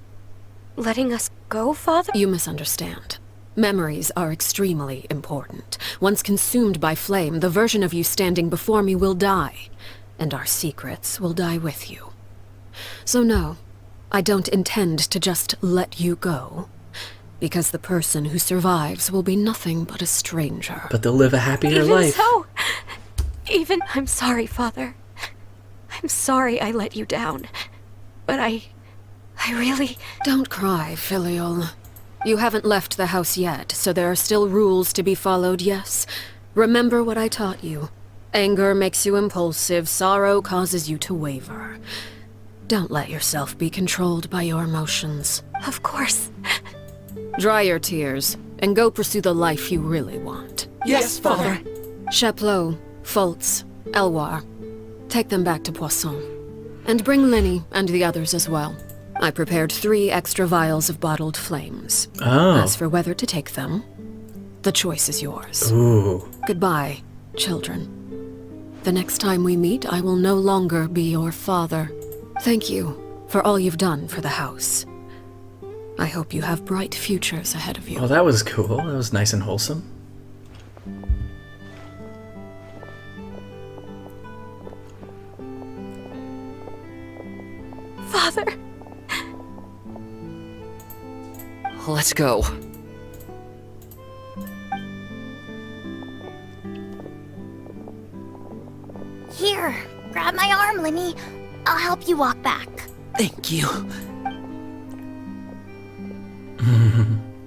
letting us go, Father? You misunderstand. Memories are extremely important. Once consumed by flame, the version of you standing before me will die, and our secrets will die with you. So no, I don't intend to just let you go, because the person who survives will be nothing but a stranger. But they'll live a happier Even life. so, I'm sorry, Father. I'm sorry I let you down. But I really... Don't cry, Filial. You haven't left the house yet, so there are still rules to be followed, yes? Remember what I taught you. Anger makes you impulsive, sorrow causes you to waver. Don't let yourself be controlled by your emotions. Of course. Dry your tears. and go pursue the life you really want. Yes, Father. Chaplot, Foltz, Elwar. Take them back to Poisson. And bring Linny and the others as well. I prepared 3 extra vials of bottled flames. Oh. As for whether to take them, the choice is yours. Ooh. Goodbye, children. The next time we meet, I will no longer be your father. Thank you for all you've done for the house. I hope you have bright futures ahead of you. Oh, that was cool. That was nice and wholesome. Father. Let's go. Here, grab my arm, Linny. I'll help you walk back. Thank you.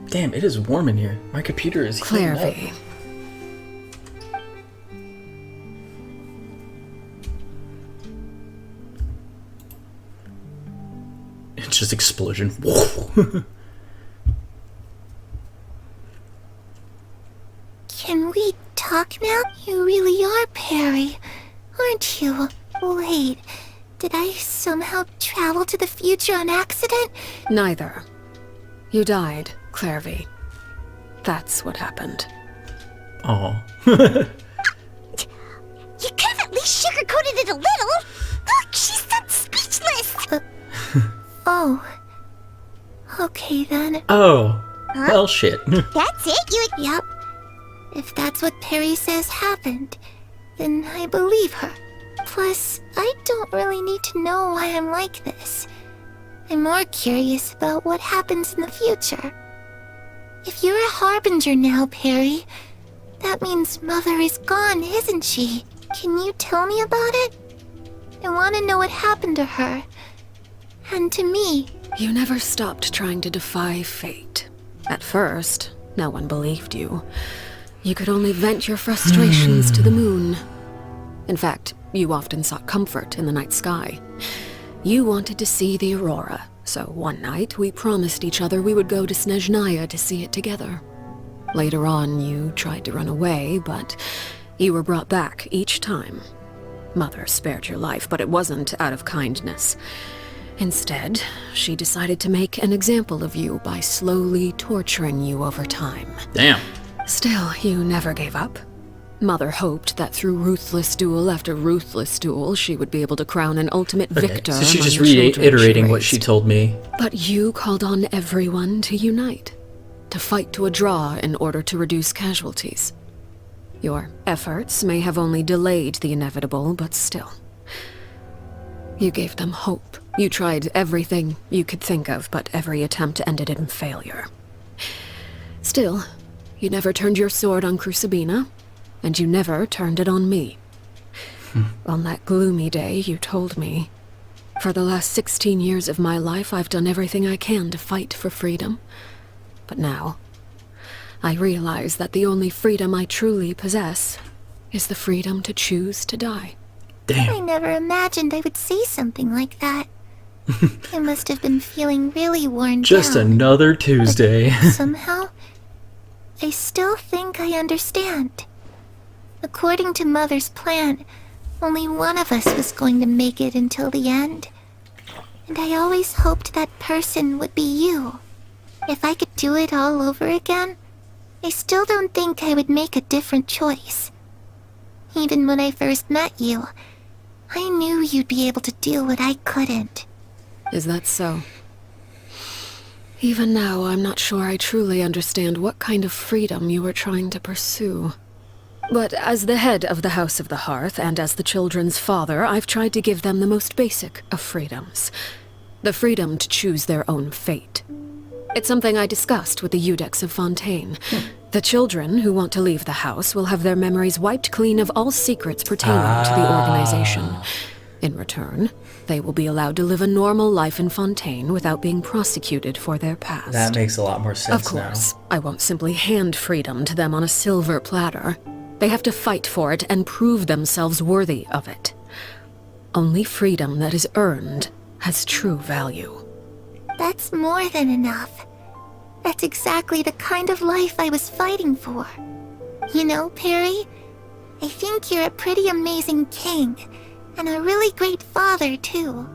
Damn, it is warm in here. My computer is heating up. Clairvy. It's just explosion. Can we talk now? You really are Perry, aren't you? Wait, did I somehow travel to the future on accident? Neither. You died, Clairvy. That's what happened. Oh. You could have at least sugarcoated it a little. Look, she's done speechless. Oh. Okay then. Oh. Huh? Well, shit. That's it? Yep. If that's what Perry says happened, then I believe her. Plus, I don't really need to know why I'm like this. I'm more curious about what happens in the future. If you're a harbinger now, Perry, that means Mother is gone, isn't she? Can you tell me about it? I want to know what happened to her. And to me. You never stopped trying to defy fate. At first, no one believed you. You could only vent your frustrations to the moon. In fact, you often sought comfort in the night sky. You wanted to see the aurora, so one night we promised each other we would go to Snezhnaya to see it together. Later on, you tried to run away, but you were brought back each time. Mother spared your life, but it wasn't out of kindness. Instead, she decided to make an example of you by slowly torturing you over time. Damn. Still, you never gave up. Mother hoped that through ruthless duel after ruthless duel, she would be able to crown an ultimate victor. So she's just among the children reiterating she what she raised. told me. But you called on everyone to unite, to fight to a draw in order to reduce casualties. Your efforts may have only delayed the inevitable, but still. You gave them hope. You tried everything you could think of, but every attempt ended in failure. Still, you never turned your sword on Crucibina, and you never turned it on me. On that gloomy day, you told me, "For the last 16 years of my life, I've done everything I can to fight for freedom. But now, I realize that the only freedom I truly possess is the freedom to choose to die." Damn. I never imagined I would say something like that. I must have been feeling really worn Just down. another Tuesday. Somehow, I still think I understand. According to Mother's plan, only one of us was going to make it until the end. And I always hoped that person would be you. If I could do it all over again, I still don't think I would make a different choice. Even when I first met you, I knew you'd be able to do what I couldn't. Is that so? Even now, I'm not sure I truly understand what kind of freedom you were trying to pursue. But as the head of the House of the Hearth, and as the children's father, I've tried to give them the most basic of freedoms. The freedom to choose their own fate. It's something I discussed with the Eudex of Fontaine. The children who want to leave the house will have their memories wiped clean of all secrets pertaining to the organization. In return, they will be allowed to live a normal life in Fontaine without being prosecuted for their past. That makes a lot more sense Of course, I won't simply hand freedom to them on a silver platter. They have to fight for it and prove themselves worthy of it. Only freedom that is earned has true value. That's more than enough. That's exactly the kind of life I was fighting for. You know, Perry, I think you're a pretty amazing king, and a really great father, too.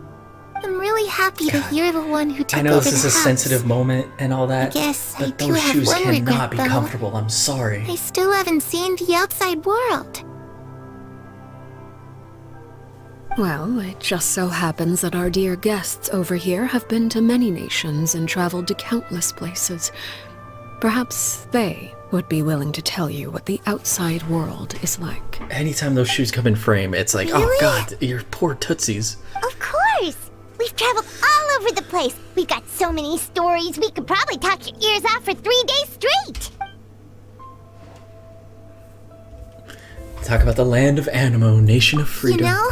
I'm really happy that you're the one who took I know over this is the a house. sensitive moment and all that, I guess I but do those have shoes one cannot regret, be though. comfortable. I'm sorry. I still haven't seen the outside world. Well, it just so happens that our dear guests over here have been to many nations and traveled to countless places. Perhaps they would be willing to tell you what the outside world is like. Anytime those shoes come in frame, it's like, oh Really? god, your poor tootsies. Of course! We've traveled all over the place. We've got so many stories, we could probably talk your ears off for 3 days straight. Talk about the land of Animo, nation of freedom. You know,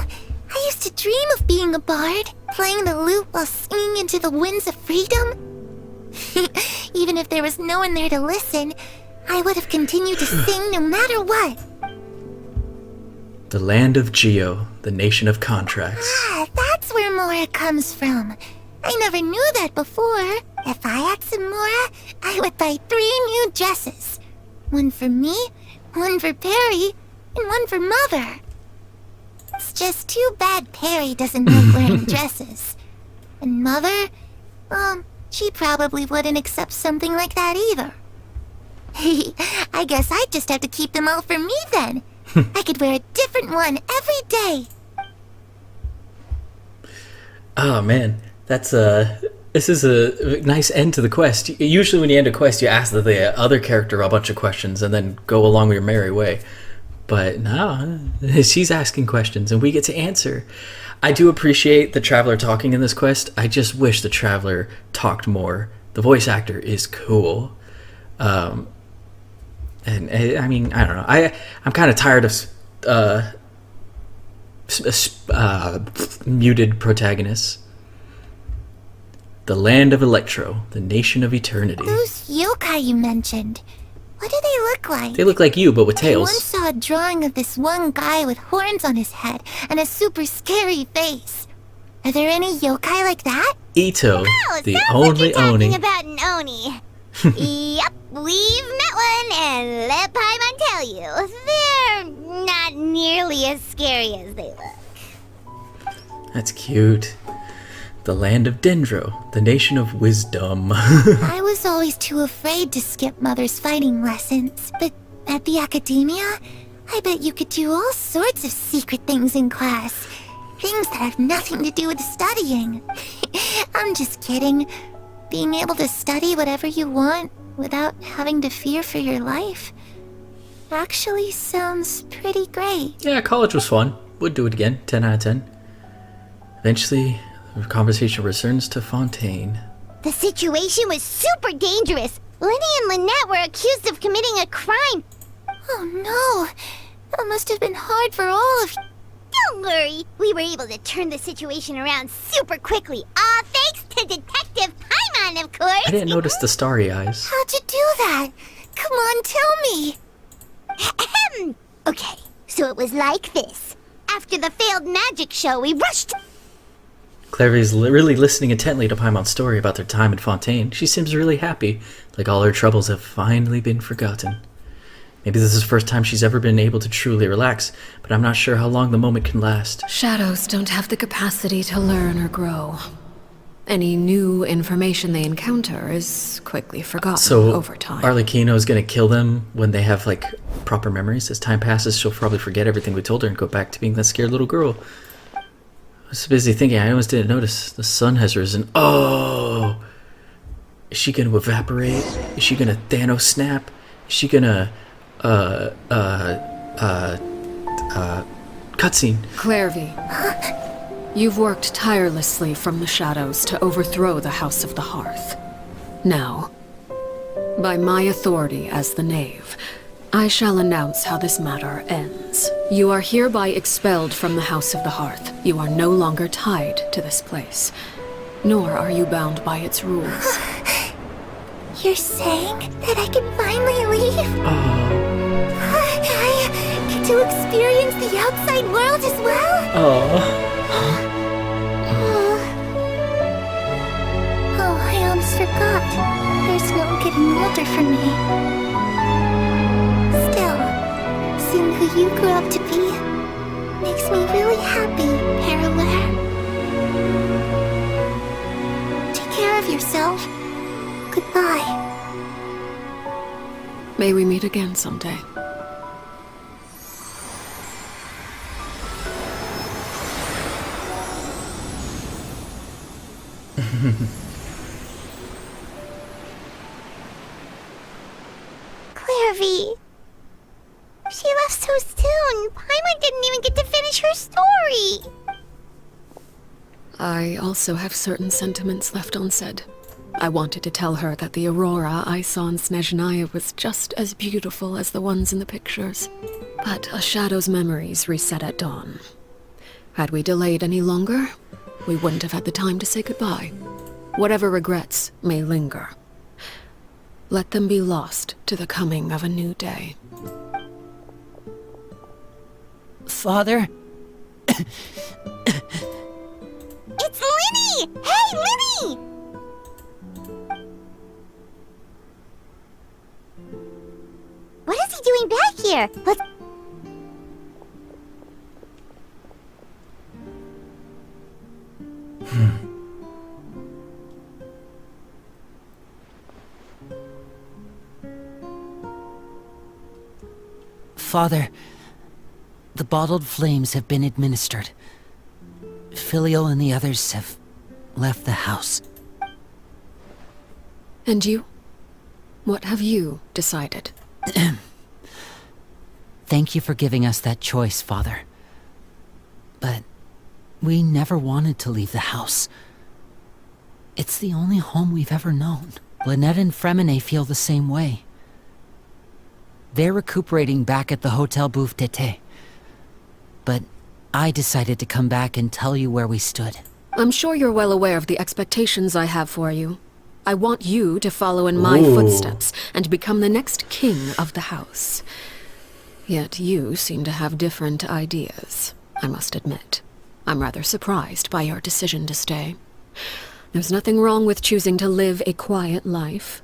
I used to dream of being a bard, playing the lute while singing into the winds of freedom. Even if there was no one there to listen, I would have continued to sing no matter what. The land of Geo, the nation of contracts. Ah, that's where Mora comes from. I never knew that before. If I had some Mora, I would buy 3 new dresses. One for me, one for Perry, and one for Mother. It's just too bad Perry doesn't like wearing dresses. And Mother, she probably wouldn't accept something like that either. I guess I'd just have to keep them all for me then. I could wear a different one every day. Oh man, this is a nice end to the quest. Usually when you end a quest, you ask the other character a bunch of questions and then go along your merry way. But no, she's asking questions and we get to answer. I do appreciate the Traveler talking in this quest. I just wish the Traveler talked more. The voice actor is cool. And I mean, I don't know. I'm kind of tired of muted protagonists. The land of Electro, the nation of eternity. Those yokai you mentioned, what do they look like? They look like you, but with I once tails. saw a drawing of this one guy with horns on his head and a super scary face. Are there any yokai like that? Ito, Oh, the sounds only like you're talking Oni. about an Oni. Yep, we've met one, and let Paimon tell you, they're not nearly as scary as they look. That's cute. The land of Dendro, the nation of wisdom. I was always too afraid to skip Mother's fighting lessons, but at the academia, I bet you could do all sorts of secret things in class. Things that have nothing to do with studying. I'm just kidding. Being able to study whatever you want without having to fear for your life actually sounds pretty great. Yeah, college was fun. Would do it again. 10 out of 10. Eventually, the conversation returns to Fontaine. The situation was super dangerous. Lenny and Lynette were accused of committing a crime. Oh no, that must have been hard for all of you. Don't worry, we were able to turn the situation around super quickly. All thanks to Detective Paimon, of course. I didn't notice the starry eyes. How'd you do that? Come on, tell me. Ahem. Okay, so it was like this. After the failed magic show, we rushed... Clary's really listening intently to Paimon's story about their time in Fontaine. She seems really happy, like all her troubles have finally been forgotten. Maybe this is the first time she's ever been able to truly relax, but I'm not sure how long the moment can last. Shadows don't have the capacity to learn or grow. Any new information they encounter is quickly forgotten over time. Arlecchino is going to kill them when they have, like, proper memories. As time passes, she'll probably forget everything we told her and go back to being that scared little girl. I was so busy thinking, I almost didn't notice. The sun has risen. Oh! Is she going to evaporate? Is she going to Thanos snap? Is she going to... cutscene. Clairvy, you've worked tirelessly from the shadows to overthrow the House of the Hearth. Now, by my authority as the Knave, I shall announce how this matter ends. You are hereby expelled from the House of the Hearth. You are no longer tied to this place, nor are you bound by its rules. You're saying that I can finally leave? I get to experience the outside world as well? Oh, I almost forgot. There's there's no getting older for me. Still, seeing who you grew up to be makes me really happy, Parallel. Take care of yourself. Goodbye. May we meet again someday. Clairvy. She left so soon. Paimon didn't even get to finish her story. I also have certain sentiments left unsaid. I wanted to tell her that the aurora I saw in Snezhnaya was just as beautiful as the ones in the pictures. But a shadow's memories reset at dawn. Had we delayed any longer, we wouldn't have had the time to say goodbye. Whatever regrets may linger, let them be lost to the coming of a new day. Father? It's Linny! Hey, Linny! What is he doing back here? Let's... Father, the bottled flames have been administered. Filial and the others have left the house. And you? What have you decided? Thank you for giving us that choice, Father. But we never wanted to leave the house. It's the only home we've ever known. Lynette and Fremine feel the same way. They're recuperating back at the Hotel Bouffe d'été. But I decided to come back and tell you where we stood. I'm sure you're well aware of the expectations I have for you. I want you to follow in my Ooh. footsteps and become the next king of the house. Yet you seem to have different ideas, I must admit. I'm rather surprised by your decision to stay. There's nothing wrong with choosing to live a quiet life.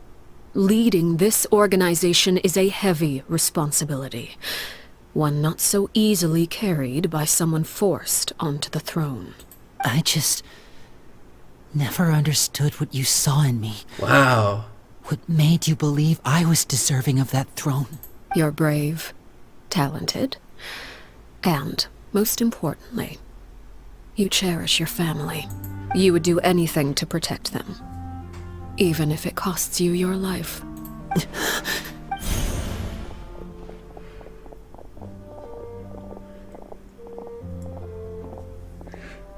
Leading this organization is a heavy responsibility. One not so easily carried by someone forced onto the throne. I just never understood what you saw in me. Wow. What made you believe I was deserving of that throne? You're brave, talented, and, most importantly, you cherish your family. You would do anything to protect them, even if it costs you your life.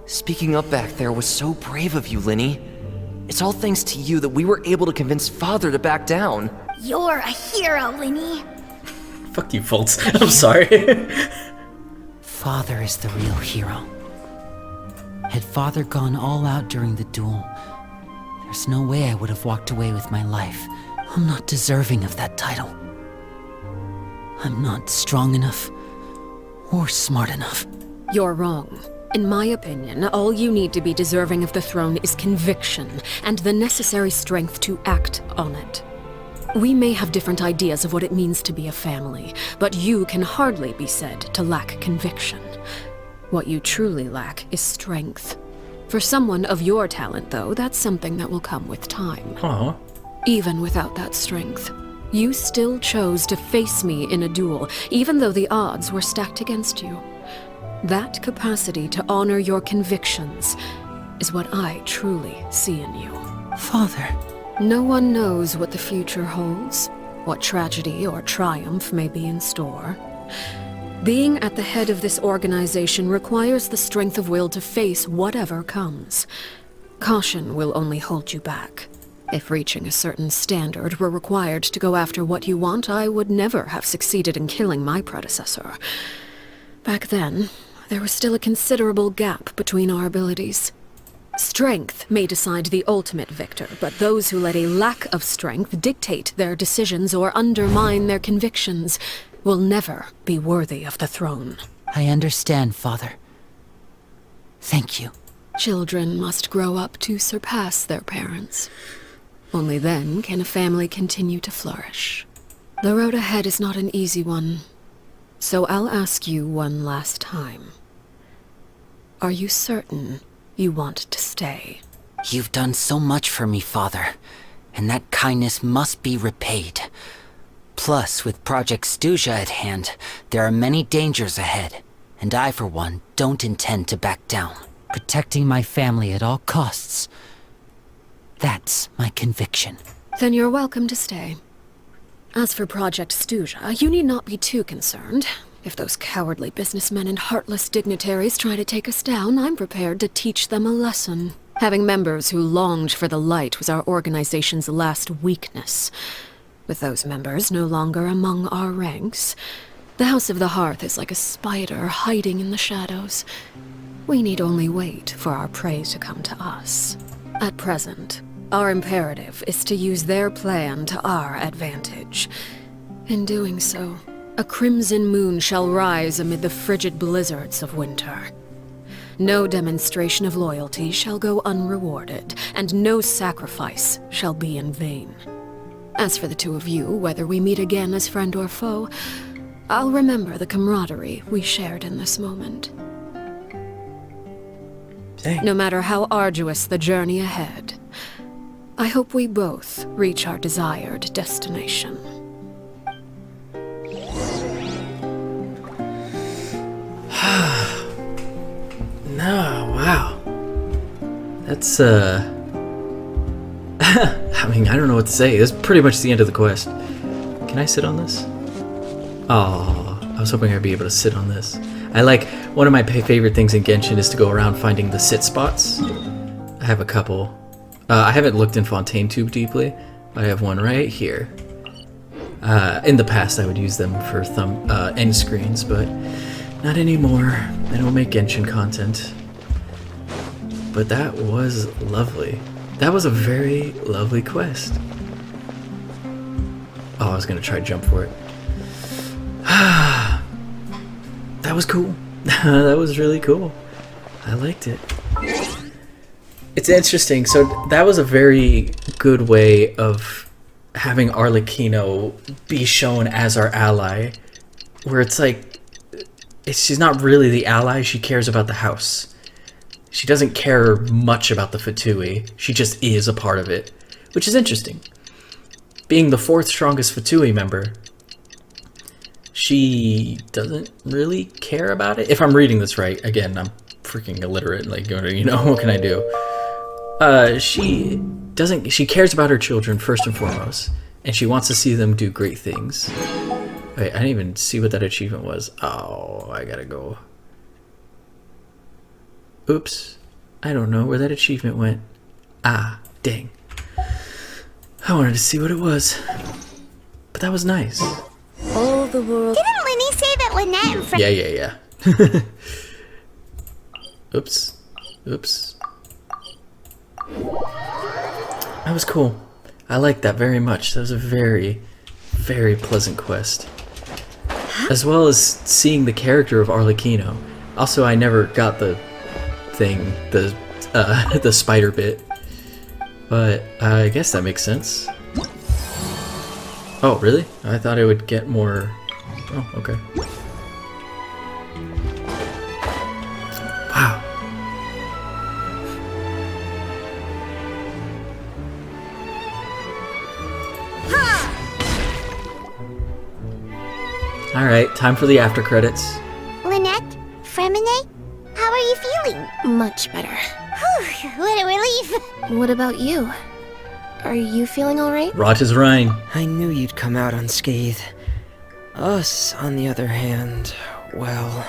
Speaking up back there was so brave of you, Linny. It's all thanks to you that we were able to convince Father to back down. You're a hero, Linny. Fuck you, Fultz. I'm sorry. Father is the real hero. Had Father gone all out during the duel, there's no way I would have walked away with my life. I'm not deserving of that title. I'm not strong enough or smart enough. You're wrong. In my opinion, all you need to be deserving of the throne is conviction and the necessary strength to act on it. We may have different ideas of what it means to be a family, but you can hardly be said to lack conviction. What you truly lack is strength. For someone of your talent, though, that's something that will come with time. Aw. Even without that strength, you still chose to face me in a duel, even though the odds were stacked against you. That capacity to honor your convictions is what I truly see in you. Father. No one knows what the future holds, what tragedy or triumph may be in store. Being at the head of this organization requires the strength of will to face whatever comes. Caution will only hold you back. If reaching a certain standard were required to go after what you want, I would never have succeeded in killing my predecessor. Back then, there was still a considerable gap between our abilities. Strength may decide the ultimate victor, but those who let a lack of strength dictate their decisions or undermine their convictions will never be worthy of the throne. I understand, Father. Thank you. Children must grow up to surpass their parents. Only then can a family continue to flourish. The road ahead is not an easy one, so I'll ask you one last time. Are you certain you want to stay? You've done so much for me, Father, and that kindness must be repaid. Plus, with Project Stuja at hand, there are many dangers ahead, and I, for one, don't intend to back down. Protecting my family at all costs. That's my conviction. Then you're welcome to stay. As for Project Stuja, you need not be too concerned. If those cowardly businessmen and heartless dignitaries try to take us down, I'm prepared to teach them a lesson. Having members who longed for the light was our organization's last weakness. With those members no longer among our ranks, the House of the Hearth is like a spider hiding in the shadows. We need only wait for our prey to come to us. At present, our imperative is to use their plan to our advantage. In doing so, a crimson moon shall rise amid the frigid blizzards of winter. No demonstration of loyalty shall go unrewarded, and no sacrifice shall be in vain. As for the two of you, whether we meet again as friend or foe, I'll remember the camaraderie we shared in this moment. Dang. No matter how arduous the journey ahead, I hope we both reach our desired destination. No, wow. That's, I mean, I don't know what to say. That's pretty much the end of the quest. Can I sit on this? Oh, I was hoping I'd be able to sit on this. One of my favorite things in Genshin is to go around finding the sit spots. I have a couple. I haven't looked in Fontaine too deeply, but I have one right here. In the past, I would use them for end screens, but not anymore. They don't make Genshin content. But that was lovely. That was a very lovely quest. Oh, I was gonna try to jump for it. That was cool. That was really cool. I liked it. It's interesting. So that was a very good way of having Arlecchino be shown as our ally, where it's like she's not really the ally. She cares about the house. She doesn't care much about the Fatui. She just is a part of it, which is interesting. Being the 4th strongest Fatui member, she doesn't really care about it. If I'm reading this right, again, I'm freaking illiterate. Like, you know, what can I do? She cares about her children first and foremost, and she wants to see them do great things. Wait, I didn't even see what that achievement was. Oh, I gotta go. Oops. I don't know where that achievement went. Ah, dang. I wanted to see what it was. But that was nice. All the world. Didn't Linny say that Lynette and Fred... Yeah. Oops. That was cool. I liked that very much. That was a very, very pleasant quest. As well as seeing the character of Arlecchino. Also, I never got the thing, the spider bit. But I guess that makes sense. Oh, really? I thought I would get more... Oh, okay. Wow. Alright, time for the after credits. Lynette? Fremine? How are you feeling? Much better. Whew, what a relief. What about you? Are you feeling alright? Rot is Rhine. I knew you'd come out unscathed. Us, on the other hand, well,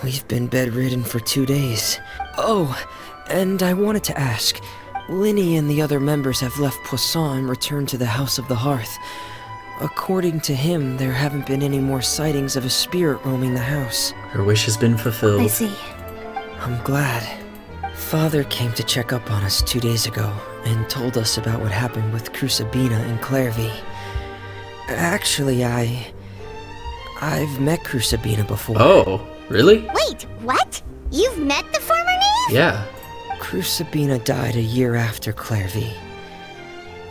we've been bedridden for 2 days. Oh, and I wanted to ask, Linny and the other members have left Poisson and returned to the House of the Hearth. According to him, there haven't been any more sightings of a spirit roaming the house. Her wish has been fulfilled. I see. I'm glad. Father came to check up on us 2 days ago and told us about what happened with Crusabina and Clairvy. Actually, I've met Crusabina before. Oh, really? Wait, what? You've met the former knave? Yeah. Crusabina died a year after Clairvy.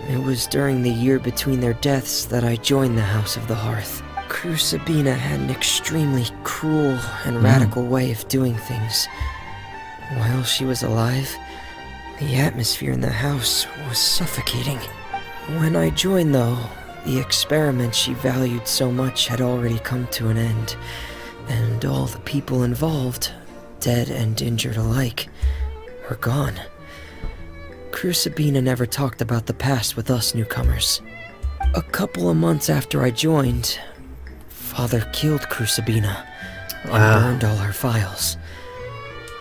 It was during the year between their deaths that I joined the House of the Hearth. Crucibina had an extremely cruel and radical way of doing things. While she was alive, the atmosphere in the house was suffocating. When I joined, though, the experiment she valued so much had already come to an end, and all the people involved, dead and injured alike, were gone. Crucibina never talked about the past with us newcomers. A couple of months after I joined, Father killed Crucibina and burned all her files.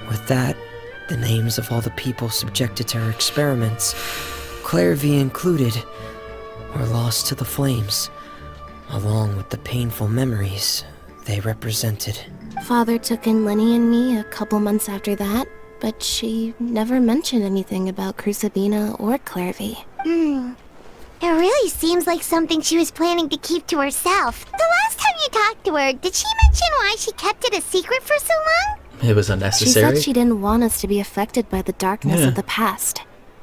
With that, the names of all the people subjected to her experiments, Clairvy included, were lost to the flames, along with the painful memories they represented. Father took in Lenny and me a couple months after that, but she never mentioned anything about Crucibina or Clairvy. It really seems like something she was planning to keep to herself. The last time you talked to her, did she mention why she kept it a secret for so long? It was She unnecessary. said she didn't want us to be affected by the darkness of the past.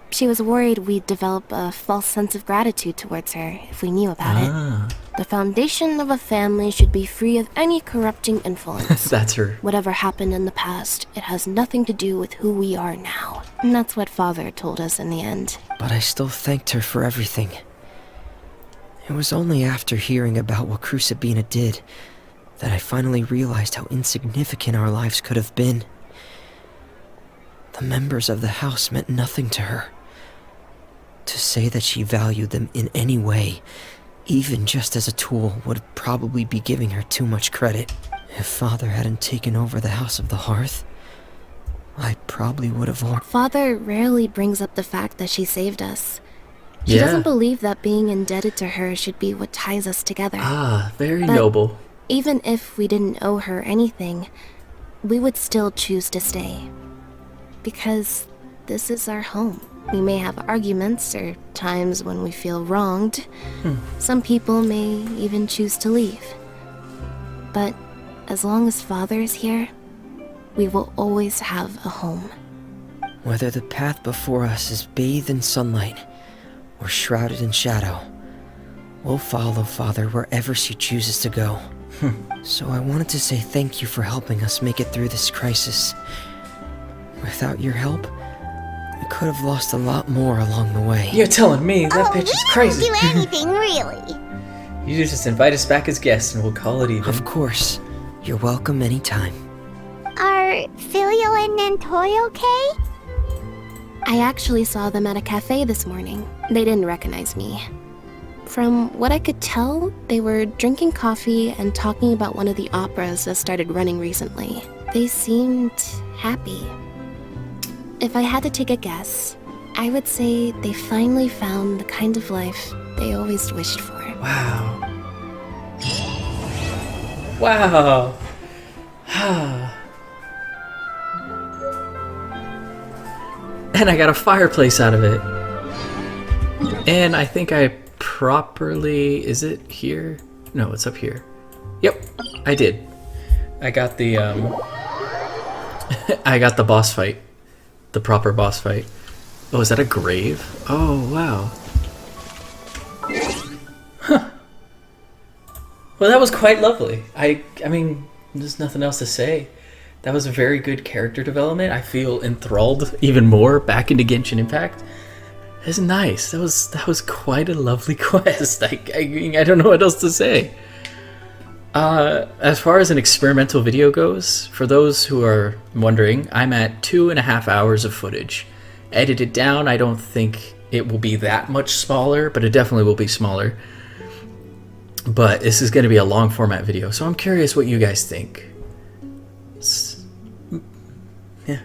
She was worried we'd develop a false sense of gratitude towards her if we knew about it. The foundation of a family should be free of any corrupting influence. That's her. Whatever happened in the past, it has nothing to do with who we are now. And that's what Father told us in the end. But I still thanked her for everything. It was only after hearing about what Crucibina did that I finally realized how insignificant our lives could have been. The members of the house meant nothing to her. To say that she valued them in any way, even just as a tool, would probably be giving her too much credit. If Father hadn't taken over the House of the Hearth, I probably would have Father rarely brings up the fact that she saved us. He doesn't believe that being indebted to her should be what ties us together. Very But noble. even if we didn't owe her anything, we would still choose to stay. Because this is our home. We may have arguments or times when we feel wronged. Some people may even choose to leave. But as long as Father is here, we will always have a home. Whether the path before us is bathed in sunlight or shrouded in shadow, we'll follow Father wherever she chooses to go. So I wanted to say thank you for helping us make it through this crisis. Without your help, we could have lost a lot more along the way. You're telling me that bitch is crazy. We didn't do anything, really. You just invite us back as guests and we'll call it even. Of course. You're welcome anytime. Are Filial and Nantoy okay? I actually saw them at a cafe this morning. They didn't recognize me. From what I could tell, they were drinking coffee and talking about one of the operas that started running recently. They seemed happy. If I had to take a guess, I would say they finally found the kind of life they always wished for. Wow. Wow. And I got a fireplace out of it. And I think I properly... Is it here? No, it's up here. Yep, I did. I got the, I got the boss fight. The proper boss fight. Oh, is that a grave? Oh, wow. Huh. Well, that was quite lovely. I mean, there's nothing else to say. That was a very good character development. I feel enthralled even more back into Genshin Impact. It's nice. That was quite a lovely quest. I don't know what else to say. As far as an experimental video goes, for those who are wondering, I'm at 2.5 hours of footage. Edited down, I don't think it will be that much smaller, but it definitely will be smaller. But this is going to be a long format video, so I'm curious what you guys think. Yeah.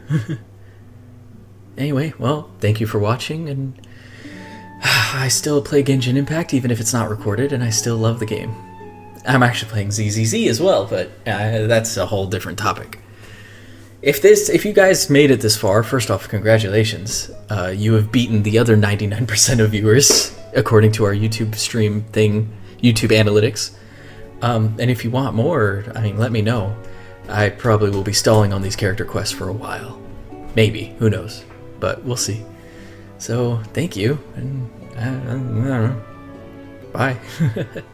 Anyway, well, thank you for watching, and I still play Genshin Impact even if it's not recorded, and I still love the game. I'm actually playing ZZZ as well, but that's a whole different topic. If you guys made it this far, first off, congratulations. You have beaten the other 99% of viewers, according to our YouTube stream thing, YouTube analytics. And if you want more, I mean, let me know. I probably will be stalling on these character quests for a while. Maybe, who knows? But we'll see. So, thank you, and I don't know. Bye.